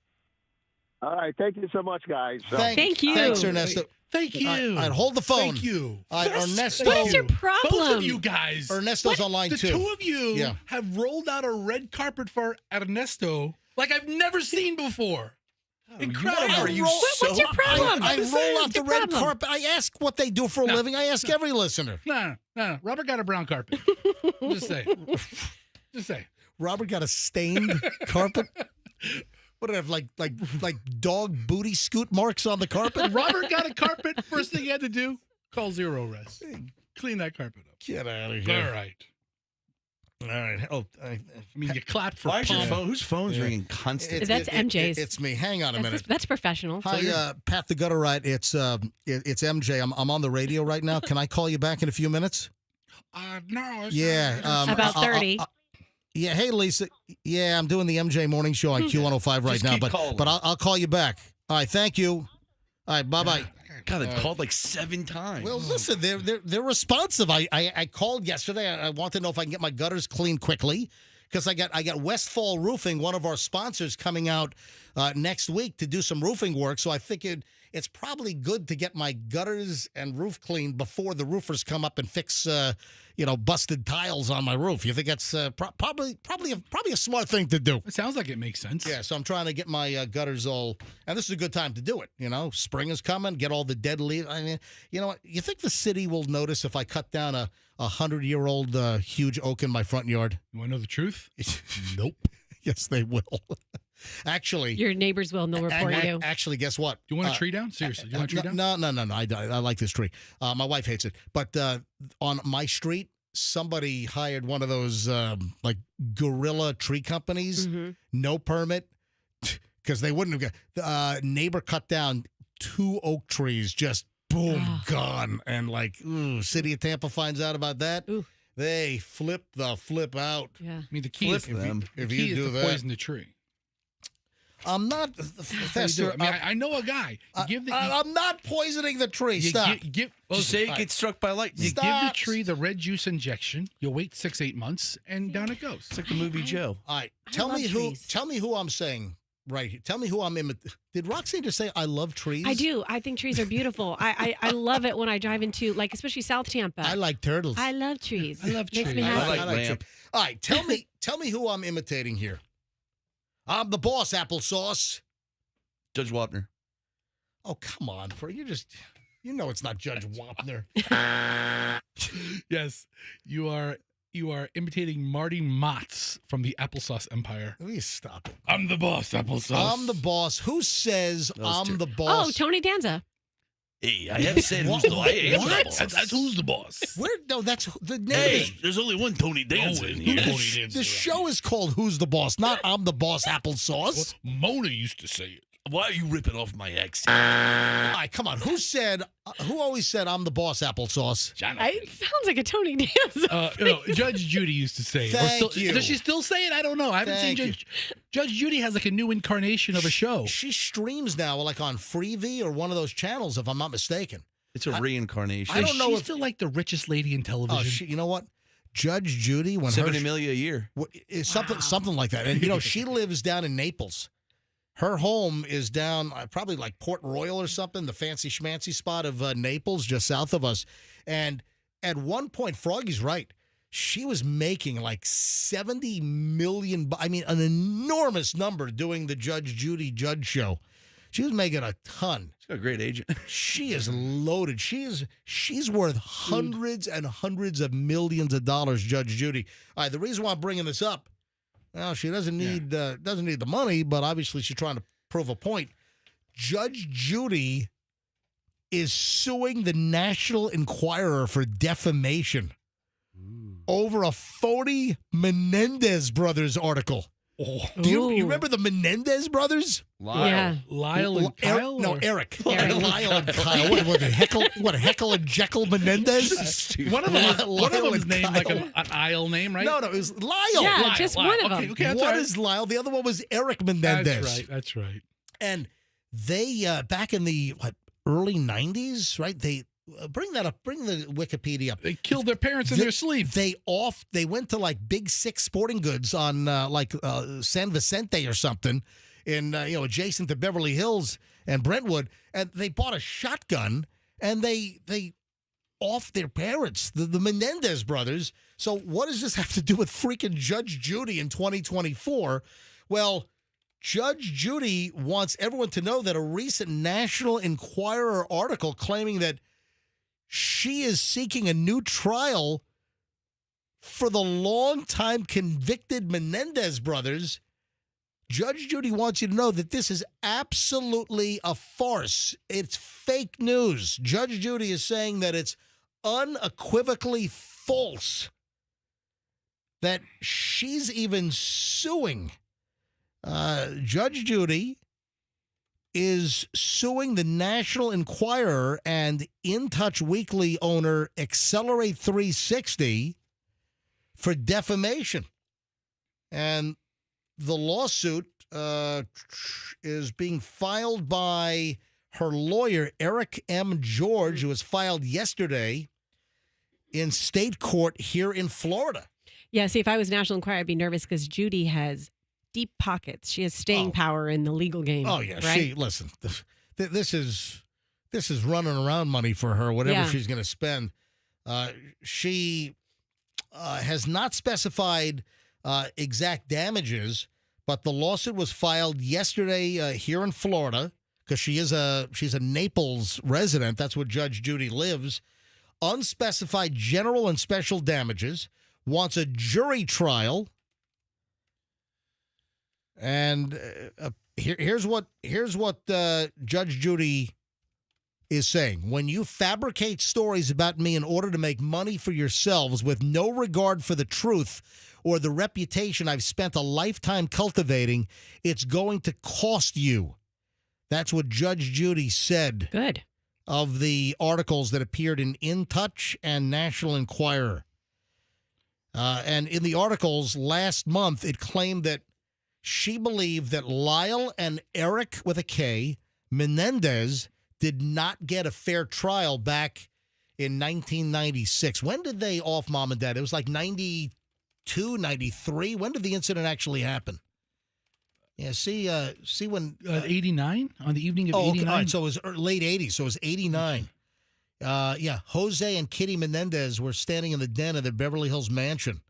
All right. Thank you so much, guys. Thank you. Thanks, Ernesto. Thank you. All right, hold the phone. Thank you. Ernesto. What is your problem? Both of you guys. Ernesto's online The too. two of you Yeah. have rolled out a red carpet for Ernesto like I've never seen before. Incredible. Are you What's your problem? I Just roll say, out what's the your red problem? carpet. I ask what they do for a living. I ask every listener. No. Robert got a brown carpet. Just say. Just say. Robert got a stained carpet. What do I have, like dog booty scoot marks on the carpet? Robert got a carpet. First thing he had to do, call Zero Rest. Clean that carpet up. Get out of All here. right. All right. Oh, I mean, you clapped for Why is your Paul. phone? Whose phone's ringing constantly? That's MJ's. It's me. Hang on a minute. That's professional. Hi, Pat the Gutter Right. It's MJ. I'm on the radio right now. Can I call you back in a few minutes? No. Yeah. About 30. Yeah. Hey, Lisa. Yeah, I'm doing the MJ Morning Show on Q105 right Just now, keep calling. but I'll call you back. All right. Thank you. All right. Bye-bye. God, they've called like 7 times. Well, listen, they're responsive. I called yesterday. I want to know if I can get my gutters cleaned quickly because I got Westfall Roofing, one of our sponsors, coming out next week to do some roofing work. So I figured it's probably good to get my gutters and roof cleaned before the roofers come up and fix busted tiles on my roof. You think that's probably a smart thing to do? It sounds like it makes sense. Yeah, so I'm trying to get my gutters all, and this is a good time to do it. Spring is coming. Get all the dead leaves. I mean, you know what? You think the city will notice if I cut down a 100-year-old huge oak in my front yard? You want to know the truth? Nope. Yes, they will. Actually, Your neighbors will. They'll report you. Actually, guess what? Do you want a tree down? Seriously, do you want a tree down? No. I like this tree. My wife hates it. But on my street, somebody hired one of those like guerrilla tree companies, no permit, because they wouldn't have got. Neighbor cut down 2 oak trees, just boom, gone. And city of Tampa finds out about that. Ooh. They flip out. Yeah. I mean, the key is If the you key is do to that. poison the tree. I'm not. That's how you do Fester, it. I mean, I know a guy. I'm not poisoning the tree. Stop. Just say it gets struck by lightning. You give the tree the red juice injection. You'll wait 6-8 months, and down it goes. It's like the movie Joe. All right. I Tell love me trees. who I'm saying right here. Tell me who I'm imitating. Did Roxanne just say I love trees? I do. I think trees are beautiful. I love it when I drive into, especially South Tampa. I like turtles. I love trees. I love Makes me trees. happy. I like lamp. trees. All right. Tell me who I'm imitating here. I'm the boss, applesauce. Judge Wapner. Oh, come on. It's not Judge Wapner. Yes, you are imitating Marty Motz from the Applesauce Empire. Will you stop it? I'm the boss, Applesauce. I'm the boss. Who says I'm the Oh, boss? Tony Danza. Hey, I have said What? who's the I am the What? boss. That's who's the boss. No, that's the name. Hey, there's only one Tony Danza in here. The show is called Who's the Boss, not I'm the Boss Applesauce. Mona used to say it. Why are you ripping off my accent? All right, come on. Who always said I'm the boss applesauce? It sounds like a Tony Danza. Judge Judy used to say it. Thank you. Does she still say it? I don't know. I haven't seen Thank Judge Judy has like a new incarnation of a show. She streams now on Freevee or one of those channels, if I'm not mistaken. It's a reincarnation. I don't know She's if still like the richest lady in television. you know what? Judge Judy, when $70 million a year. is something like that. And she lives down in Naples. Her home is down probably like Port Royal or something, the fancy schmancy spot of Naples, just south of us. And at one point, Froggy's right. She was making like $70 million. I mean, an enormous number doing the Judge Judy Judge show. She was making a ton. She's got a great agent. She is loaded. She's worth hundreds and hundreds of millions of dollars, Judge Judy. All right, the reason why I'm bringing this up, well, she doesn't need the money, but obviously she's trying to prove a point. Judge Judy is suing the National Enquirer for defamation over a phony Menendez brothers article. Oh. Do you remember the Menendez brothers? Yeah. Lyle and Kyle? Eric. Eric. Lyle and Kyle. What, Heckle and Jekyll Menendez? One of them is named like Kyle. an aisle name, right? No, it was Lyle. Yeah, Lyle, just Lyle. one of them. Okay, that's One all right. is Lyle. The other one was Eric Menendez. That's right. And they, back in the early 90s, right? They bring that up. Bring the Wikipedia up. They killed their parents in their sleep. They went to like Big Six Sporting Goods on San Vicente or something, in adjacent to Beverly Hills and Brentwood, and they bought a shotgun and they off their parents, the Menendez brothers. So what does this have to do with freaking Judge Judy in 2024? Well, Judge Judy wants everyone to know that a recent National Enquirer article claiming that she is seeking a new trial for the longtime convicted Menendez brothers. Judge Judy wants you to know that this is absolutely a farce. It's fake news. Judge Judy is saying that it's unequivocally false that she's even suing. Judge Judy is suing the National Enquirer and In Touch Weekly owner Accelerate 360 for defamation. And the lawsuit is being filed by her lawyer, Eric M. George, who was filed yesterday in state court here in Florida. Yeah, see, if I was National Enquirer, I'd be nervous because Judy has deep pockets. She has staying power in the legal game. Oh, yeah. Right? Listen, this is running around money for her, whatever she's going to spend. She has not specified exact damages, but the lawsuit was filed yesterday here in Florida because she's a Naples resident. That's where Judge Judy lives. Unspecified general and special damages, wants a jury trial. And here's what Judge Judy is saying. When you fabricate stories about me in order to make money for yourselves with no regard for the truth or the reputation I've spent a lifetime cultivating, it's going to cost you. That's what Judge Judy said. Good. Of the articles that appeared in Touch and National Enquirer. And in the articles last month, it claimed that she believed that Lyle and Eric, with a K, Menendez, did not get a fair trial back in 1996. When did they off Mom and Dad? It was like 92, 93. When did the incident actually happen? Yeah, see when 89 on the evening of 89. Okay. All right, so it was late 80s. So it was 89. Jose and Kitty Menendez were standing in the den of the Beverly Hills mansion.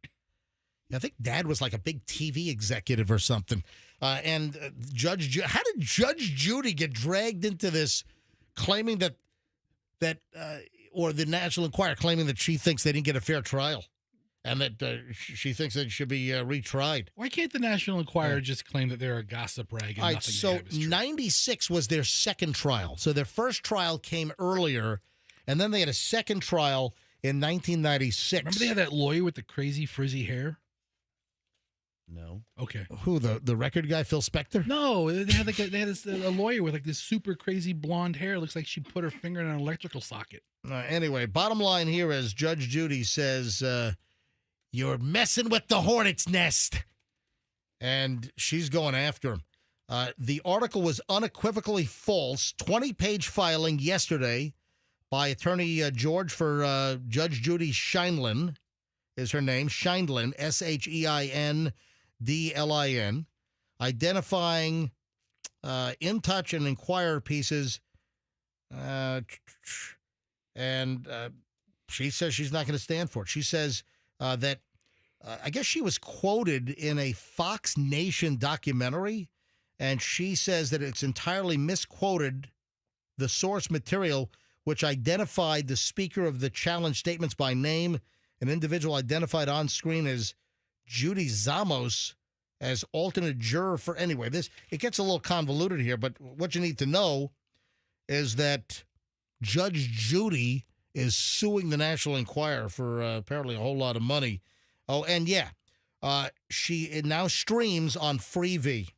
I think Dad was like a big TV executive or something. How did Judge Judy get dragged into this, claiming that or the National Enquirer claiming that she thinks they didn't get a fair trial? And that she thinks that it should be retried. Why can't the National Enquirer just claim that they're a gossip rag and All right, nothing so they have is true? 96 was their second trial. So their first trial came earlier, and then they had a second trial in 1996. Remember they had that lawyer with the crazy frizzy hair? No. Okay. Who, the record guy, Phil Spector? No, they had a lawyer with like this super crazy blonde hair. Looks like she put her finger in an electrical socket. Anyway, bottom line here is Judge Judy says, you're messing with the hornet's nest. And she's going after him. The article was unequivocally false. 20-page filing yesterday by Attorney George for Judge Judy Scheindlin is her name. Scheindlin, Scheindlin, identifying In Touch and Enquirer pieces. And she says she's not going to stand for it. She says that I guess she was quoted in a Fox Nation documentary, and she says that it's entirely misquoted the source material, which identified the speaker of the challenge statements by name, an individual identified on screen as Judy Zamos as alternate juror for anyway. It gets a little convoluted here, but what you need to know is that Judge Judy is suing the National Enquirer for apparently a whole lot of money. Oh, and it now streams on Freevee.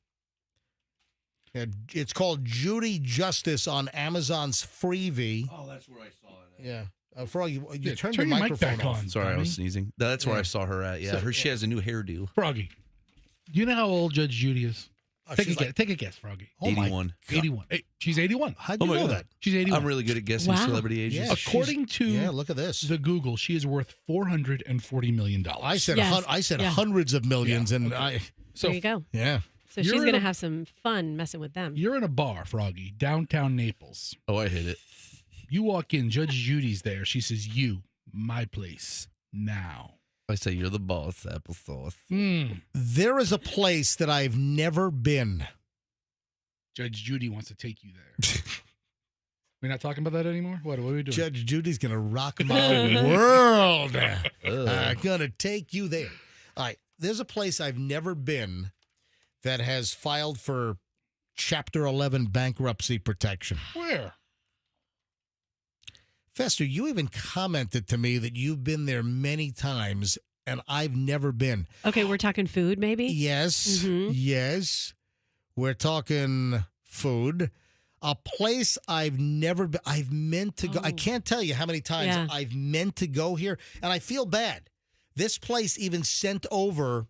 It's called Judy Justice on Amazon's Freevee. Oh, that's where I saw it. Yeah. Froggy, you turned turn your your mic microphone back off. on. Sorry, I Tommy. was sneezing. That's where I saw her at. Yeah, she has a new hairdo. Froggy, do you know how old Judge Judy is? Take a guess, Froggy. Oh my 81. 81. Hey, she's 81. How'd you know that? She's 81. I'm really good at guessing Wow. celebrity ages. Yeah. According to look at this. the Google, she is worth $440 million. I said Yes. Yeah. hundreds of millions, and So There you go. yeah. So she's You're going to in a- have some fun messing with them. you're in a bar, Froggy, downtown Naples. Oh, I hit it. You walk in, Judge Judy's there. She says, my place, now. I say you're the boss, applesauce. There is a place that I've never been. Judge Judy wants to take you there. We're not talking about that anymore? What are we doing? Judge Judy's going to rock my world. Ugh. Going to take you there. All right. There's a place I've never been that has filed for Chapter 11 bankruptcy protection. Where? Fester, you even commented to me that you've been there many times, and I've never been. Okay, we're talking food, maybe? Yes, yes. We're talking food. A place I've never been. I've meant to go. I can't tell you how many times I've meant to go here, and I feel bad. This place even sent over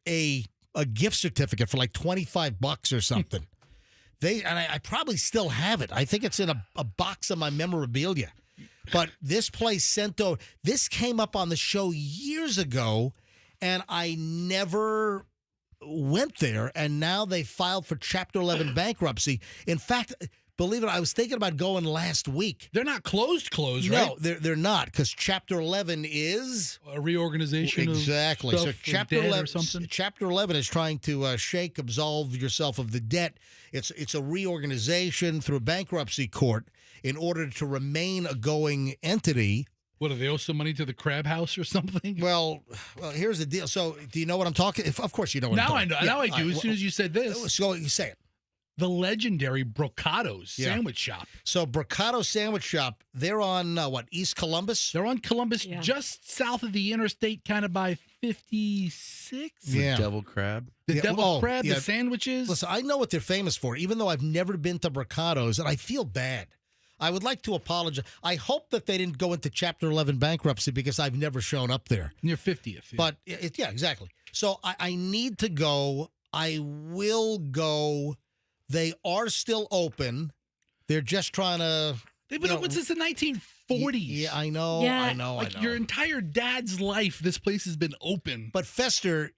a gift certificate for like $25 or something. I probably still have it. I think it's in a box of my memorabilia. But this place sent over. This came up on the show years ago, and I never went there. And now they filed for Chapter 11 bankruptcy. In fact, believe it, I was thinking about going last week. They're not closed, right? No, they're not, because Chapter 11 is a reorganization. Exactly. Of So stuff Chapter debt 11, or something. Chapter 11 is trying to absolve yourself of the debt. It's a reorganization through bankruptcy court in order to remain a going entity. What, do they owe some money to the Crab House or something? Well, here's the deal. So, do you know what I'm talking? Of course, you know what I'm talking. Now I know. Now I do. As soon as you said this, so you say it. The legendary Brocato's sandwich shop. So Brocato Sandwich Shop, they're on East Columbus? They're on Columbus, just south of the interstate, kind of by 56. The devil crab. The devil crab, the sandwiches. Listen, I know what they're famous for, even though I've never been to Brocato's, and I feel bad. I would like to apologize. I hope that they didn't go into Chapter 11 bankruptcy because I've never shown up there. Near 50th. Yeah. But, exactly. So I need to go. I will go. They are still open. They're just trying to. They've been open since the 1940s. Yeah, I know. Yeah. I know. Your entire dad's life, this place has been open. But Froggy,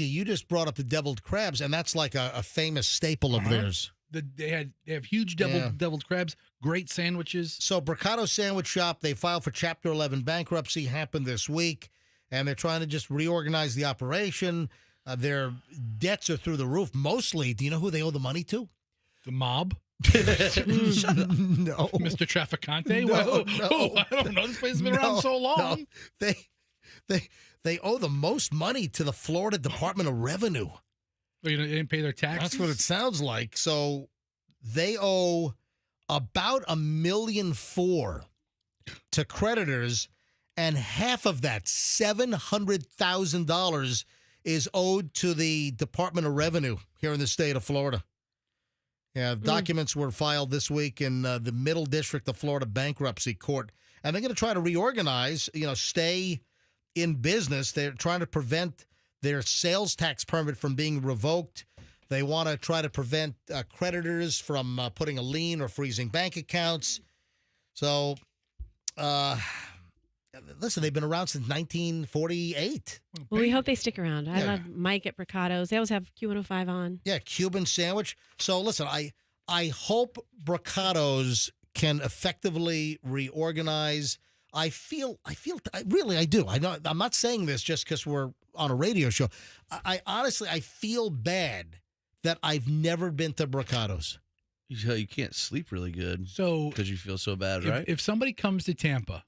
you just brought up the deviled crabs, and that's like a famous staple of theirs. They have huge deviled crabs, great sandwiches. So Brocato Sandwich Shop, they filed for Chapter 11 bankruptcy, happened this week, and they're trying to just reorganize the operation. Their debts are through the roof. Mostly, do you know who they owe the money to? The mob? Shut up. No. Mr. Trafficante? No, I don't know. This place has been around so long. No. They owe the most money to the Florida Department of Revenue. They didn't pay their taxes? That's what it sounds like. So they owe about $1.4 million to creditors, and half of that, $700,000, is owed to the Department of Revenue here in the state of Florida. Yeah, documents were filed this week in the Middle District of Florida Bankruptcy Court, and they're going to try to reorganize, stay in business. They're trying to prevent their sales tax permit from being revoked. They want to try to prevent creditors from putting a lien or freezing bank accounts. So, listen, they've been around since 1948. Well, we hope they stick around. I love Mike at Brocato's. They always have Q105 on. Yeah, Cuban sandwich. So, listen, I hope Brocato's can effectively reorganize. I really do. I know I'm not saying this just because we're on a radio show. I honestly feel bad that I've never been to Brocato's. You can't sleep really good. So because you feel so bad, right? If somebody comes to Tampa,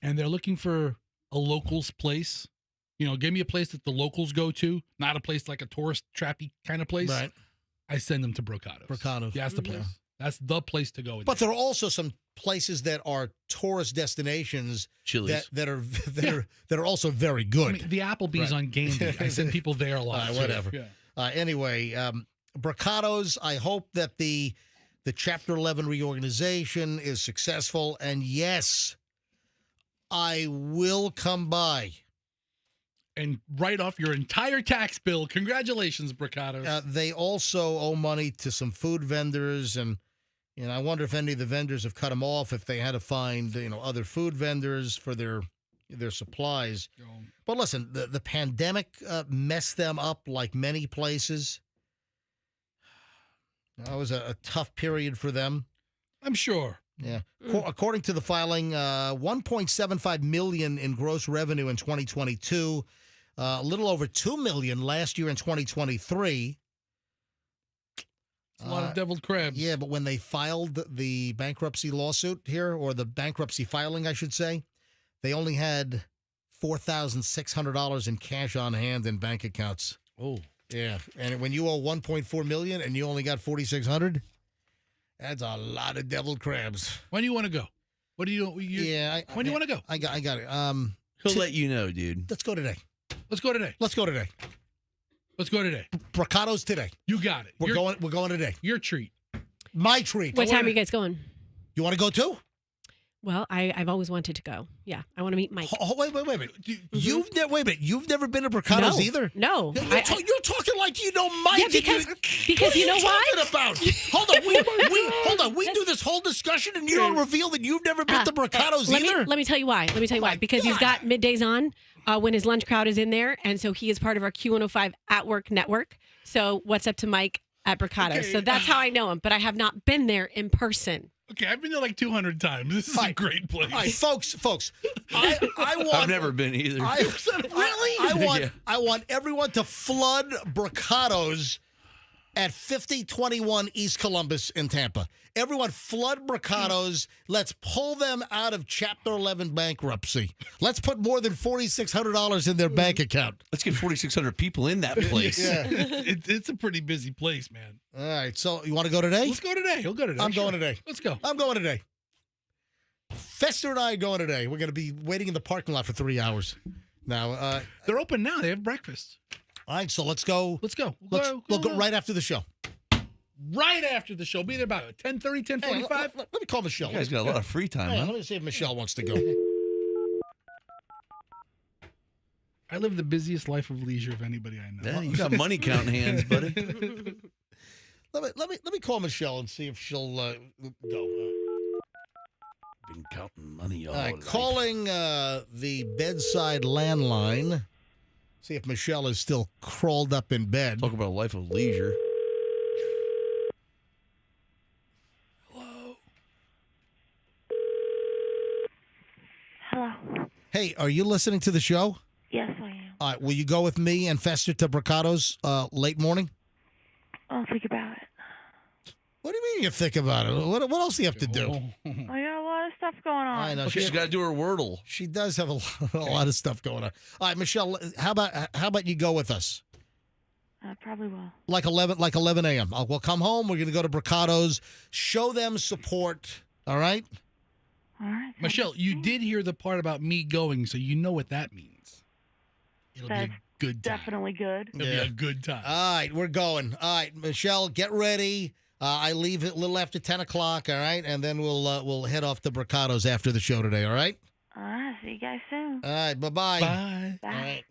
and they're looking for a locals place, give me a place that the locals go to, not a place like a tourist trappy kind of place. Right. I send them to Brocato's. Brocato's. Yeah, that's the place. Yeah. That's the place to go. But there are also some places that are tourist destinations that are also very good. I mean, the Applebee's on Gandy. I send people there a lot. Whatever. Yeah. Anyway, Brocato's, I hope that the Chapter 11 reorganization is successful. And yes, I will come by. And write off your entire tax bill. Congratulations, Brocato. They also owe money to some food vendors, and I wonder if any of the vendors have cut them off, if they had to find other food vendors for their supplies. But listen, the pandemic messed them up like many places. That was a tough period for them. I'm sure. Yeah. According to the filing, $1.75 million in gross revenue in 2022, a little over $2 million last year in 2023. A lot of deviled crabs. Yeah, but when they filed the bankruptcy lawsuit here, or the bankruptcy filing, I should say, they only had $4,600 in cash on hand in bank accounts. Oh. Yeah, and when you owe $1.4 million and you only got $4,600, that's a lot of deviled crabs. When do you want to go? What do you? When do you want to go? I got it. He'll let you know, dude. Let's go today. Let's go today. Let's go today. Let's go today. Brocato's today. You got it. We're going today. Your treat. My treat. What time are you guys going? You want to go too? Well, I've always wanted to go. Yeah, I want to meet Mike. Oh, wait a minute. You've never been to Brocato's either? No. You're talking like you know Mike. Yeah, because you know what? Are you talking about? Hold on. We do this whole discussion and you don't reveal that you've never been to Brocato's either? Let me tell you why. Because he's got middays on when his lunch crowd is in there, and so he is part of our Q105 at work network. So what's up to Mike at Brocato? Okay. So that's how I know him, but I have not been there in person. Okay, I've been there like 200 times. This is a great place. All right, folks. I want. I've never been either. Really? I want everyone to flood Brocato's at 5021 East Columbus in Tampa. Everyone flood Brocato's. Let's pull them out of Chapter 11 bankruptcy. Let's put more than $4,600 in their bank account. Let's get 4,600 people in that place. Yeah. It's a pretty busy place, man. All right, so you want to go today? Let's go today. He'll go today. I'm going today. Let's go. I'm going today. Fester and I are going today. We're going to be waiting in the parking lot for 3 hours. Now, they're open now. They have breakfast. All right, so let's go. Let's go. We'll go right after the show. Right after the show. Be there about 10:30, 10:45. Let me call Michelle. You guys got a lot of free time, Hey, huh? let me see if Michelle wants to go. I live the busiest life of leisure of anybody I know. Yeah, you got money counting hands, buddy. Let me call Michelle and see if she'll go. Been counting money all right, life. calling the bedside landline. See if Michelle is still crawled up in bed. Talk about a life of leisure. Hello. Hey, are you listening to the show? Yes, I am. All right, will you go with me and Fester to Brocato's late morning? I'll think about it. What do you mean you think about it? What else do you have to do? I got a lot of stuff going on. I know. Okay, she's got to do her Wordle. She does have a lot of stuff going on. All right, Michelle, how about you go with us? I probably will. Like 11 a.m. We'll come home. We're going to go to Brocato's, show them support. All right? All right. Michelle, you did hear the part about me going, so you know what that means. It'll be a good time. Definitely good. It'll be a good time. All right, we're going. All right, Michelle, get ready. I leave a little after 10 o'clock, all right? And then we'll head off to Brocato's after the show today, all right? All right. See you guys soon. All right, bye-bye. Bye. Bye. All right.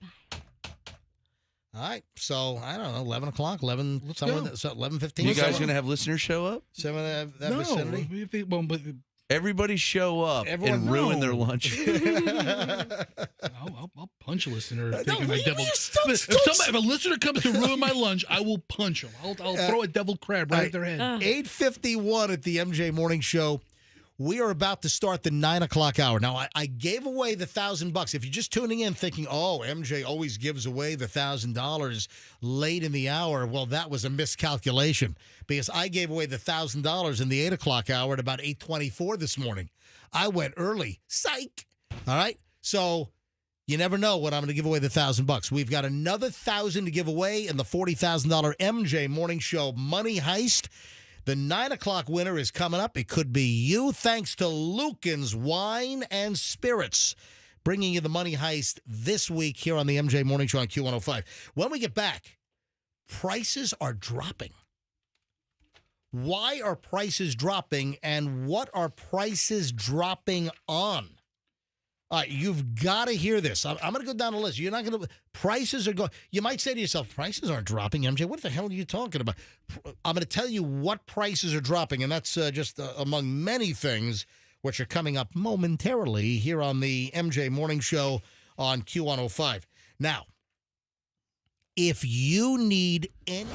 All right, so I don't know, 11 o'clock, 11, Let's somewhere, go. so 11:15. You guys going to have listeners show up? Some of that No. vicinity? But Everybody show up Everyone- and ruin No. their lunch. I'll punch a listener No, taking my you- devil. you If a listener comes to ruin my lunch, I will punch him. I'll throw a devil crab right at their head. 8:51 at the MJ Morning Show. We are about to start the 9 o'clock hour. Now, I gave away the $1,000. If you're just tuning in thinking, oh, MJ always gives away the $1,000 late in the hour, well, that was a miscalculation because I gave away the $1,000 in the 8 o'clock hour at about 8:24 this morning. I went early. Psych. All right. So you never know when I'm going to give away the $1,000. We've got another $1,000 to give away in the $40,000 MJ Morning Show Money Heist. The 9 o'clock winner is coming up. It could be you, thanks to Lucan's Wine and Spirits, bringing you the Money Heist this week here on the MJ Morning Show on Q105. When we get back, prices are dropping. Why are prices dropping, and what are prices dropping on? All right, you've got to hear this. I'm going to go down the list. You're not going to. Prices are going. You might say to yourself, prices aren't dropping, MJ. What the hell are you talking about? I'm going to tell you what prices are dropping, and that's just among many things which are coming up momentarily here on the MJ Morning Show on Q105. Now, if you need any.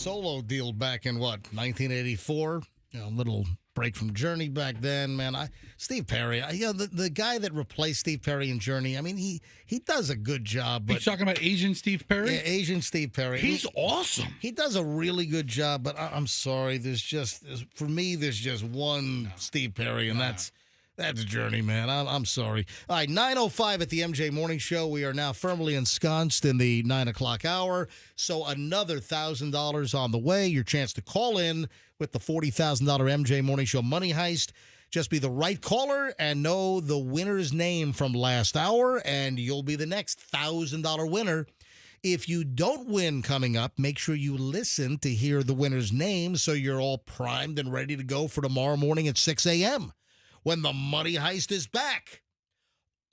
solo deal back in, 1984? A little break from Journey back then, man. Steve Perry, the guy that replaced Steve Perry in Journey, I mean, he does a good job. But You're talking about Asian Steve Perry? Yeah, Asian Steve Perry. He's awesome. He does a really good job, but I'm sorry. There's just one Steve Perry, and that's Journey, man. I'm sorry. All right, 9:05 at the MJ Morning Show. We are now firmly ensconced in the 9 o'clock hour. So another $1,000 on the way. Your chance to call in with the $40,000 MJ Morning Show Money Heist. Just be the right caller and know the winner's name from last hour, and you'll be the next $1,000 winner. If you don't win coming up, make sure you listen to hear the winner's name so you're all primed and ready to go for tomorrow morning at 6 a.m. when the Money Heist is back.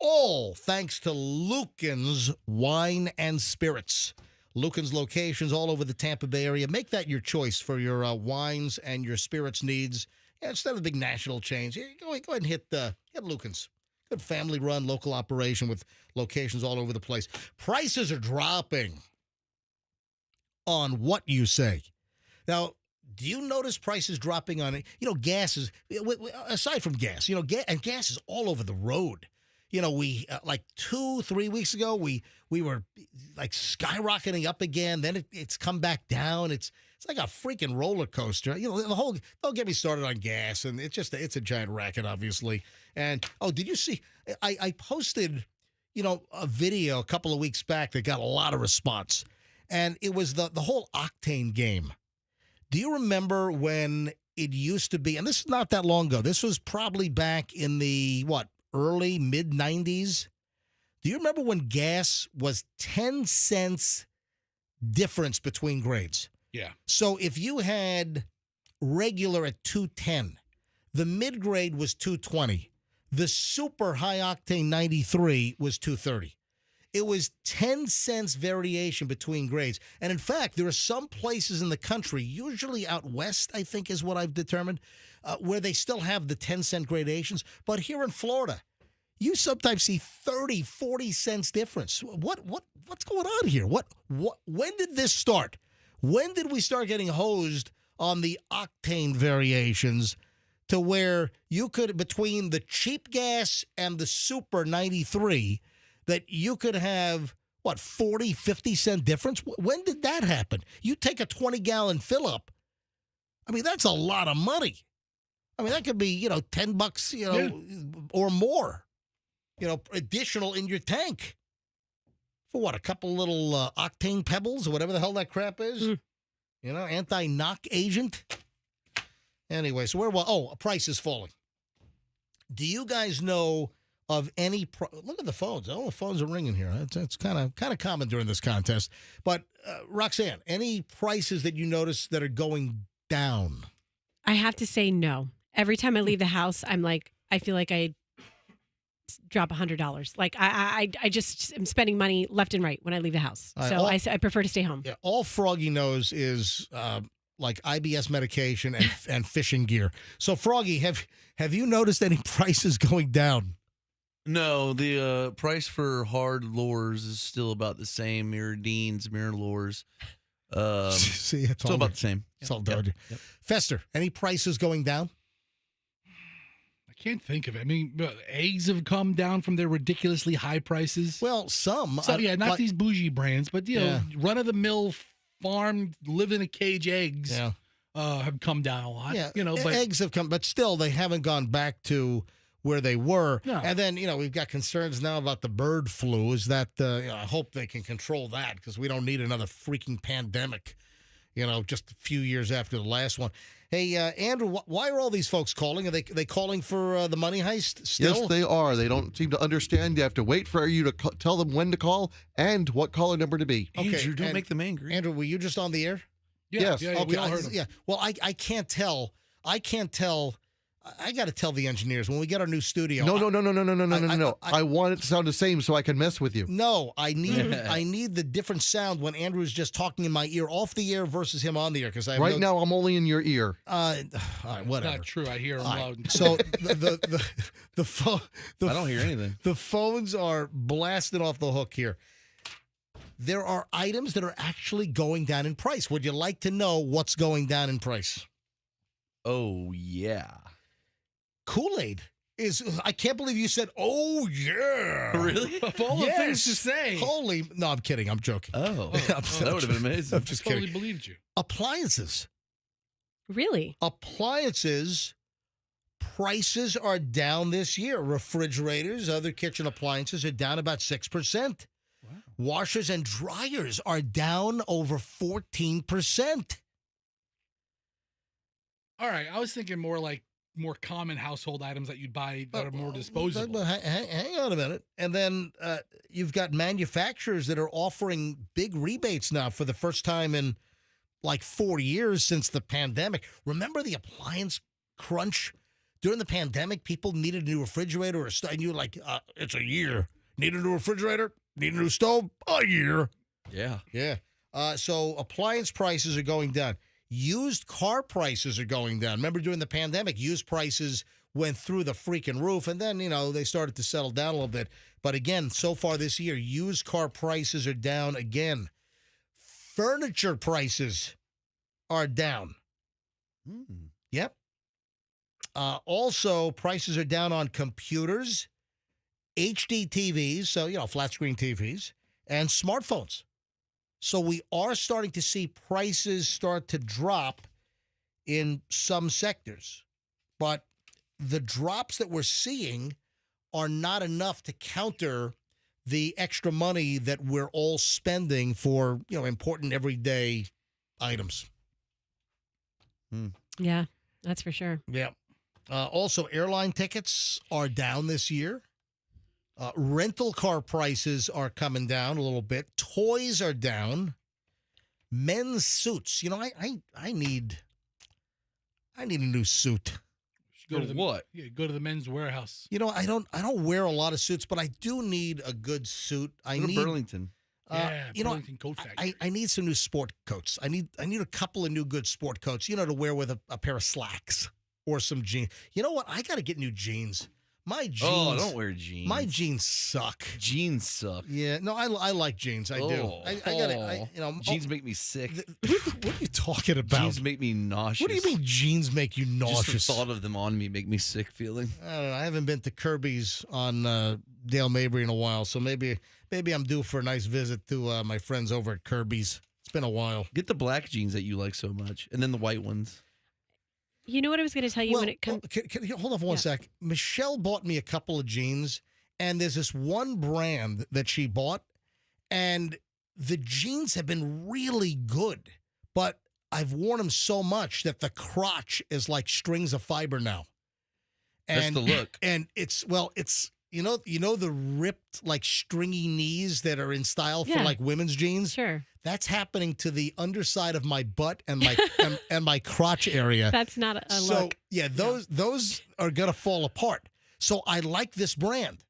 All thanks to Lucan's Wine and Spirits. Lucan's locations all over the Tampa Bay area. Make that your choice for your wines and your spirits needs. Instead of the big national chains, go ahead and hit Lucan's. Good family-run local operation with locations all over the place. Prices are dropping on what you say. Now, do you notice prices dropping on, gas is, aside from gas, and gas is all over the road. We, like 2-3 weeks ago, we were like skyrocketing up again. Then it's come back down. It's like a freaking roller coaster. Don't get me started on gas. And it's a giant racket, obviously. And, did you see, I posted, a video a couple of weeks back that got a lot of response. And it was the whole octane game. Do you remember when it used to be, and this is not that long ago, this was probably back in the, early, mid-90s? Do you remember when gas was 10 cents difference between grades? Yeah. So if you had regular at 210, the mid-grade was 220, the super high-octane 93 was 230. It was 10 cents variation between grades. And in fact, there are some places in the country, usually out west, I think is what I've determined, where they still have the 10-cent gradations. But here in Florida, you sometimes see 30, 40 cents difference. What's going on here? When did this start? When did we start getting hosed on the octane variations to where you could, between the cheap gas and the super 93, that you could have, 40, 50 cent difference? When did that happen? You take a 20-gallon fill-up. I mean, that's a lot of money. I mean, that could be, $10, or more, additional in your tank. For a couple little octane pebbles or whatever the hell that crap is? Anti-knock agent? Anyway, so price is falling. Do you guys know of any look at the phones. All the phones are ringing here. It's kind of common during this contest. But Roxanne, any prices that you notice that are going down? I have to say no. Every time I leave the house, I feel like I drop $100. Like I just am spending money left and right when I leave the house. So I prefer to stay home. Yeah, all Froggy knows is like IBS medication and fishing gear. So Froggy, have you noticed any prices going down? No, the price for hard lures is still about the same. Mirror Deans, mirror lures. See, it's still about the same. It's all done. Yep. Fester, any prices going down? I can't think of it. I mean, eggs have come down from their ridiculously high prices. Well, some. Not these bougie brands, but, run-of-the-mill farm, live-in-a-cage eggs have come down a lot. Yeah, but eggs have come, but still they haven't gone back to where they were. No. And then, we've got concerns now about the bird flu. Is that, I hope they can control that because we don't need another freaking pandemic, just a few years after the last one. Hey, Andrew, why are all these folks calling? Are they calling for the money heist still? Yes, they are. They don't seem to understand. You have to wait for you to tell them when to call and what caller number to be. Okay, Andrew, don't make them angry. Andrew, were you just on the air? yes. Okay. We all heard them. Yeah. Well, I can't tell. I got to tell the engineers when we get our new studio. No. I want it to sound the same so I can mess with you. No, I need the different sound when Andrew's just talking in my ear off the air versus him on the air because right now I'm only in your ear. All right, whatever. Not true. I hear him loud. So the phone. I don't hear anything. The phones are blasted off the hook here. there are items that are actually going down in price. Would you like to know what's going down in price? Oh, yeah. Kool-Aid is, I can't believe you said, oh, yeah. Really? Of all the things to say. Holy, no, I'm kidding. I'm joking. Oh, that would have been amazing. I'm just Totally kidding. believed you. Appliances. Really? Appliances prices are down this year. Refrigerators, other kitchen appliances are down about 6%. Wow. Washers and dryers are down over 14%. All right. I was thinking more like more common household items that you'd buy that are more disposable. But hang on a minute. And then you've got manufacturers that are offering big rebates now for the first time in like 4 years since the pandemic. Remember the appliance crunch? During the pandemic, people needed a new refrigerator or a stove, and you were like, it's a year. Need a new refrigerator? Need a new stove? A year. Yeah. Yeah. So appliance prices are going down. Used car prices are going down. Remember during the pandemic, used prices went through the freaking roof, and then, they started to settle down a little bit. But again, so far this year, used car prices are down again. Furniture prices are down. Yep. Also, prices are down on computers, HD TVs, so, flat screen TVs, and smartphones. So we are starting to see prices start to drop in some sectors. But the drops that we're seeing are not enough to counter the extra money that we're all spending for, important everyday items. Yeah, that's for sure. Yeah. Also, airline tickets are down this year. Rental car prices are coming down a little bit. Toys are down. Men's suits. I need a new suit. Go to the, what? Yeah, go to the men's warehouse. I don't wear a lot of suits, but I do need a good suit. I Go to need Burlington. Burlington Coat Factory. I need some new sport coats. I need a couple of new good sport coats, to wear with a pair of slacks or some jeans. You know what? I got to get new jeans. My jeans. Oh, don't wear jeans. My jeans suck. Jeans suck. Yeah, no, I like jeans. I do. I got jeans make me sick. What are you talking about? Jeans make me nauseous. What do you mean jeans make you nauseous? Just the thought of them on me make me sick feeling. I don't know. I haven't been to Kirby's on Dale Mabry in a while, so maybe I'm due for a nice visit to my friends over at Kirby's. It's been a while. Get the black jeans that you like so much, and then the white ones. You know what I was going to tell you when it comes. Can you hold on for one sec? Michelle bought me a couple of jeans, and there's this one brand that she bought, and the jeans have been really good, but I've worn them so much that the crotch is like strings of fiber now. And, that's the look. And it's the ripped like stringy knees that are in style for like women's jeans. Sure. That's happening to the underside of my butt and my and my crotch area. That's not a look. Yeah, those are gonna fall apart. So I like this brand.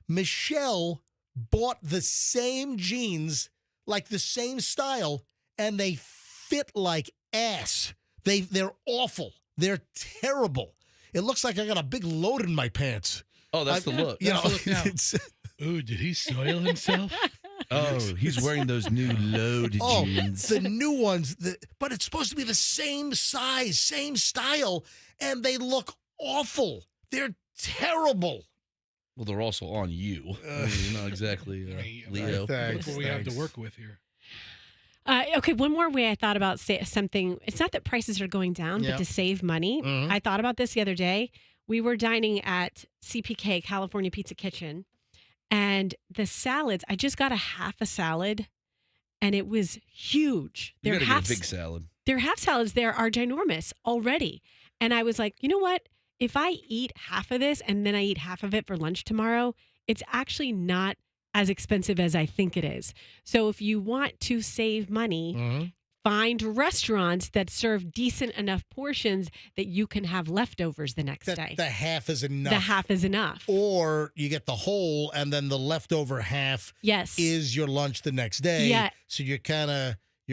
Michelle bought the same jeans, like the same style, and they fit like ass. They're awful. They're terrible. It looks like I got a big load in my pants. Oh, that's the look. That's the look now. Ooh, did he soil himself? Oh, he's wearing those new load jeans. The new ones, but it's supposed to be the same size, same style, and they look awful. They're terrible. Well, they're also on you. You're not exactly Leo. Look what we have to work with here. Okay, one more way I thought about something. It's not that prices are going down, but to save money. Mm-hmm. I thought about this the other day. We were dining at CPK, California Pizza Kitchen, and the salads, I just got a half a salad, and it was huge. You gotta get a big salad. Their half salads there are ginormous already. And I was like, you know what? If I eat half of this and then I eat half of it for lunch tomorrow, it's actually not as expensive as I think it is. So if you want to save money, find restaurants that serve decent enough portions that you can have leftovers the next day. The half is enough. The half is enough. Or you get the whole, and then the leftover half is your lunch the next day. Yeah. So you're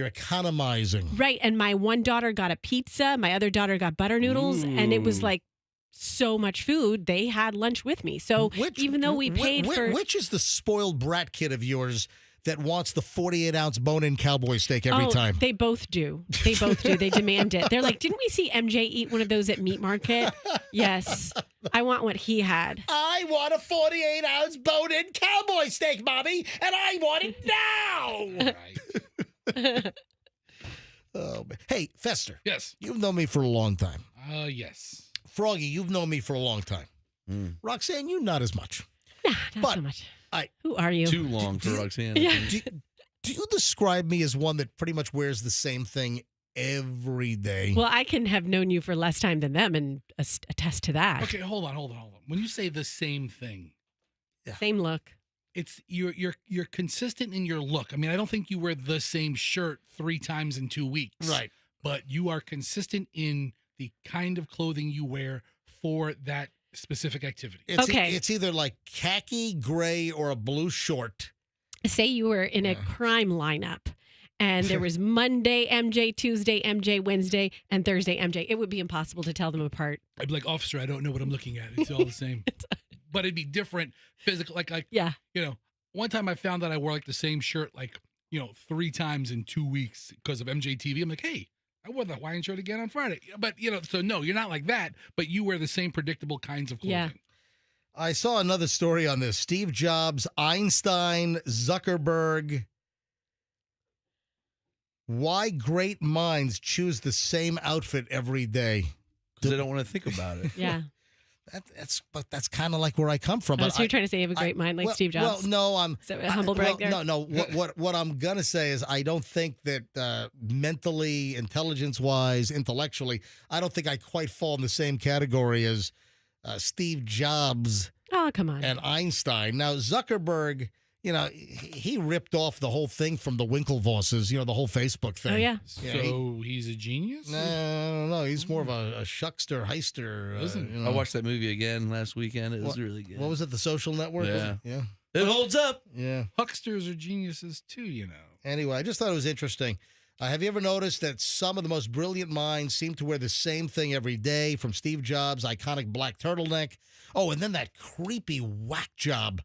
economizing. Right. And my one daughter got a pizza. My other daughter got butter noodles. And it was like so much food. They had lunch with me. So even though we paid for... Which is the spoiled brat kid of yours that wants the 48-ounce bone-in cowboy steak every time. They both do. They both do. They demand it. They're like, didn't we see MJ eat one of those at Meat Market? Yes. I want what he had. I want a 48-ounce bone-in cowboy steak, Mommy, and I want it now. Oh, man. Hey, Fester. Yes. You've known me for a long time. Yes. Froggy, you've known me for a long time. Roxanne, you not as much. Nah, not so much. Who are you? Too long for Roxanne. Yeah. Do you describe me as one that pretty much wears the same thing every day? Well, I can have known you for less time than them and attest to that. Okay, hold on. When you say the same thing, Same look. it's you're consistent in your look. I mean, I don't think you wear the same shirt 3 times in 2 weeks. Right. But you are consistent in the kind of clothing you wear for that specific activity. It's either like khaki, gray, or a blue short. Say you were in a crime lineup and there was Monday MJ, Tuesday MJ, Wednesday, and Thursday MJ. It would be impossible to tell them apart. I'd be like, officer, I don't know what I'm looking at. It's all the same. But it'd be different physical. Like, one time I found that I wore like the same shirt, 3 times in 2 weeks because of MJ TV. I'm like, hey, I wore the Hawaiian shirt again on Friday. But, so no, you're not like that, but you wear the same predictable kinds of clothing. Yeah. I saw another story on this. Steve Jobs, Einstein, Zuckerberg. Why great minds choose the same outfit every day? Because they don't want to think about it. Yeah. That's kind of like where I come from. So you're trying to say you have a great mind like Steve Jobs? Well, no, I'm Is that a humble brag there? No. What I'm gonna say is I don't think that mentally, intelligence-wise, intellectually, I don't think I quite fall in the same category as Steve Jobs. Oh, come on. And Einstein. Now Zuckerberg, he ripped off the whole thing from the Winklevosses, the whole Facebook thing. Oh, yeah. So he's a genius? No. He's more of a shuckster, heister. I watched that movie again last weekend. It was really good. What was it? The Social Network? Yeah. Yeah. It holds up. Yeah. Hucksters are geniuses too, Anyway, I just thought it was interesting. Have you ever noticed that some of the most brilliant minds seem to wear the same thing every day, from Steve Jobs' iconic black turtleneck? Oh, and then that creepy whack job,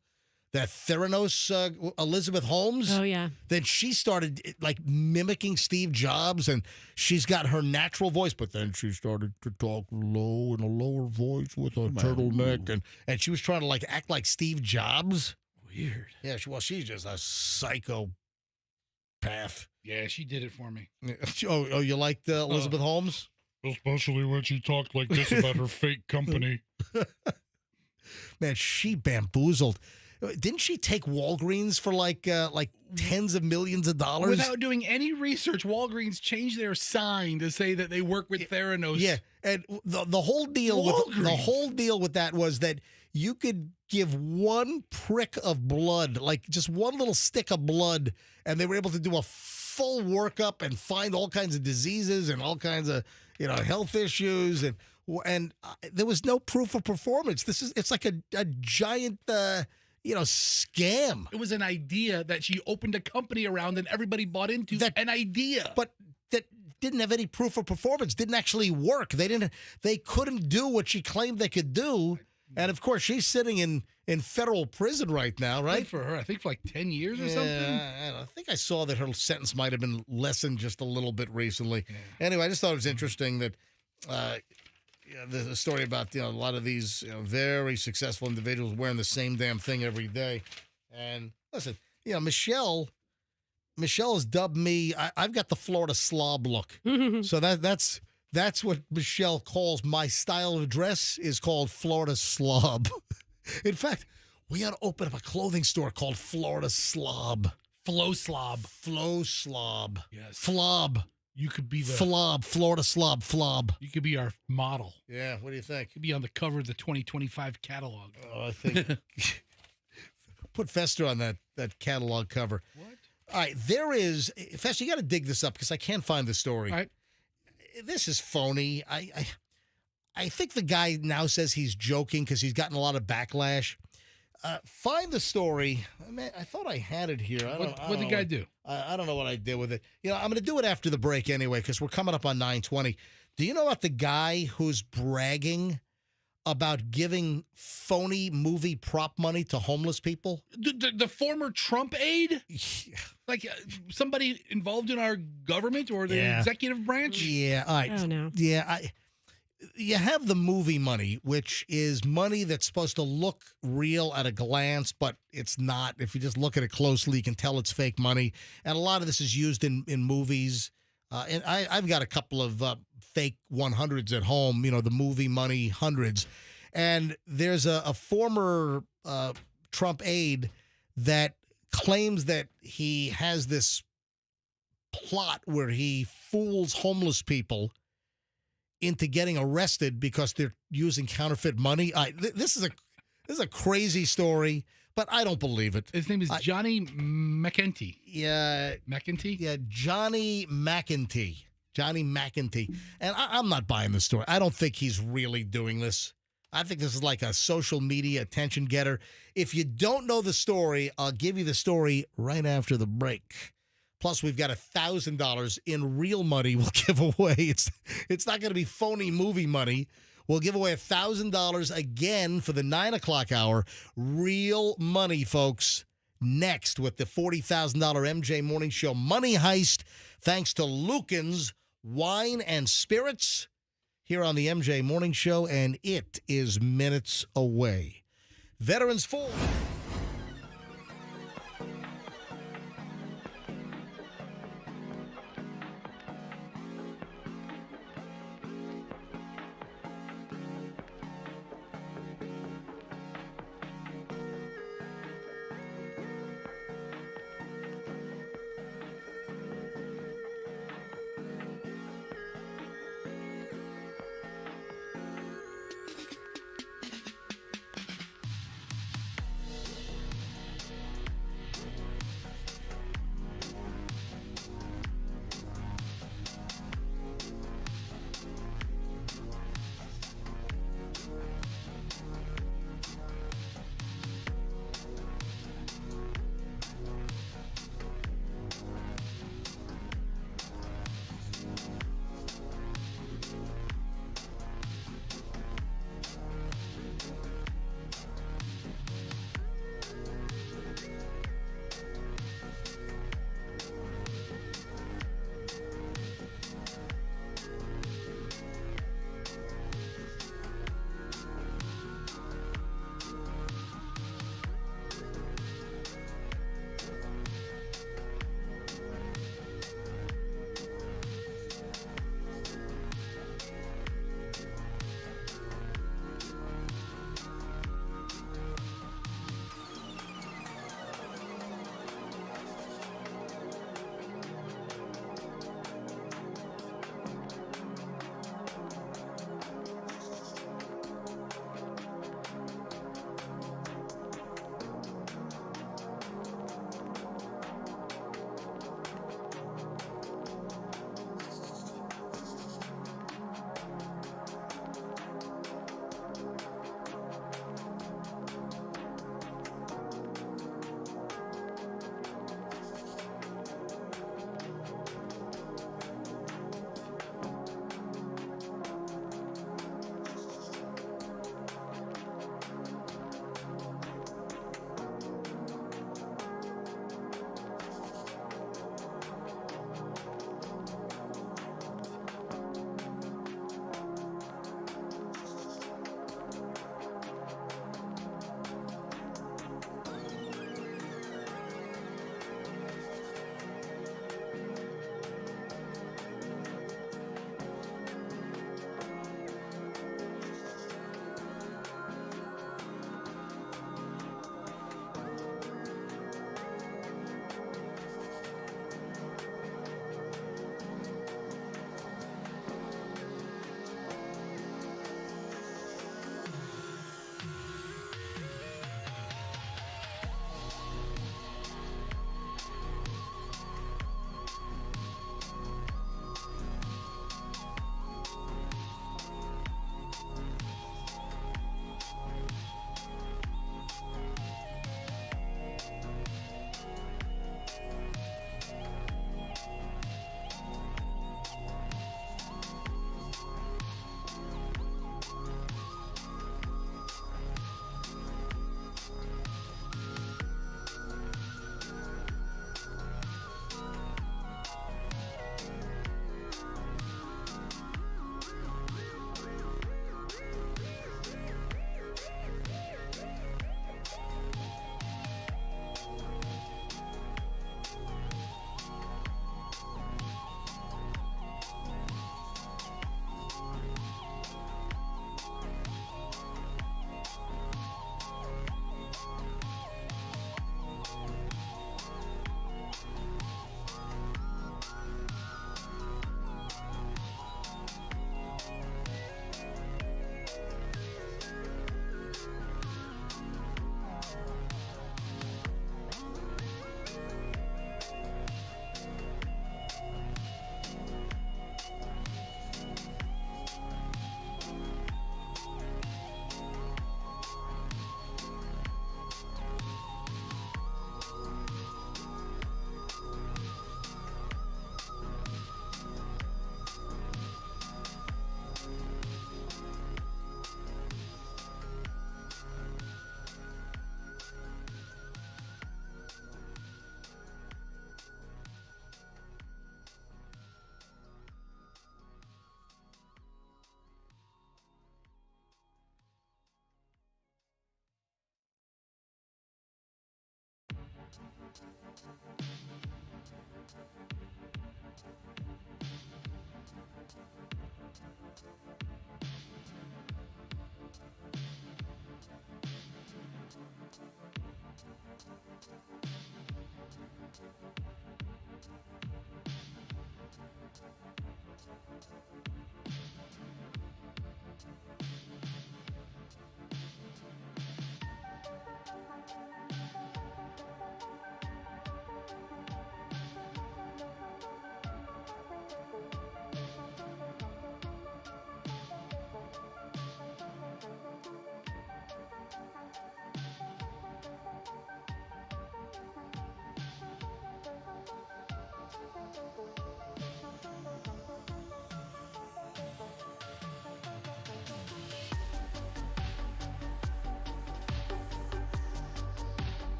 that Theranos Elizabeth Holmes. Oh, yeah. Then she started mimicking Steve Jobs, and she's got her natural voice, but then she started to talk low in a lower voice with a turtleneck, and she was trying to act like Steve Jobs. Weird. Yeah, she's just a psychopath. Yeah, she did it for me. Oh, you liked Elizabeth Holmes? Especially when she talked like this about her fake company. Man, she bamboozled. Didn't she take Walgreens for tens of millions of dollars? Without doing any research, Walgreens changed their sign to say that they work with Theranos. Yeah, and the whole deal with that was that you could give one prick of blood, just one little stick of blood, and they were able to do a full workup and find all kinds of diseases and all kinds of health issues, and there was no proof of performance. It's like a giant scam. It was an idea that she opened a company around and everybody bought into. An idea. But that didn't have any proof of performance, didn't actually work. They couldn't do what she claimed they could do. And of course, she's sitting in federal prison right now, right? Good for her. I think for 10 years or something. I think I saw that her sentence might have been lessened just a little bit recently. Yeah. Anyway, I just thought it was interesting that the story about a lot of these very successful individuals wearing the same damn thing every day. And listen, Michelle has dubbed me. I've got the Florida slob look. So that's what Michelle calls my style of dress, is called Florida slob. In fact, we ought to open up a clothing store called Florida Slob. Flow slob. Flow slob. Yes. Flob. You could be the Flob, Florida slob, flob. You could be our model. Yeah, what do you think? You could be on the cover of the 2025 catalog. Oh, I think put Fester on that catalog cover. What? All right, there is Fester. You got to dig this up because I can't find the story. All right. This is phony. I think the guy now says he's joking because he's gotten a lot of backlash. Find the story. I thought I had it here. What did the guy do? I don't know what I did with it. I'm going to do it after the break anyway because we're coming up on 9:20. Do you know about the guy who's bragging about giving phony movie prop money to homeless people? The former Trump aide? Like somebody involved in our government or the executive branch? Yeah. I don't know. Yeah. You have the movie money, which is money that's supposed to look real at a glance, but it's not. If you just look at it closely, you can tell it's fake money. And a lot of this is used in movies. And I've got a couple of fake 100s at home, the movie money hundreds. And there's a former Trump aide that claims that he has this plot where he fools homeless people into getting arrested because they're using counterfeit money. This is a crazy story, but I don't believe it. His name is Johnny McEntee. Yeah. McEntee? Yeah, Johnny McEntee. Johnny McEntee. And I'm not buying the story. I don't think he's really doing this. I think this is like a social media attention getter. If you don't know the story, I'll give you the story right after the break. Plus, we've got $1,000 in real money we'll give away. It's not going to be phony movie money. We'll give away $1,000 again for the 9 o'clock hour. Real money, folks. Next with the $40,000 MJ Morning Show Money Heist, thanks to Lucan's Wine and Spirits here on the MJ Morning Show, and it is minutes away. Veterans 4.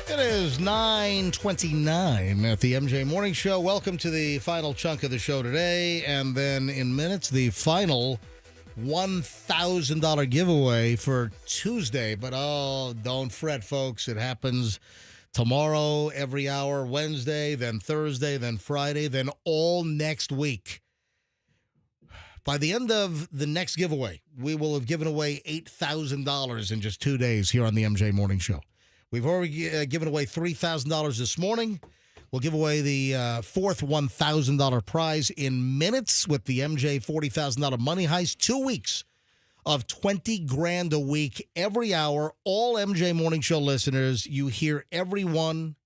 It is 9:29 at the MJ Morning Show. Welcome to the final chunk of the show today. And then in minutes, the final $1,000 giveaway for Tuesday. But don't fret, folks. It happens tomorrow, every hour, Wednesday, then Thursday, then Friday, then all next week. By the end of the next giveaway, we will have given away $8,000 in just 2 days here on the MJ Morning Show. We've already given away $3,000 this morning. We'll give away the fourth $1,000 prize in minutes with the MJ $40,000 money heist. 2 weeks of $20,000 a week, every hour. All MJ Morning Show listeners, you hear everyone,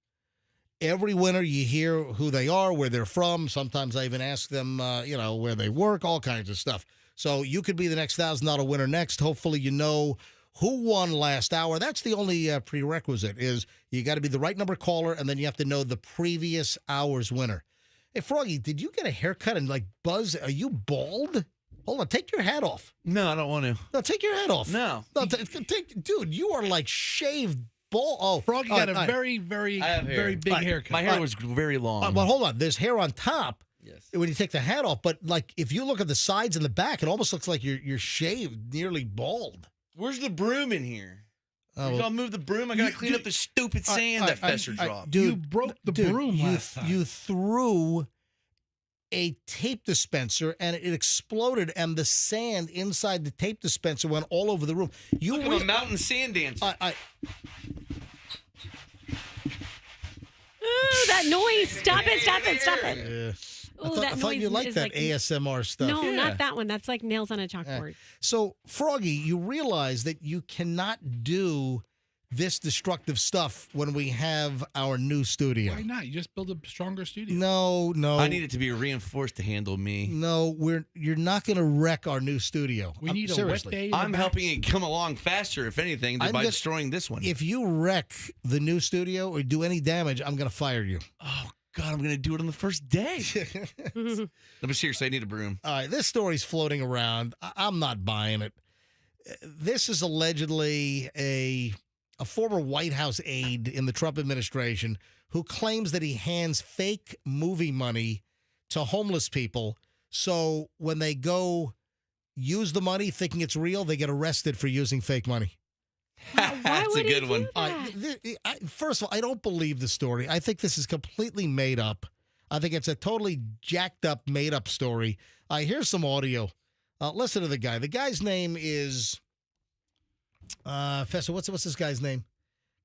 every winner. You hear who they are, where they're from. Sometimes I even ask them, where they work, all kinds of stuff. So you could be the next $1,000 winner next. Hopefully you know who won last hour. That's the only prerequisite is you got to be the right number caller, and then you have to know the previous hour's winner. Hey, Froggy, did you get a haircut and, buzz? Are you bald? Hold on. Take your hat off. No, I don't want to. No, take your hat off. No. Dude, you are shaved bald. Oh, Froggy got a very, very, very big haircut. My hair was very long. But hold on. There's hair on top. Yes. When you take the hat off, but if you look at the sides and the back, it almost looks like you're shaved, nearly bald. Where's the broom in here? I'll move the broom. I got to clean up the stupid sand that Fester dropped. Dude, you broke the broom last time. You threw a tape dispenser, and it exploded, and the sand inside the tape dispenser went all over the room. Look, I'm a mountain sand dancer. Ooh, that noise. Stop it. Yeah. Ooh, I thought you liked that ASMR stuff. No, not that one. That's like nails on a chalkboard. So, Froggy, you realize that you cannot do this destructive stuff when we have our new studio. Why not? You just build a stronger studio. No. I need it to be reinforced to handle me. No, you're not going to wreck our new studio. We need seriously. a wet day. I'm helping it come along faster, if anything, by destroying this one. If you wreck the new studio or do any damage, I'm going to fire you. Oh, God, I'm going to do it on the first day. But seriously, I need a broom. All right, this story's floating around. I'm not buying it. This is allegedly a former White House aide in the Trump administration who claims that he hands fake movie money to homeless people. So when they go use the money thinking it's real, they get arrested for using fake money. Why That's a good one. First of all, I don't believe the story. I think this is completely made up. I think it's a totally jacked up, made up story. Here's some audio. Listen to the guy. The guy's name is Fester. What's this guy's name?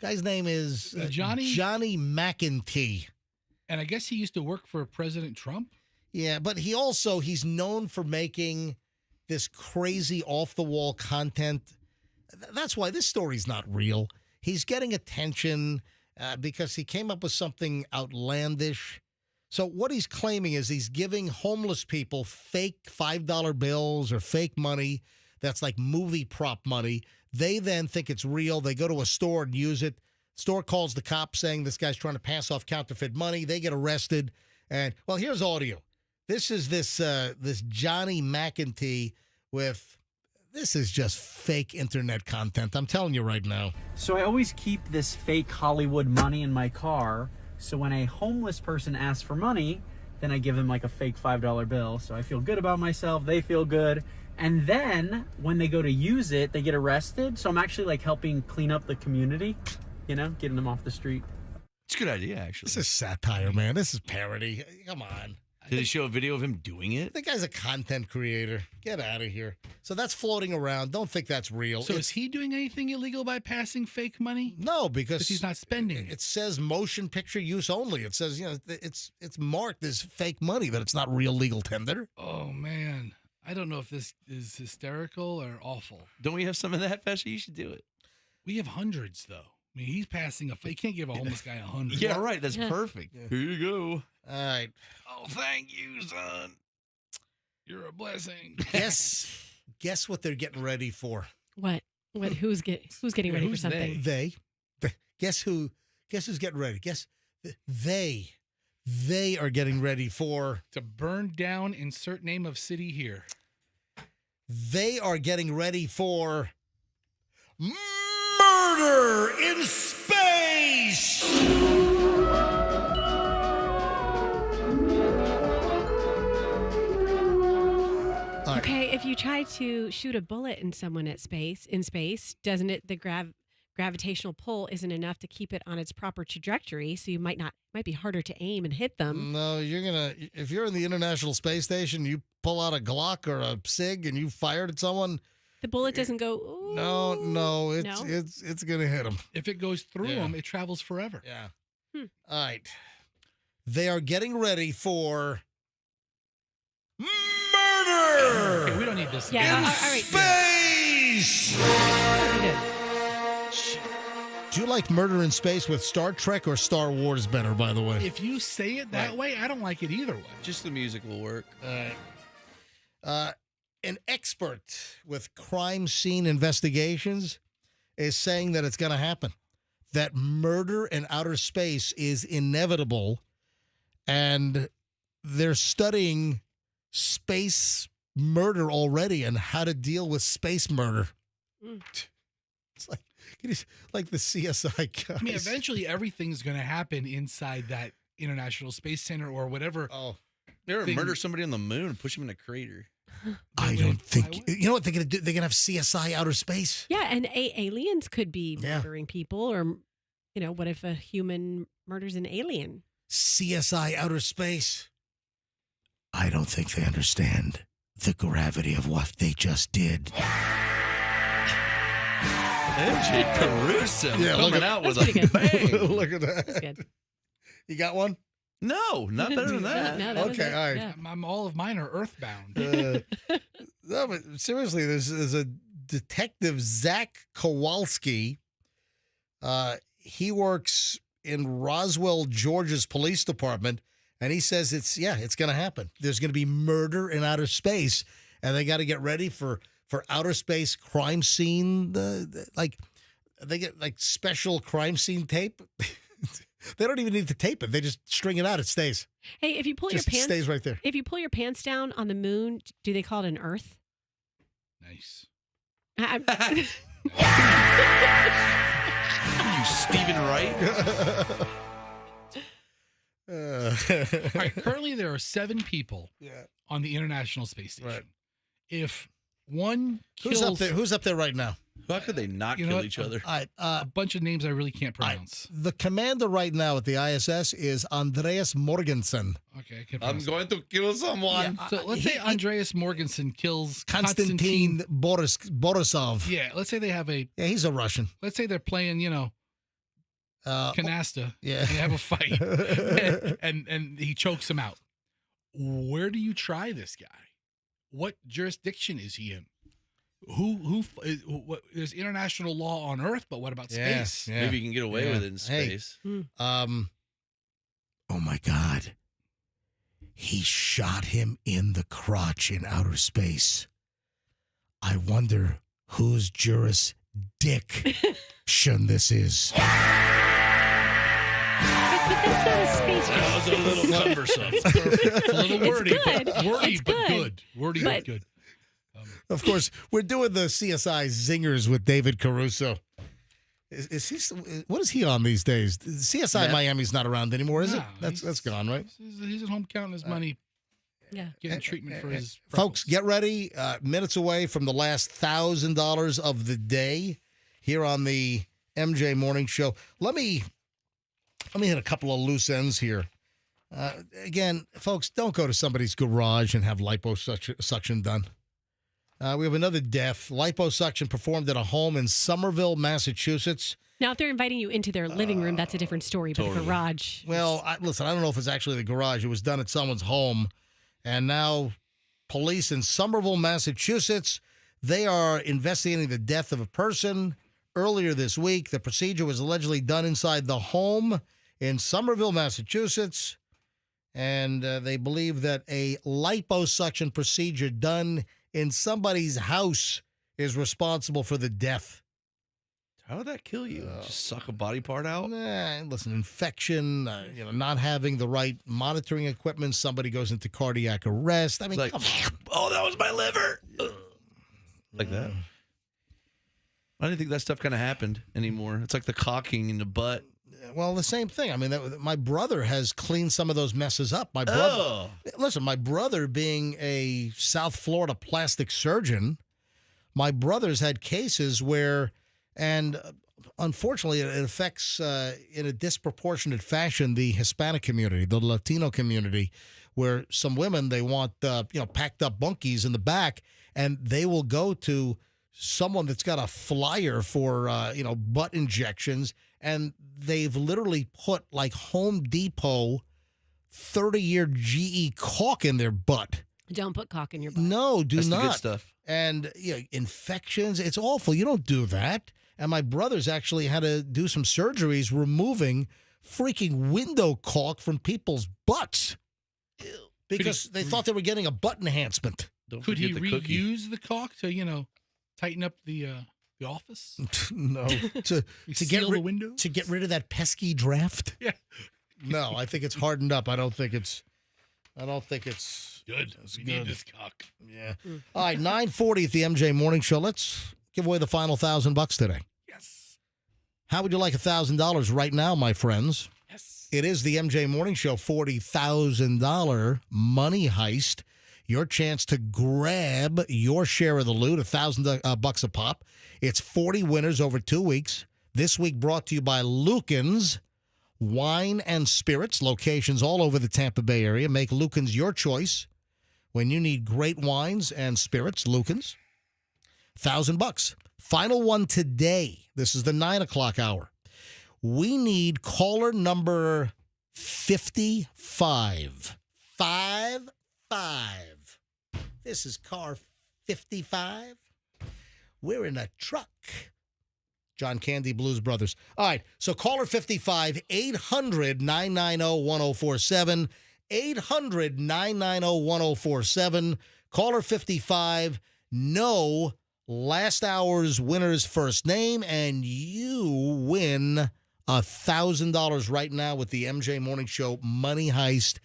Guy's name is Johnny McEntee. And I guess he used to work for President Trump. Yeah, but he's known for making this crazy off-the-wall content. That's why this story's not real. He's getting attention because he came up with something outlandish. So what he's claiming is he's giving homeless people fake $5 bills or fake money that's like movie prop money. They then think it's real. They go to a store and use it. Store calls the cops saying this guy's trying to pass off counterfeit money. They get arrested. And, well, here's audio. This is this Johnny McEntee with, this is just fake internet content. I'm telling you right now. So I always keep this fake Hollywood money in my car. So when a homeless person asks for money, then I give them like a fake $5 bill. So I feel good about myself. They feel good. And then when they go to use it, they get arrested. So I'm actually like helping clean up the community, getting them off the street. It's a good idea, actually. This is satire, man. This is parody. Come on. Did he show a video of him doing it? The guy's a content creator. Get out of here. So that's floating around. Don't think that's real. So is he doing anything illegal by passing fake money? No, because he's not spending it. It says motion picture use only. It says, it's marked as fake money, that it's not real legal tender. Oh, man. I don't know if this is hysterical or awful. Don't we have some of that, Fesher? You should do it. We have hundreds, though. I mean, he's passing a fake. You can't give a homeless guy 100. Yeah, right. That's perfect. Yeah. Here you go. All right. Oh, thank you, son. You're a blessing. Guess what they're getting ready for? What? Who's getting ready for something? They. Guess who's getting ready? Guess they. They are getting ready for to burn down. Insert name of city here. They are getting ready for murder in space. Okay, if you try to shoot a bullet in someone in space, doesn't it the gravitational pull isn't enough to keep it on its proper trajectory, so you might be harder to aim and hit them. No, if you're in the International Space Station, you pull out a Glock or a SIG and you fired at someone, the bullet doesn't go. Ooh. No, it's gonna hit them. If it goes through them, it travels forever. Yeah. All right. They are getting ready for murder. Okay, we don't need this. Yeah, in all right. Space. Do you like Murder in Space with Star Trek or Star Wars better, by the way? If you say it that way, I don't like it either way. Just the music will work. An expert with crime scene investigations is saying that it's going to happen, that murder in outer space is inevitable, and they're studying space murder already and how to deal with space murder. It's like the CSI guys. I mean, eventually everything's going to happen inside that International Space Center or whatever. Oh, they're going to murder somebody on the moon and push him in a crater. I don't think. You know what they're going to do? They're going to have CSI outer space. Yeah, and aliens could be murdering people, or what if a human murders an alien? CSI outer space. I don't think they understand the gravity of what they just did. MJ Caruso coming out with a bang. Look at that. That's good. You got one? No, not better than that. No, that was Okay, it. all right. Yeah. All of mine are earthbound. No, but seriously, there's a detective, Zach Kowalski. He works in Roswell, Georgia's police department, and he says it's going to happen. There's going to be murder in outer space, and they got to get ready for outer space crime scene. They get like special crime scene tape. They don't even need to tape it. They just string it out. It stays. Hey, if you pull your Just pants, stays right there. If you pull your pants down on the moon, do they call it an Earth? Nice. You Stephen Wright. All right, currently there are 7 people on the International Space Station. Right. If one kills... Who's up there right now? How could they not You know kill what? each other? A bunch of names I really can't pronounce. The commander right now at the ISS is Andreas Morgensen. Okay, I can I'm pronounce going to kill someone. So let's say Andreas Morgensen kills Konstantin Borisov. Yeah, let's say they have a. Yeah, he's a Russian. Let's say they're playing, canasta. Yeah. And they have a fight, and he chokes him out. Where do you try this guy? What jurisdiction is he in? There's international law on Earth, but what about space? Yeah. Maybe you can get away with it in space. Oh my God. He shot him in the crotch in outer space. I wonder whose jurisdiction this is. But that's not a space. That was a little cumbersome. It's a little wordy, good. but wordy, It's but good. good. Wordy, but good. Of course, we're doing the CSI Zingers with David Caruso. Is he? What is he on these days? CSI Miami's not around anymore, is it? That's gone, right? He's at home counting his money. Yeah. Getting treatment for his folks. Get ready. Minutes away from the last $1,000 of the day here on the MJ Morning Show. Let me hit a couple of loose ends here. Again, folks, don't go to somebody's garage and have liposuction done. We have another death. Liposuction performed at a home in Somerville, Massachusetts. Now, if they're inviting you into their living room, that's a different story. But the garage. Well, listen, I don't know if it's actually the garage. It was done at someone's home. And now police in Somerville, Massachusetts, they are investigating the death of a person. Earlier this week, the procedure was allegedly done inside the home in Somerville, Massachusetts. And they believe that a liposuction procedure done in somebody's house is responsible for the death. How would that kill you? Just suck a body part out? Listen, infection, not having the right monitoring equipment. Somebody goes into cardiac arrest. I mean, come on. Oh, that was my liver. Like that. I didn't think that stuff kind of happened anymore. It's like the cocking in the butt. Well, the same thing. I mean, my brother has cleaned some of those messes up. My brother, listen, my brother being a South Florida plastic surgeon, my brother's had cases where, and unfortunately, it affects in a disproportionate fashion the Hispanic community, the Latino community, where some women, they want packed up bunkies in the back, and they will go to someone that's got a flyer for butt injections. And they've literally put like Home Depot 30-year GE caulk in their butt. Don't put caulk in your butt. No, That's not. The good stuff. And infections, it's awful. You don't do that. And my brother's actually had to do some surgeries removing freaking window caulk from people's butts. Because they thought they were getting a butt enhancement. Could he reuse the caulk to, tighten up the office? No, to get rid of that pesky draft. Yeah. No, I think it's hardened up. I don't think it's good. We need this cock. Yeah. All right, 9:40 at the MJ Morning Show. Let's give away the final $1,000 today. Yes. How would you like $1,000 right now, my friends? Yes. It is the MJ Morning Show $40,000 money heist. Your chance to grab your share of the loot, $1,000 a pop. It's 40 winners over 2 weeks. This week brought to you by Lucan's Wine and Spirits, locations all over the Tampa Bay area. Make Lucan's your choice when you need great wines and spirits. Lucan's, $1,000. Final one today. This is the 9 o'clock hour. We need caller number 55. 55. This is car 55. We're in a truck. John Candy, Blues Brothers. All right, so caller 55, 800-990-1047. 800-990-1047. Caller 55, know last hour's winner's first name, and you win $1,000 right now with the MJ Morning Show Money Heist.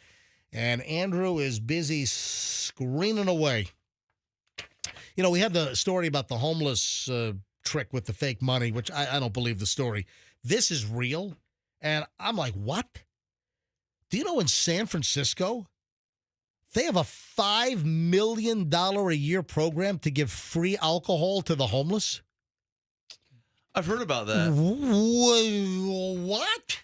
And Andrew is busy screaming away. We had the story about the homeless trick with the fake money, which I don't believe the story. This is real. And I'm like, what? Do you know in San Francisco, they have a $5 million a year program to give free alcohol to the homeless? I've heard about that. What?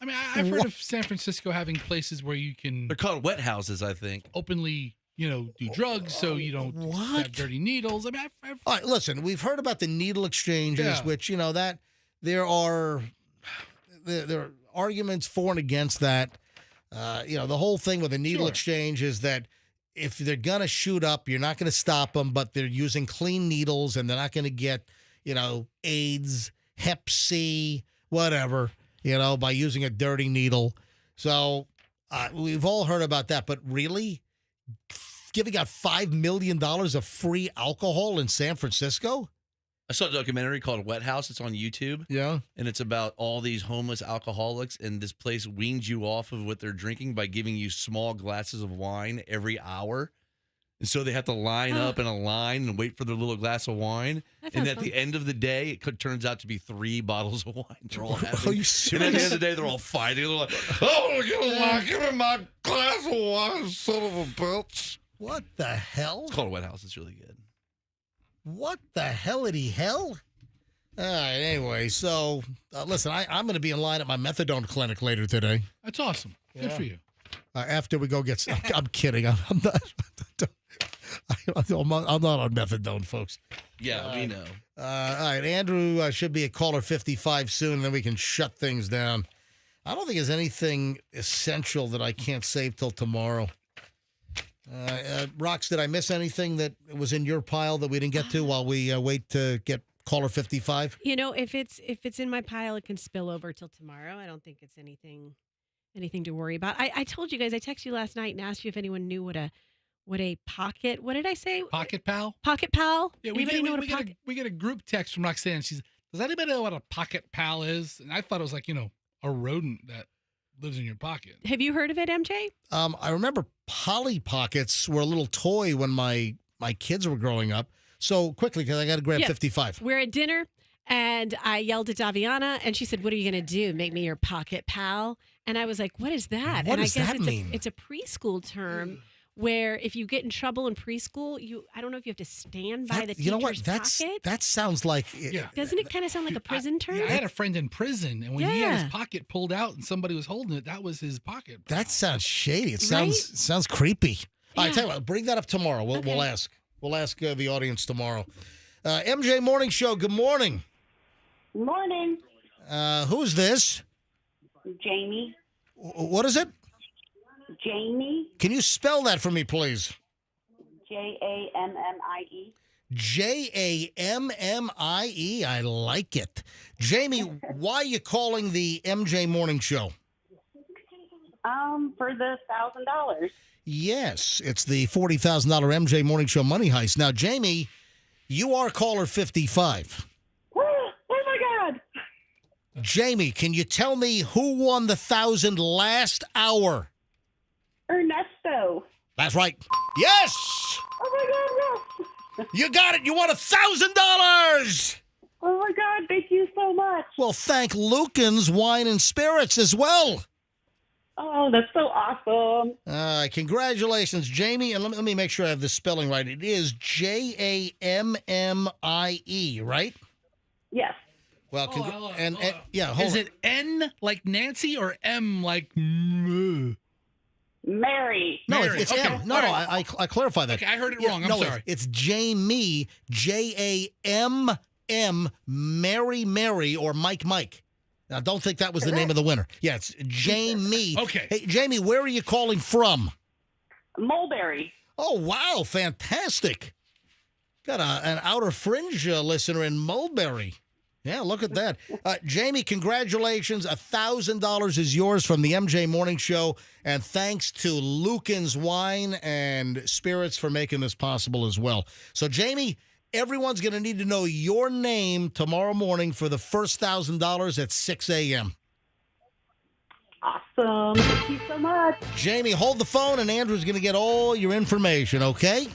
I mean, I've heard of San Francisco having places where you can They're called wet houses, I think. openly, do drugs so you don't have dirty needles. I mean, I've All right, listen, we've heard about the needle exchanges, Yeah. which, that there are arguments for and against that. The whole thing with the needle Sure. exchange is that if they're going to shoot up, you're not going to stop them, but they're using clean needles and they're not going to get, AIDS, Hep C, whatever, by using a dirty needle. So we've all heard about that, but really? Giving out $5 million of free alcohol in San Francisco? I saw a documentary called Wet House. It's on YouTube. Yeah. And it's about all these homeless alcoholics, and this place weans you off of what they're drinking by giving you small glasses of wine every hour. And so they have to line up in a line and wait for their little glass of wine. And at the end of the day, it turns out to be 3 bottles of wine. They're all having. Are you And at the end serious? of the day, they're all fighting. They're like, oh, give me my glass of wine, son of a bitch. What the hell? It's called Wet House. It's really good. What the hellity hell? All right, anyway, so listen, I'm going to be in line at my methadone clinic later today. That's awesome. Good for you. After we go get, I'm kidding. I'm not. I'm not on methadone, folks. Yeah, we know. All right, Andrew should be at caller 55 soon, and then we can shut things down. I don't think there's anything essential that I can't save till tomorrow. Rox, did I miss anything that was in your pile that we didn't get to while we wait to get caller 55? If it's in my pile, it can spill over till tomorrow. I don't think it's anything to worry about. I told you guys, I texted you last night and asked you if anyone knew what a pocket. What did I say? Pocket pal. Pocket pal. Yeah, Anybody know what a pocket? we get a group text from Roxanne. She's, does anybody know what a pocket pal is? And I thought it was like a rodent that lives in your pocket. Have you heard of it, MJ? I remember Polly Pockets were a little toy when my kids were growing up. So quickly, because I got to grab 55. We're at dinner, and I yelled at Daviana, and she said, "What are you going to do? Make me your pocket pal?" And I was like, "What is that?" What and does I guess that mean? it's a preschool term where if you get in trouble in preschool, I don't know if you have to stand by the teacher's You know what? pocket. That sounds like. Doesn't it kind of sound like a prison term? Yeah, I had a friend in prison, and when he had his pocket pulled out and somebody was holding it, that was his pocket. That sounds shady. It sounds creepy. All right, tell you what, bring that up tomorrow. We'll ask. We'll ask the audience tomorrow. MJ Morning Show, good morning. Morning. Who's this? Jamie. What is it? Jamie. Can you spell that for me, please? Jammie. Jammie. I like it. Jamie, why are you calling the MJ Morning Show? For the $1,000. Yes, it's the $40,000 MJ Morning Show money heist. Now, Jamie, you are caller 55. Oh my God. Jamie, can you tell me who won the 1,000 last hour? Ernesto. That's right. Yes! Oh my God, yes. You got it. You won $1,000. Oh my God, thank you so much. Well, thank Lucan's Wine and Spirits as well. Oh, that's so awesome. Congratulations, Jamie. And let me make sure I have the spelling right. It is Jammie, right? Yes. Well, Hold on. hold Is on. it N like Nancy or M like Mary. No, Mary? it's Okay. M. No, All no, right. I clarify that. Okay, I heard it wrong. I'm sorry. It's Jamie, Jamm, Mary, or Mike. Now, don't think that was the name of the winner. Yeah, it's Jamie. Okay. Hey, Jamie, where are you calling from? Mulberry. Oh, wow. Fantastic. Got an outer fringe listener in Mulberry. Yeah, look at that. Jamie, congratulations. $1,000 is yours from the MJ Morning Show. And thanks to Lucan's Wine and Spirits for making this possible as well. So, Jamie, everyone's going to need to know your name tomorrow morning for the first $1,000 at 6 a.m. Awesome. Thank you so much. Jamie, hold the phone, and Andrew's going to get all your information, okay?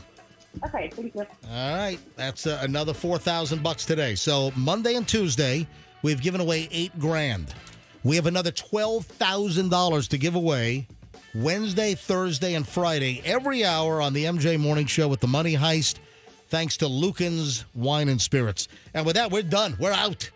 Okay, thank you. All right. That's another $4,000 today. So Monday and Tuesday, we've given away $8,000. We have another $12,000 to give away Wednesday, Thursday, and Friday, every hour on the MJ Morning Show with the Money Heist. thanks to Lucan's Wine and Spirits. And with that, we're done. We're out.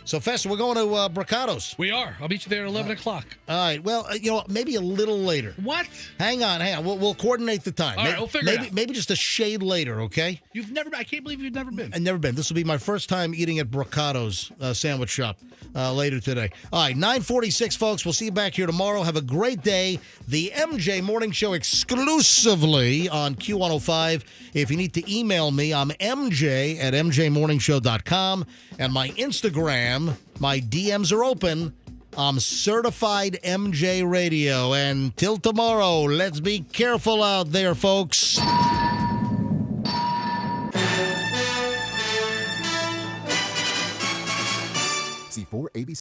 So, Fester, we're going to Brocato's. We are. I'll meet you there at 11 o'clock. All right. Well, maybe a little later. What? Hang on. We'll coordinate the time. All right, we'll figure it out. Maybe just a shade later, okay? I can't believe you've never been. I've never been. This will be my first time eating at Brocato's sandwich shop later today. All right, 9:46, folks. We'll see you back here tomorrow. Have a great day. The MJ Morning Show exclusively on Q105. If you need to email me, I'm MJ at mjmorningshow.com. And my Instagram, my DMs are open. I'm Certified MJ Radio. And till tomorrow, let's be careful out there, folks. C4 ABC.